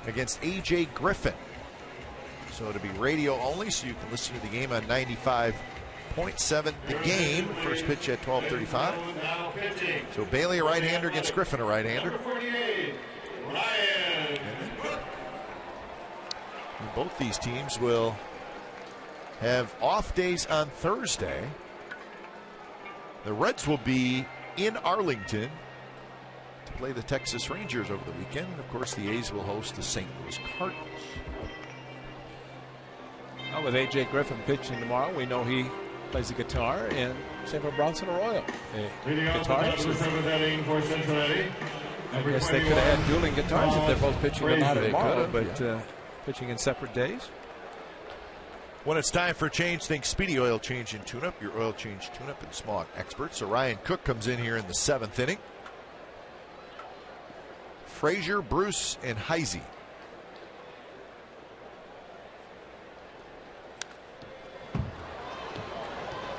against A.J. Griffin. So it'll be radio only, so you can listen to the game on 95.7 The Game. First pitch at 12:35. So Bailey, a right-hander, against Griffin, a right-hander. And both these teams will have off days on Thursday. The Reds will be in Arlington to play the Texas Rangers over the weekend. And of course, the A's will host the St. Louis Cardinals.
Well, with A.J. Griffin pitching tomorrow, we know he plays the guitar, and same for Bronson Arroyo. Guitars. I guess they could have had dueling guitars if they're both pitching tonight or tomorrow, but pitching in separate days.
When it's time for a change, think Speedy Oil Change and Tune-Up, your oil change tune-up and smog experts. So Ryan Cook comes in here in the 7th inning. Frazier, Bruce, and Heisey.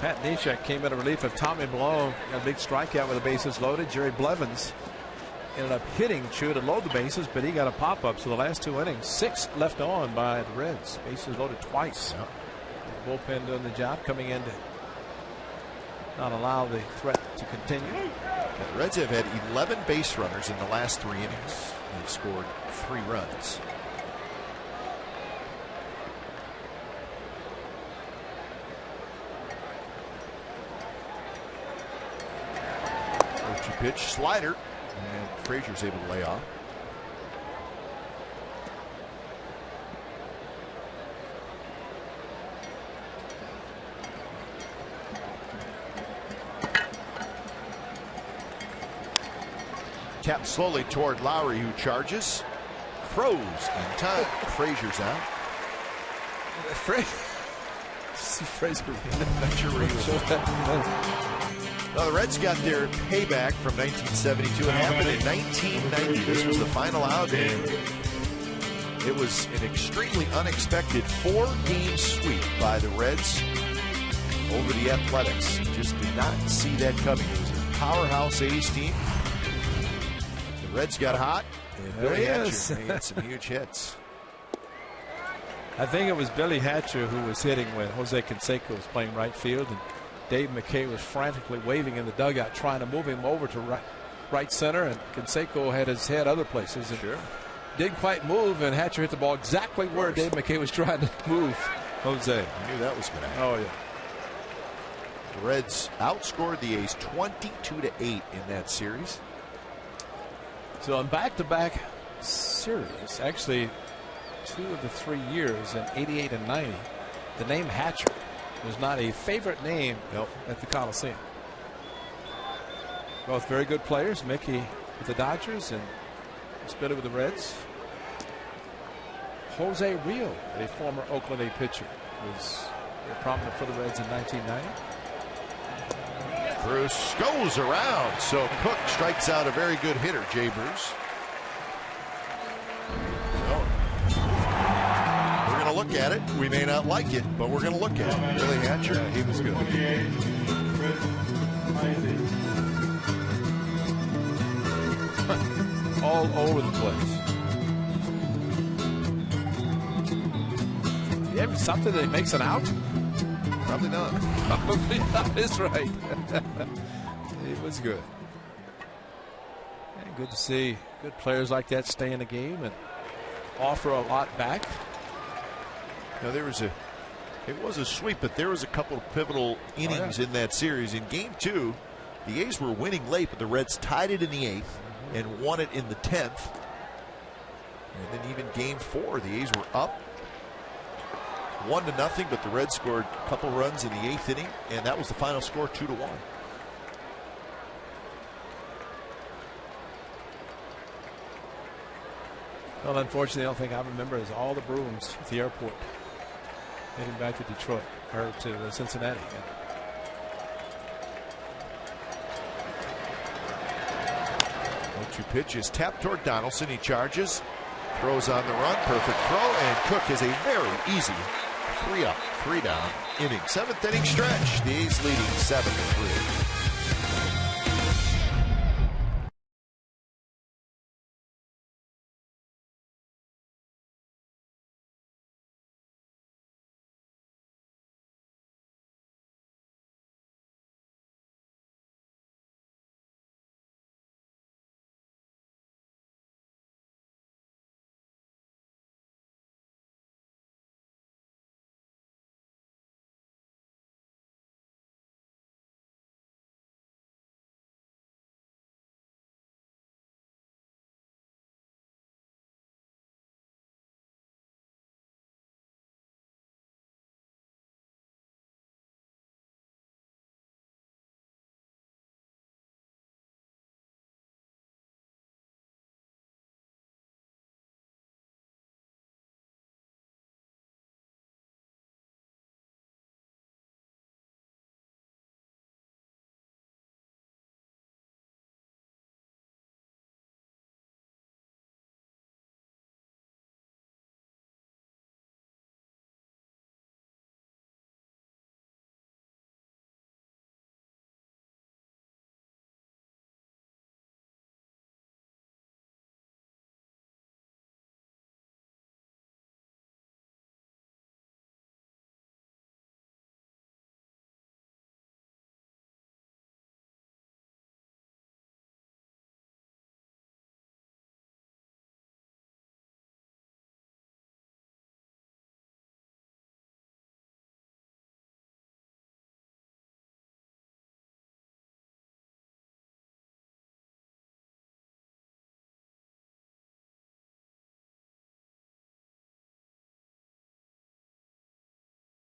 Pat Neshek came in a relief of Tommy Malone. A big strikeout with the bases loaded. Jerry Blevins ended up hitting Chu to load the bases, but he got a pop-up. So the last 2 innings, 6 left on by the Reds. Bases loaded twice.
Yep.
The bullpen doing the job, coming in to not allow the threat to continue.
The Reds have had 11 base runners in the last 3 innings. They've scored 3 runs. Pitch, slider, and Frazier's able to lay off. Tap slowly toward Lowry, who charges, throws in time. Frazier's out.
Frazier.
Not sure where he was. Well, the Reds got their payback from 1972. It happened in 1990. This was the final out, and it was an extremely unexpected 4-game sweep by the Reds over the Athletics. Just did not see that coming. It was a powerhouse A's team. The Reds got hot, and Billy Hatcher made some huge hits.
I think it was Billy Hatcher who was hitting when Jose Canseco was playing right field, and Dave McKay was frantically waving in the dugout trying to move him over to right center, and Canseco had his head other places and didn't quite move, and Hatcher hit the ball exactly where Dave McKay was trying to move Jose.
I knew that was going to happen.
Oh, yeah.
The Reds outscored the A's 22-8 in that series.
So in back-to-back series, actually 2 of the 3 years in 88 and 90, the name Hatcher was not a favorite name at the Coliseum. Both very good players. Mickey with the Dodgers and Spitta with the Reds. Jose Rio, a former Oakland A pitcher, was very prominent for the Reds in 1990.
Bruce goes around, so Cook strikes out a very good hitter, Jay Bruce. Look at it. We may not like it, but we're going to look at it. Billy Hatcher, he was good.
All over the place. You have something that makes an out?
Probably not.
Probably not is right. It was good. And good to see good players like that stay in the game and offer a lot back.
Now it was a sweep, but there was a couple of pivotal innings in that series. In game 2, the A's were winning late, but the Reds tied it in the 8th and won it in the 10th. And then even game 4, the A's were up 1-0, but the Reds scored a couple runs in the 8th inning, and that was the final score, 2-1.
Well, unfortunately, the only thing I remember is all the brooms at the airport heading back to Detroit or to Cincinnati.
1-2 pitch is tapped toward Donaldson. He charges, throws on the run, perfect throw, and Cook has a very easy 3 up, 3 down inning. 7th inning stretch. The A's leading 7-3.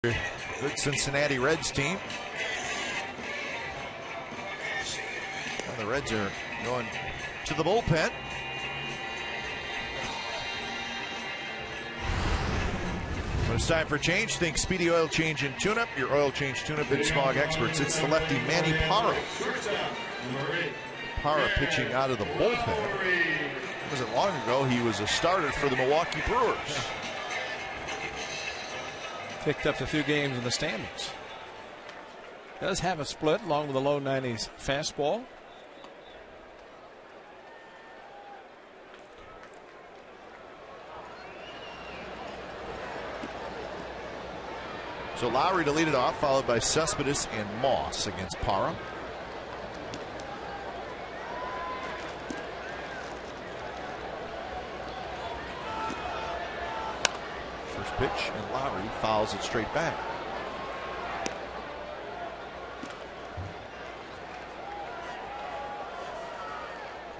Good Cincinnati Reds team. And the Reds are going to the bullpen. When it's time for change, think Speedy Oil Change and Tune-Up. Your oil change tune-up and smog experts. It's the lefty Manny Parra. Parra pitching out of the bullpen. It wasn't long ago he was a starter for the Milwaukee Brewers.
Picked up a few games in the standings. Does have a split along with the low 90s fastball.
So Lowry to lead it off, followed by Cespedes and Moss against Parra. First pitch, and Lowry fouls it straight back.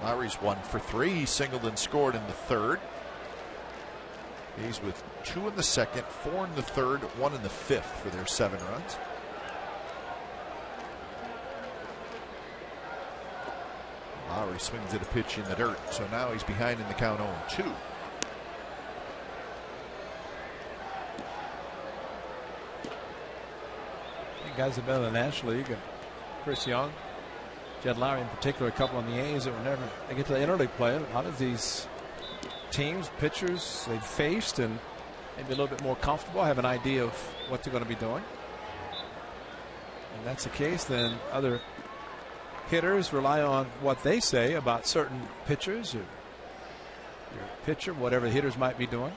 Lowry's 1 for 3. He singled and scored in the third. He's with 2 in the second, 4 in the third, 1 in the fifth for their 7 runs. Lowry swings at a pitch in the dirt, so now he's behind in the count 0-2.
Guys have been in the National League, and Chris Young, Jed Lowry in particular, a couple on the A's that were never, they get to the interleague play. A lot of these teams, pitchers they've faced and maybe a little bit more comfortable, have an idea of what they're going to be doing. And that's the case, then other hitters rely on what they say about certain pitchers or your pitcher, whatever the hitters might be doing.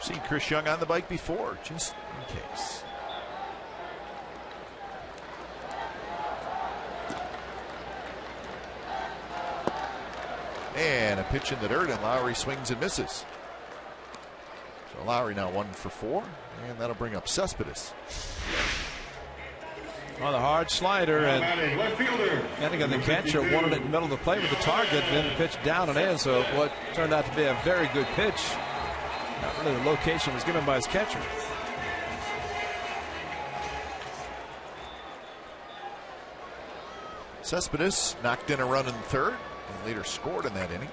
Seen Chris Young on the bike before, just in case. And a pitch in the dirt, and Lowry swings and misses. So Lowry now 1 for 4, and that'll bring up Cespedes.
On the hard slider, and Hennigan, the catcher, wanted it in the middle of the plate with the target, then the pitch down and in. So what turned out to be a very good pitch. Not really the location was given by his catcher.
Cespedes knocked in a run in the third and later scored in that inning.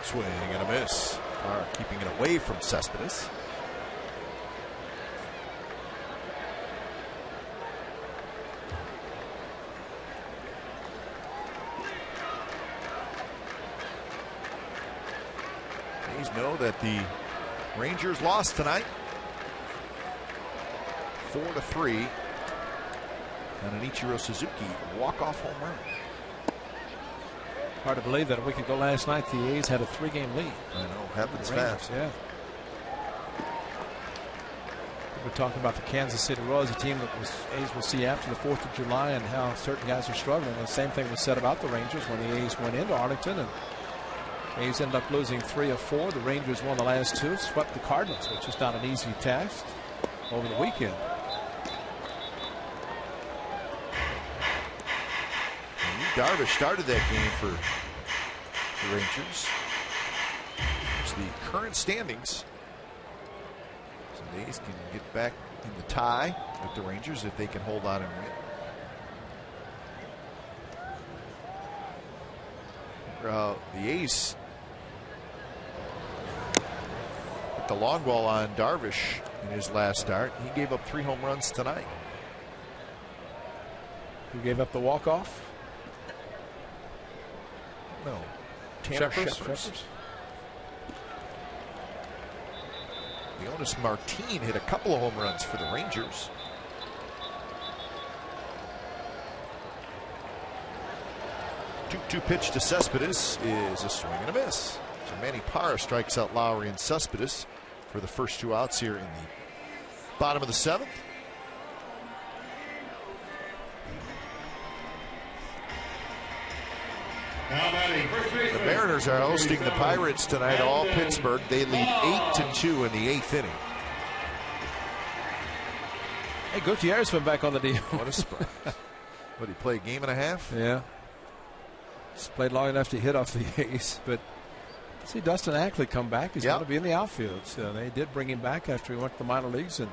Swing and a miss. Keeping it away from Cespedes. Know that the Rangers lost tonight 4-3 on an Ichiro Suzuki walk-off home run.
Hard to believe that a week ago last night the A's had a 3-game lead.
I know, happens fast.
Yeah. We're talking about the Kansas City Royals, a team that A's will see after the 4th of July, and how certain guys are struggling. The same thing was said about the Rangers when the A's went into Arlington, and A's ended up losing 3 of 4. The Rangers won the last 2, swept the Cardinals, which is not an easy task over the weekend.
Darvish started that game for the Rangers. It's the current standings. So the A's can get back in the tie with the Rangers if they can hold on and win. The A's put the long ball on Darvish in his last start. He gave up 3 home runs tonight.
Who gave up the walk-off?
No. Tanner Sheppers. Leonis Martin hit a couple of home runs for the Rangers. Two pitch to Cespedes is a swing and a miss. So Manny Parra strikes out Lowry and Cespedes for the first 2 outs here in the bottom of the 7th. The Mariners are hosting the Pirates tonight, all Pittsburgh. They lead 8-2 in the 8th inning.
Hey, Gutierrez went back on the deal.
What a surprise. What, he played a game and a half?
Yeah. Just played long enough to hit off the ace, but see Dustin Ackley come back. He's going to be in the outfield. So they did bring him back after he went to the minor leagues and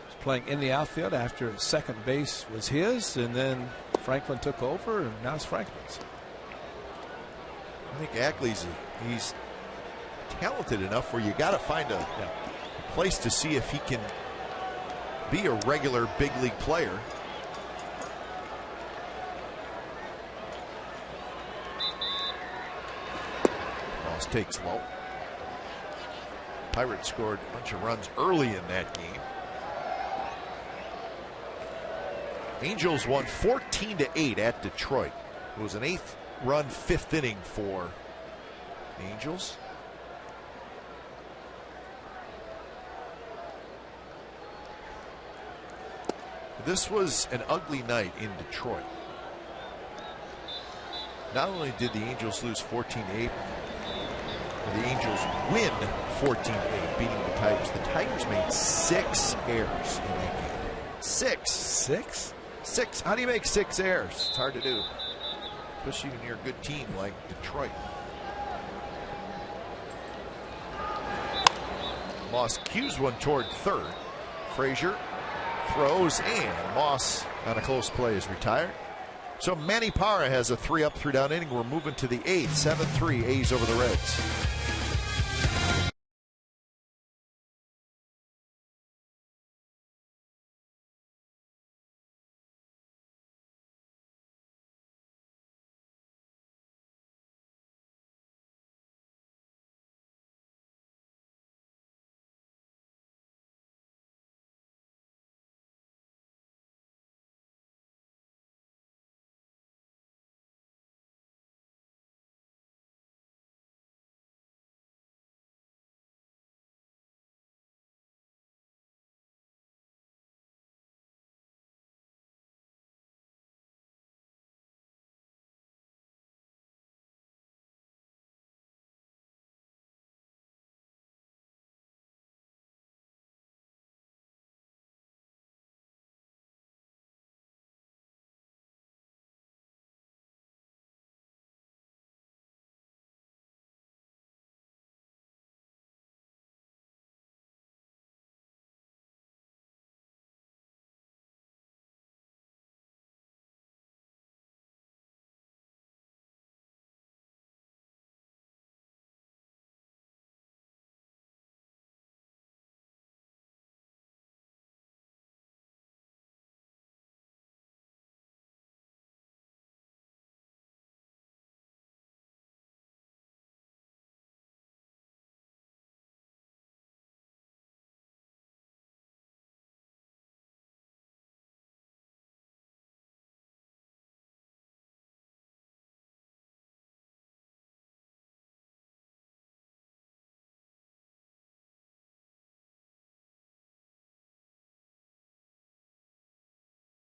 was playing in the outfield after second base was his, and then Franklin took over, and now it's Franklin's.
I think Ackley's he's talented enough where you got to find a place to see if he can be a regular big league player. Moss takes low. Pirates scored a bunch of runs early in that game. Angels won 14-8 at Detroit. It was an 8th-run 5th inning for the Angels. This was an ugly night in Detroit. Not only did the Angels lose 14-8, the Angels win 14-8, beating the Tigers. The Tigers made 6 errors in that game. 6. How do you make 6 errors? It's hard to do, especially when you're a good team like Detroit. Moss cues one toward third. Frazier throws, and Moss on a close play is retired. So Manny Parra has a 3-up, 3-down inning. We're moving to the 8th, 7-3 A's over the Reds.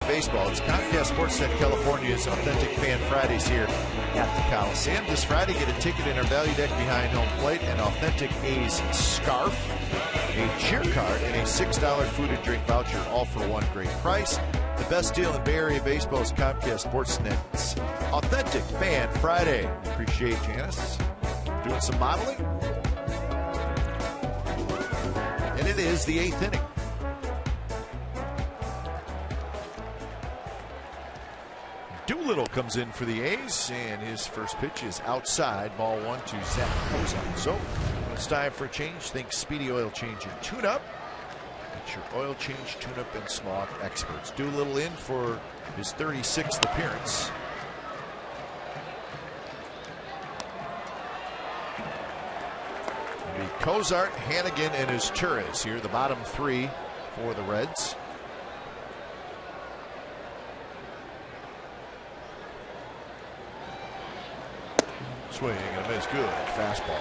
Baseball. It's Comcast Sportsnet California's Authentic Fan Fridays here at the Coliseum. This Friday, get a ticket in our value deck behind home plate, an Authentic A's scarf, a cheer card, and a $6 food and drink voucher, all for one great price. The best deal in Bay Area baseball is Comcast Sportsnet's Authentic Fan Friday. Appreciate Janice doing some modeling. And it is the 8th inning. Doolittle comes in for the A's, and his first pitch is outside, ball 1 to Zach Kozak. So when it's time for a change, think Speedy Oil Change and Tune-Up. It's your oil change, tune-up, and smog experts. Doolittle in for his 36th appearance. It'll be Cozart, Hannigan, and his Torres here, the bottom 3 for the Reds. Swing and a miss. Good fastball.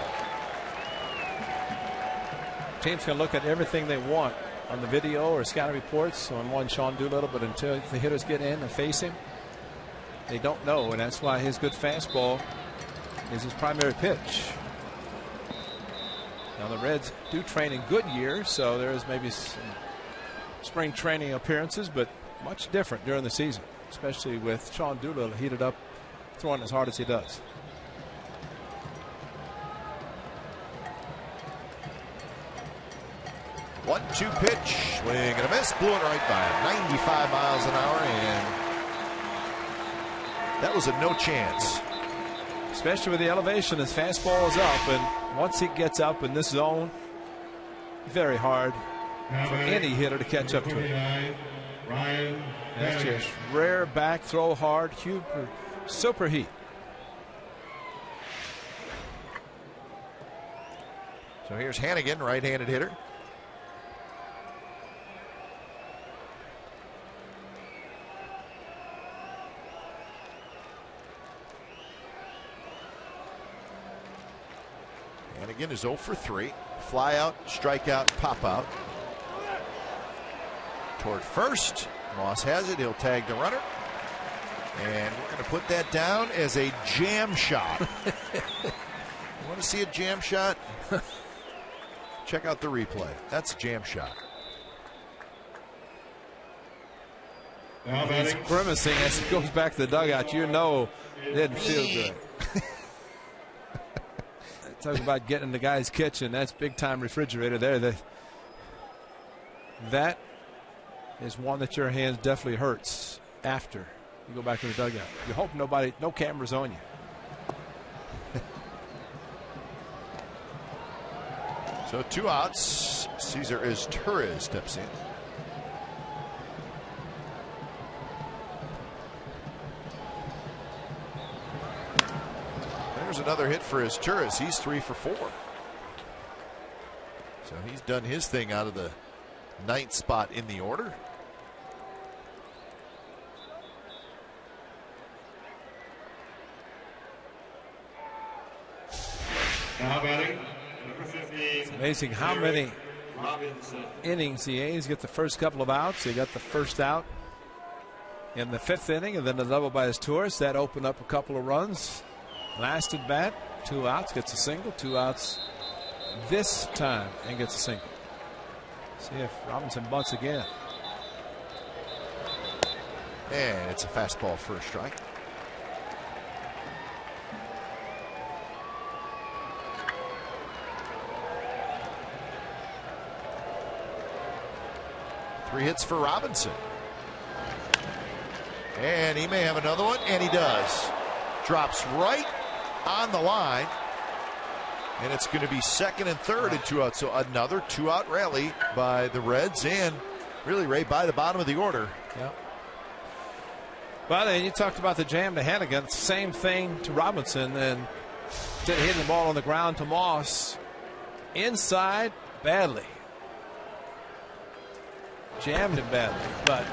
Teams can look at everything they want on the video or scouting reports on one Sean Doolittle, but until the hitters get in and face him, they don't know, and that's why his good fastball is his primary pitch. Now the Reds do train in Goodyear, so there is maybe some spring training appearances, but much different during the season, especially with Sean Doolittle heated up, throwing as hard as he does.
One-two pitch, swing and a miss, blew it right by him. 95 miles an hour, and that was a no chance.
Especially with the elevation, his fastball is up, and once he gets up in this zone, very hard for any hitter to catch up to him. That's just rare back throw, hard, super heat.
So here's Hannigan, right-handed hitter. Hannigan is 0 for 3. Fly out, strikeout, pop out. Toward first. Moss has it. He'll tag the runner. And we're going to put that down as a jam shot. You want to see a jam shot? Check out the replay. That's a jam shot.
He's grimacing as he goes back to the dugout. You know it didn't feel good. Talk about getting in the guy's kitchen. That's big time refrigerator there. That is one that your hands definitely hurts after you go back to the dugout. You hope no cameras on you.
So 2 outs. Cesar Torres steps in. There's another hit for Torres. He's 3 for 4. So he's done his thing out of the 9th spot in the order.
Now batting, number 15.
It's amazing how many innings the A's get the first couple of outs. They got the first out in the 5th inning, and then the double by Torres. That opened up a couple of runs. Last at bat, 2 outs, gets a single, 2 outs this time, and gets a single. See if Robinson bunts again.
And it's a fastball for a strike. Three hits for Robinson. And he may have another one, and he does. Drops right on the line, and it's going to be 2nd and 3rd and 2 outs. So another 2-out rally by the Reds, and really right by the bottom of the order.
Yeah. Well, then you talked about the jam to Hannigan. Same thing to Robinson, and instead of hitting the ball on the ground to Moss, inside badly. Jammed him badly, but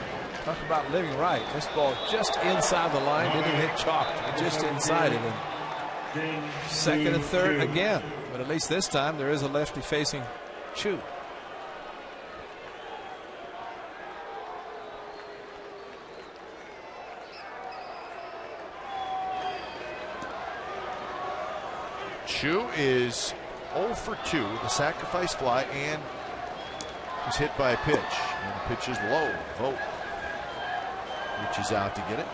talk about living right. This ball just inside the line, didn't even hit chalk, just inside it. And 2nd and 3rd again, but at least this time there is a lefty facing Chu.
Chu is 0 for 2 with a sacrifice fly, and was hit by a pitch. And the pitch is low. Vogt reaches out to get it.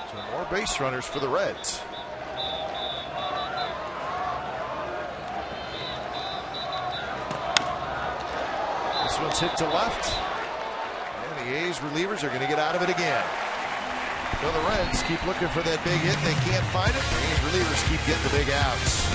So more base runners for the Reds. This one's hit to left. And the A's relievers are going to get out of it again. So the Reds keep looking for that big hit. They can't find it. The A's relievers keep getting the big outs.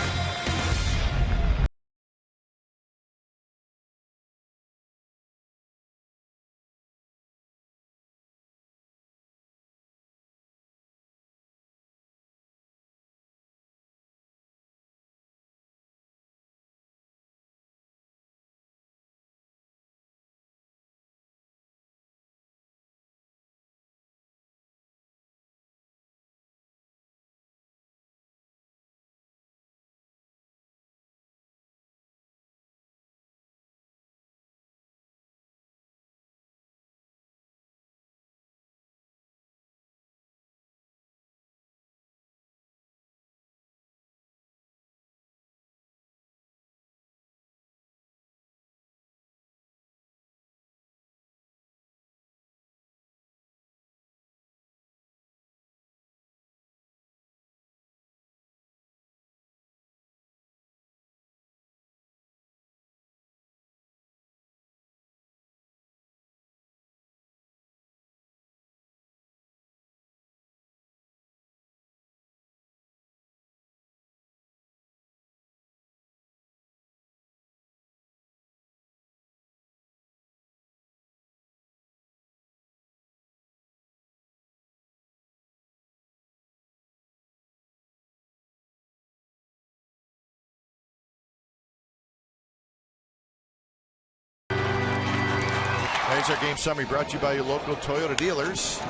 Here's our game summary brought to you by your local Toyota dealers.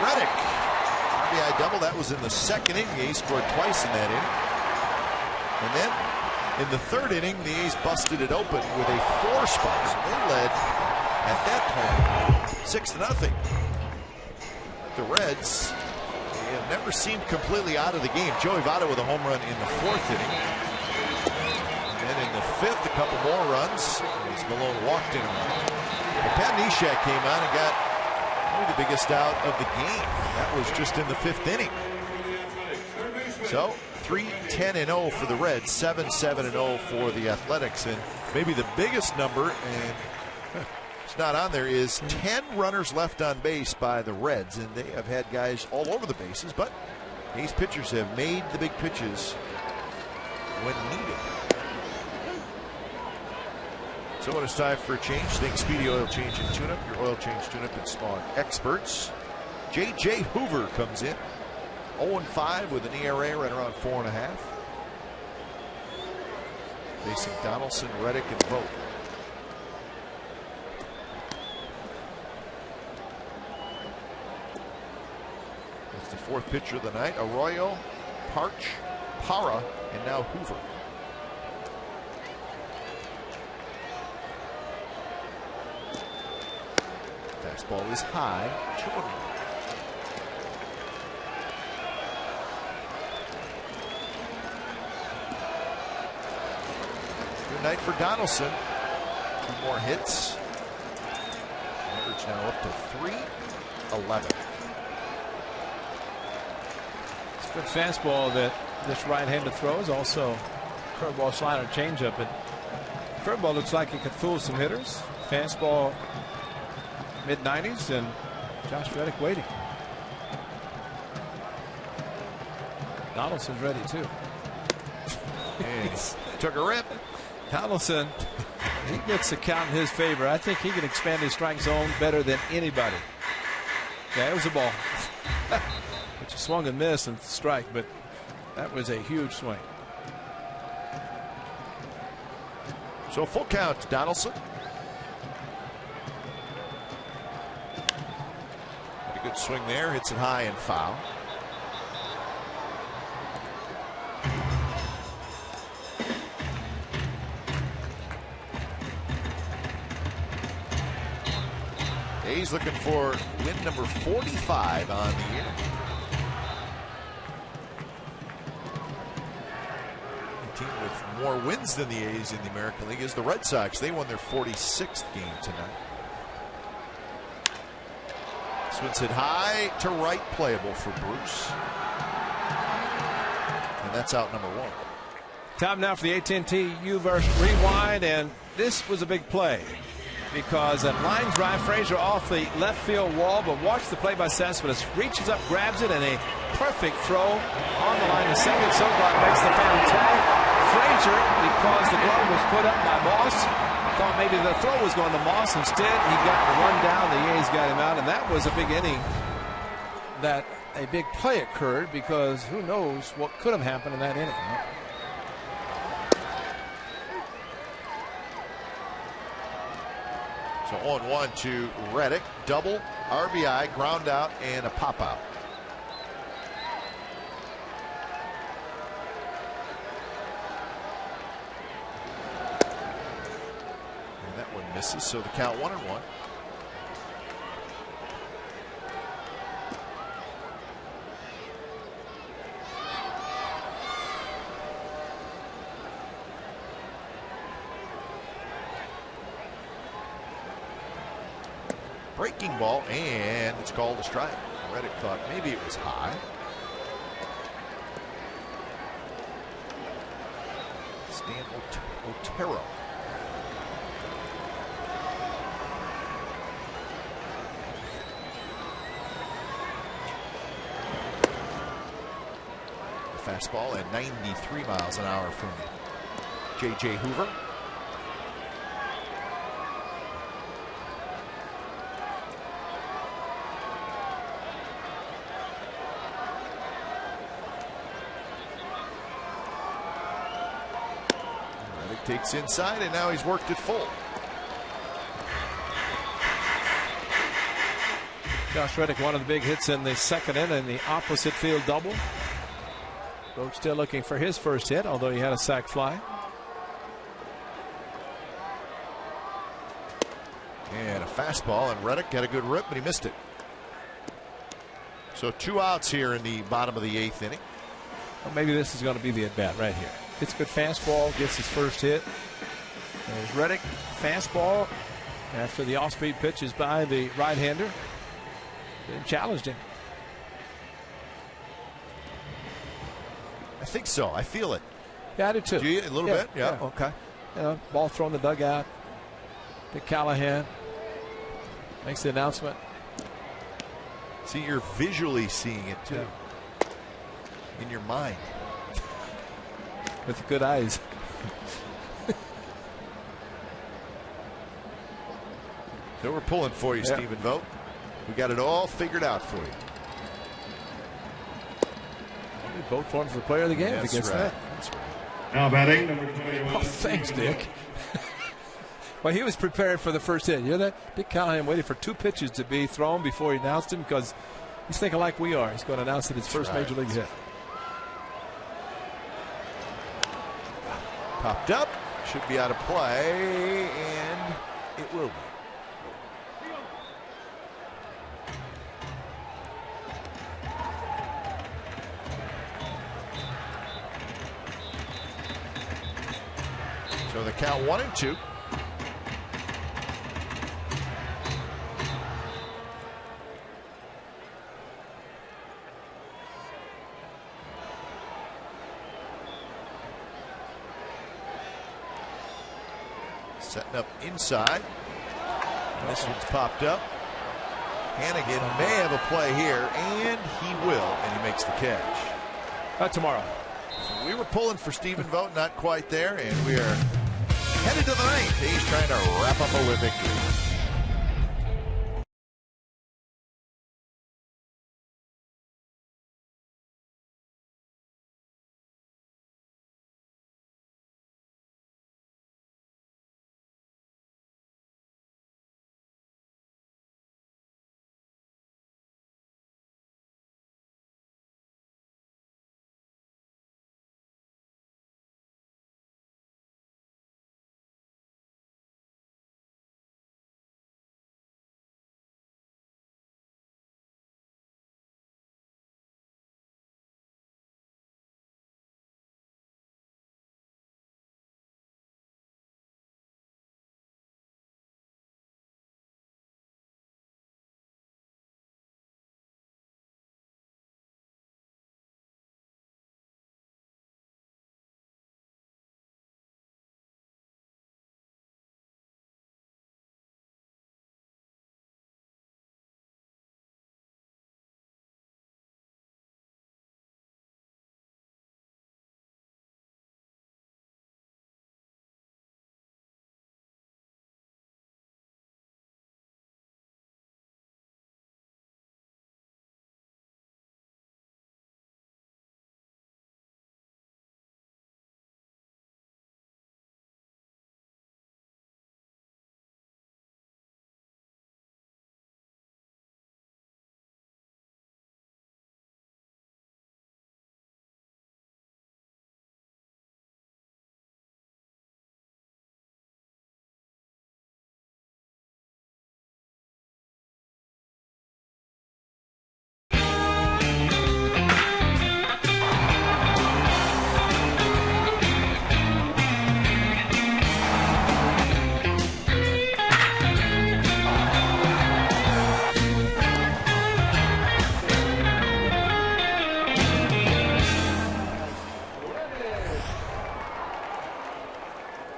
Reddick, RBI double. That was in the second inning. The A's scored twice in that inning. And then in the third inning, the A's busted it open with a 4-spot. So they led at that point 6-0. The Reds have never seemed completely out of the game. Joey Votto with a home run in the 4th inning. And then in the 5th, a couple more runs as Malone walked in a run. But Pat Neshek came on and got probably the biggest out of the game. That was just in the 5th inning. So 3-10-0 for the Reds, 7-7-0 for the Athletics. And maybe the biggest number, and it's not on there, is 10 runners left on base by the Reds. And they have had guys all over the bases, but these pitchers have made the big pitches when needed. So when it's time for a change, think Speedy Oil Change and Tune-Up, your oil change tune-up and smog experts. J.J. Hoover comes in, 0-5 with an ERA right around 4.5. Facing Donaldson, Reddick, and Vogt. That's the 4th pitcher of the night. Arroyo, Parch, Parra, and now Hoover. Fastball is high, 2-1. Good night for Donaldson. 2 more hits. Average now up to 3-11.
It's a good fastball that this right-handed throws. Also, curveball, slider, changeup. And curveball looks like it could fool some hitters. Fastball, mid-90s, and Josh Reddick waiting. Donaldson's ready too.
And took a rip.
Donaldson, he gets the count in his favor. I think he can expand his strike zone better than anybody. Yeah, it was a ball. Which he swung and missed and strike, but that was a huge swing.
So full count to Donaldson. Good swing there, hits it high and foul. A's looking for win number 45 on the year. The team with more wins than the A's in the American League is the Red Sox. They won their 46th game tonight. This one's hit high to right, playable for Bruce. And that's out number 1.
Time now for the AT&T U-verse rewind, and this was a big play because that line drive, Frazier off the left field wall, but watch the play by Cespedes. Reaches up, grabs it, and a perfect throw on the line to second. Sogard makes the final tag. Frazier, because the glove was put up by Moss, thought maybe the throw was going to Moss. Instead, he got the run down. The A's got him out, and that was a big inning that a big play occurred, because who knows what could have happened in that inning.
So 0-1 to Reddick. Double, RBI, ground out, and a pop out. And that one misses, so the count 1-1. Breaking ball, and it's called a strike. Reddick thought maybe it was high. Stan Otero. The fastball at 93 miles an hour from J.J. Hoover. Takes inside, and now he's worked it full.
Josh Reddick, one of the big hits in the second inning, the opposite field double. Vogt still looking for his first hit, although he had a sac fly.
And a fastball, and Reddick got a good rip, but he missed it. So 2 outs here in the bottom of the 8th inning.
Well, maybe this is going to be the at-bat right here. Hits a good fastball, gets his first hit. There's Reddick, fastball after the off-speed pitch is by the right-hander. And challenged him.
I think so. I feel it.
Yeah, I do too.
Do you? A little bit? Yeah.
Okay. Ball thrown in the dugout. Dick Callahan makes the announcement.
See, you're visually seeing it too. Yeah. In your mind.
With good eyes.
So we're pulling for you, Stephen Vogt. We got it all figured out for you.
Vote for him for player of the game against that.
That's right.
Now batting, number 21.
Oh, thanks, Dick. Well, he was prepared for the first hit. You hear that? Dick Callahan waited for 2 pitches to be thrown before he announced him because he's thinking like we are. He's going to announce it his first major league hit.
Popped up. Should be out of play, and it will be. So the count 1-2. Setting up inside. This one's popped up. Hannigan may have a play here, and he will, and he makes the catch.
Not tomorrow.
So we were pulling for Stephen Vogt, not quite there, and we are headed to the 9th. He's trying to wrap up a victory.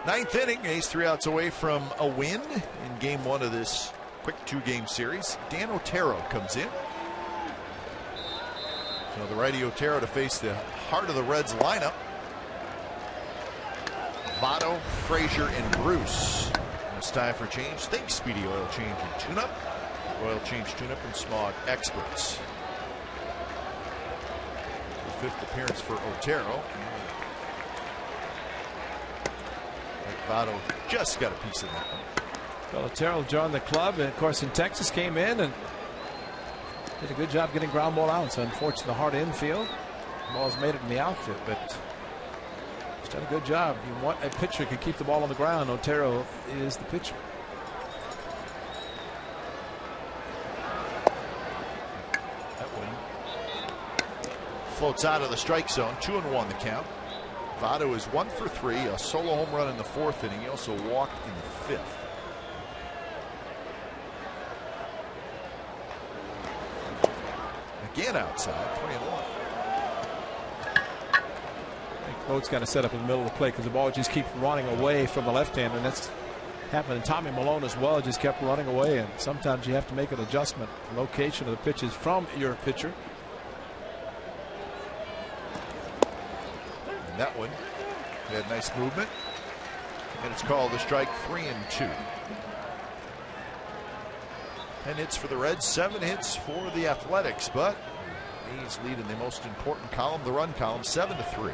Ninth inning, A's 3 outs away from a win in game 1 of this quick 2-game series. Dan Otero comes in. So the righty Otero to face the heart of the Reds lineup. Votto, Frazier, and Bruce. And it's time for change. Think Speedy Oil Change and Tune-Up. Oil Change Tune-Up and Smog Experts. The 5th appearance for Otero. Votto just got a piece of that one.
Well, Otero joined the club, and of course in Texas came in and Did a good job getting ground ball outs. Unfortunately, the hard infield. The ball's made it in the outfield, but he's done a good job. You want a pitcher who can keep the ball on the ground. Otero is the pitcher.
That one floats out of the strike zone. 2-1 the count. Votto is 1 for 3, a solo home run in the 4th inning. He also walked in the 5th. Again outside, 3-1.
Boat's got to set up in the middle of the plate because the ball just keeps running away from the left-hander, and that's happened. Tommy Milone as well just kept running away, and sometimes you have to make an adjustment. The location of the pitches from your pitcher.
And that one had nice movement, and it's called a strike. 3-2. 10 hits for the Reds, 7 hits for the Athletics, but A's lead in the most important column, the run column, 7-3.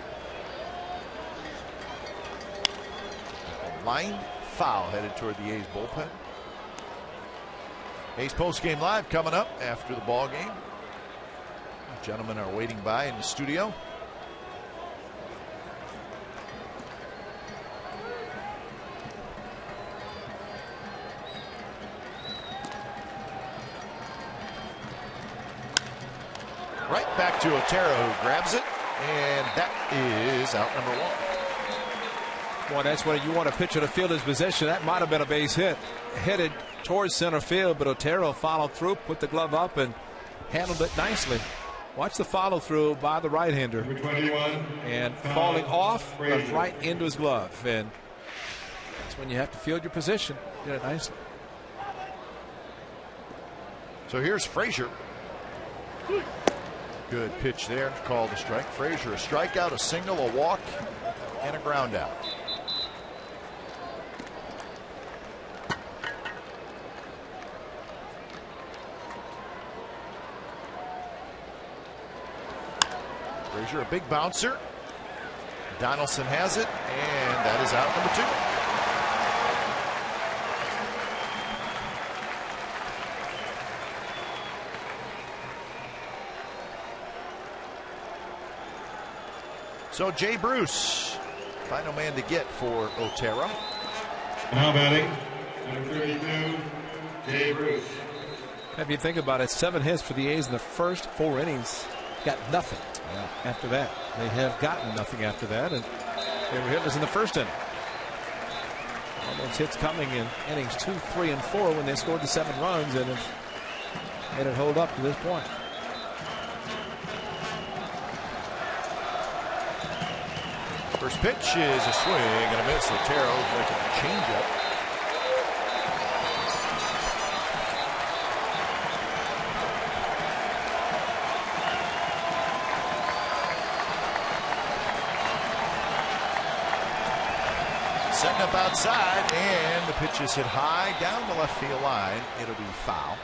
Line foul headed toward the A's bullpen. A's postgame live coming up after the ball game. Gentlemen are waiting by in the studio. Right back to Otero, who grabs it, and that is out number 1.
Boy, that's what you want a pitcher to field his position. That might have been a base hit. Headed towards center field, but Otero followed through, put the glove up, and handled it nicely. Watch the follow through by the right-hander. And falling off, but right into his glove. And that's when you have to field your position. Did it nicely.
So here's Frazier. Good pitch there, called a strike. Frazier, a strikeout, a single, a walk, and a ground out. Frazier, a big bouncer. Donaldson has it, and that is out number 2. So Jay Bruce, final man to get for Otero.
Now batting, number 32, Jay Bruce.
If you think about it, 7 hits for the A's in the first 4 innings. Got nothing after that. They have gotten nothing after that, and they were hitless in the first inning. All those hits coming in innings 2, 3, and 4 when they scored the 7 runs, and have made it hold up to this point.
First pitch is a swing and a miss. Otero like a changeup. Setting up outside, and the pitch is hit high down the left field line. It'll be foul.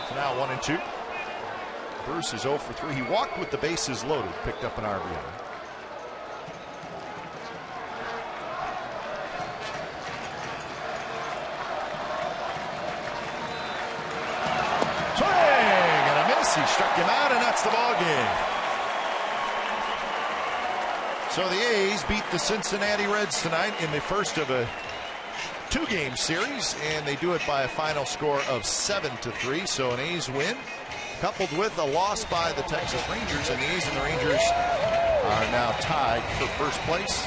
So now 1-2. Bruce is 0 for 3. He walked with the bases loaded, picked up an RBI. Swing and a miss. He struck him out, and that's the ball game. So the A's beat the Cincinnati Reds tonight in the first of a 2-game series, and they do it by a final score of 7-3. So an A's win, coupled with a loss by the Texas Rangers, and the A's and the Rangers are now tied for first place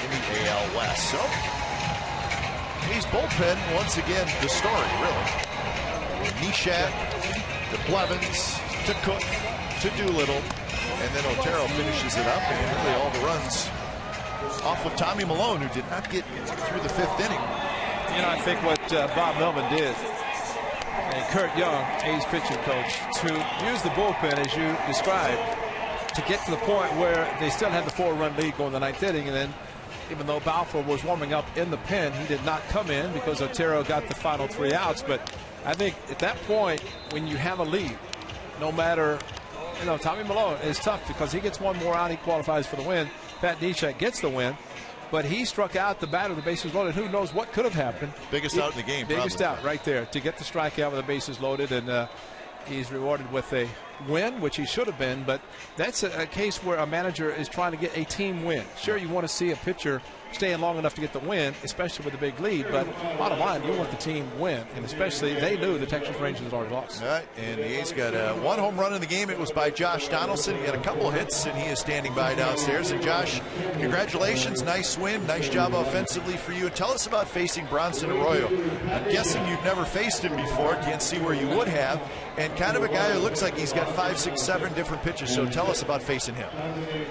in the AL West. So, A's bullpen, once again, the story, really. Nishat to Blevins to Cook to Doolittle, and then Otero finishes it up, and really all the runs off of Tommy Milone, who did not get through the 5th inning.
You know, I think what Bob Melvin did, and Kurt Young, A's pitching coach, to use the bullpen as you described to get to the point where they still had the 4-run lead going the 9th inning, and then even though Balfour was warming up in the pen. He did not come in because Otero got the final 3 outs. But I think at that point, when you have a lead, no matter, Tommy Malone is tough because he gets one more out, he qualifies for the win. Pat Neshek gets the win, but he struck out the batter, the bases loaded. Who knows what could have happened?
Biggest out in the game.
Biggest
probably.
Out right there to get the strikeout with the bases loaded, and he's rewarded with a win, which he should have been. But that's a case where a manager is trying to get a team win. Sure, you want to see a pitcher staying long enough to get the win, especially with a big lead, but bottom line, you want the team win, and especially they knew the Texas Rangers had already lost.
All right, and the A's got one home run in the game. It was by Josh Donaldson. He had a couple of hits, and he is standing by downstairs. And Josh, congratulations, nice win, nice job offensively for you. And tell us about facing Bronson Arroyo. I'm guessing you've never faced him before, can't see where you would have, and kind of a guy who looks like he's got 5, 6, 7 different pitches. So tell us about facing him.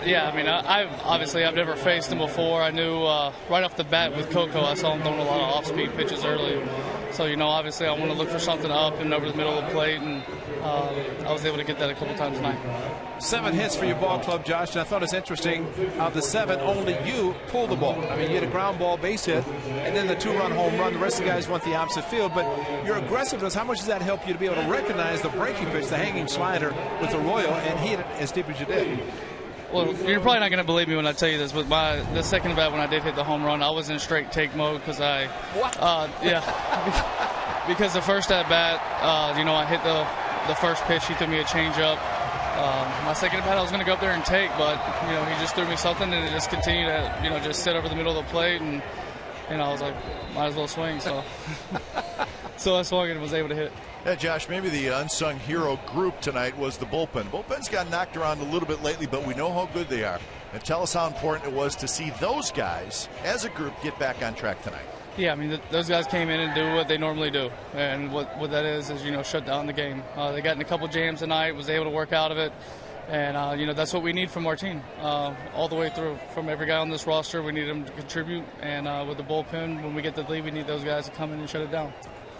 Yeah, I mean, I've never faced him before. I knew right off the bat with Coco, I saw him throwing a lot of off-speed pitches early. So, obviously I want to look for something up and over the middle of the plate, and I was able to get that a couple times tonight.
7 hits for your ball club, Josh, and I thought it's interesting. Of the 7, only you pulled the ball. I mean, you had a ground ball base hit, and then the 2-run home run. The rest of the guys went the opposite field, but your aggressiveness, how much does that help you to be able to recognize the breaking pitch, the hanging slider with Arroyo, and hit it as deep as you did?
Well, you're probably not going to believe me when I tell you this, but the second bat when I did hit the home run, I was in straight take mode because because the first at bat, I hit the first pitch. He threw me a changeup. My second at bat, I was going to go up there and take, but he just threw me something, and it just continued to just sit over the middle of the plate, and I was like, might as well swing. So so I swung and was able to hit.
Yeah, Josh, maybe the unsung hero group tonight was the bullpen. Bullpen's got knocked around a little bit lately, but we know how good they are. And tell us how important it was to see those guys, as a group, get back on track tonight.
Yeah, I mean, those guys came in and do what they normally do. And what that is, shut down the game. They got in a couple jams tonight, was able to work out of it. And, that's what we need from our team all the way through. From every guy on this roster, we need them to contribute. And with the bullpen, when we get the lead, we need those guys to come in and shut it down.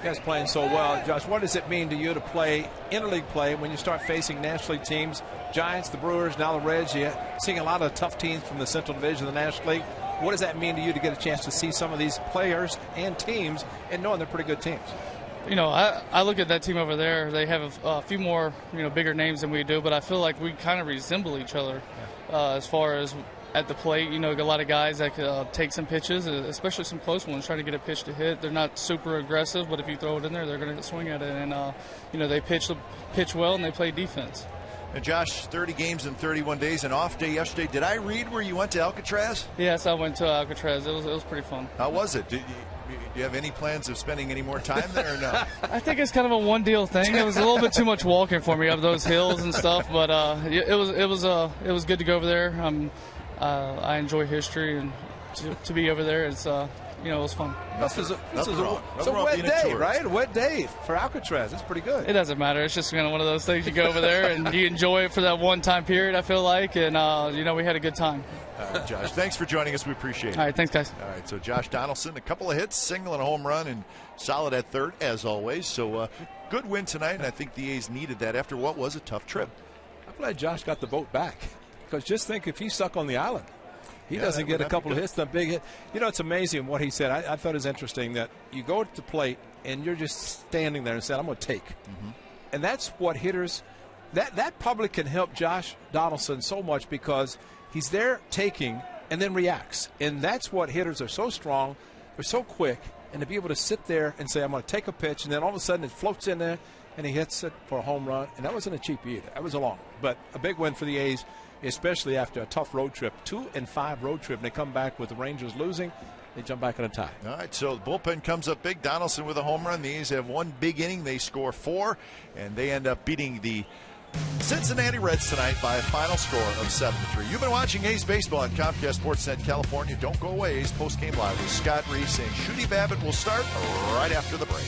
You guys playing so well. Josh, what does it mean to you to play interleague play when you start facing National League teams, Giants, the Brewers, now the Reds? You're seeing a lot of tough teams from the Central Division of the National League. What does that mean to you to get a chance to see some of these players and teams and knowing they're pretty good teams?
I look at that team over there. They have a few more, bigger names than we do, but I feel like we kind of resemble each other as far as at the plate. A lot of guys that could take some pitches, especially some close ones, trying to get a pitch to hit. They're not super aggressive, but if you throw it in there, they're going to swing at it. And, they pitch well and they play defense.
And Josh, 30 games in 31 days, an off day yesterday. Did I read where you went to Alcatraz?
Yes, I went to Alcatraz. It was pretty fun.
How was it? Do you have any plans of spending any more time there or no?
I think it's kind of a one deal thing. It was a little bit too much walking for me up those hills and stuff, but it was good to go over there. I enjoy history, and to be over there, it's it was fun.
This is a wet day, right? A wet day for Alcatraz. It's pretty good.
It doesn't matter. It's just kind of one of those things. You go over there and you enjoy it for that one-time period, I feel like, and we had a good time.
All right, Josh, thanks for joining us. We appreciate it.
All right, thanks, guys.
All right, so Josh Donaldson, a couple of hits, single and a home run, and solid at third, as always. So good win tonight, and I think the A's needed that after what was a tough trip.
I'm glad Josh got the boat back, because just think if he's stuck on the island, he doesn't get a couple of hits, that big hit. It's amazing what he said. I thought it was interesting that you go to the plate and you're just standing there and saying, I'm going to take. Mm-hmm. And that's what hitters, that probably can help Josh Donaldson so much, because he's there taking and then reacts. And that's what hitters are so strong, they're so quick, and to be able to sit there and say, I'm going to take a pitch, and then all of a sudden it floats in there and he hits it for a home run. And that wasn't a cheap either. That was a long one. But a big win for the A's, especially after a tough road trip, 2-5 road trip, and they come back with the Rangers losing. They jump back in a tie.
All right, so the bullpen comes up big. Donaldson with a home run. The A's have one big inning. They score 4, and they end up beating the Cincinnati Reds tonight by a final score of 7-3. You've been watching A's Baseball on Comcast Sportsnet California. Don't go away. A's postgame live with Scott Reese and Shooty Babbitt will start right after the break.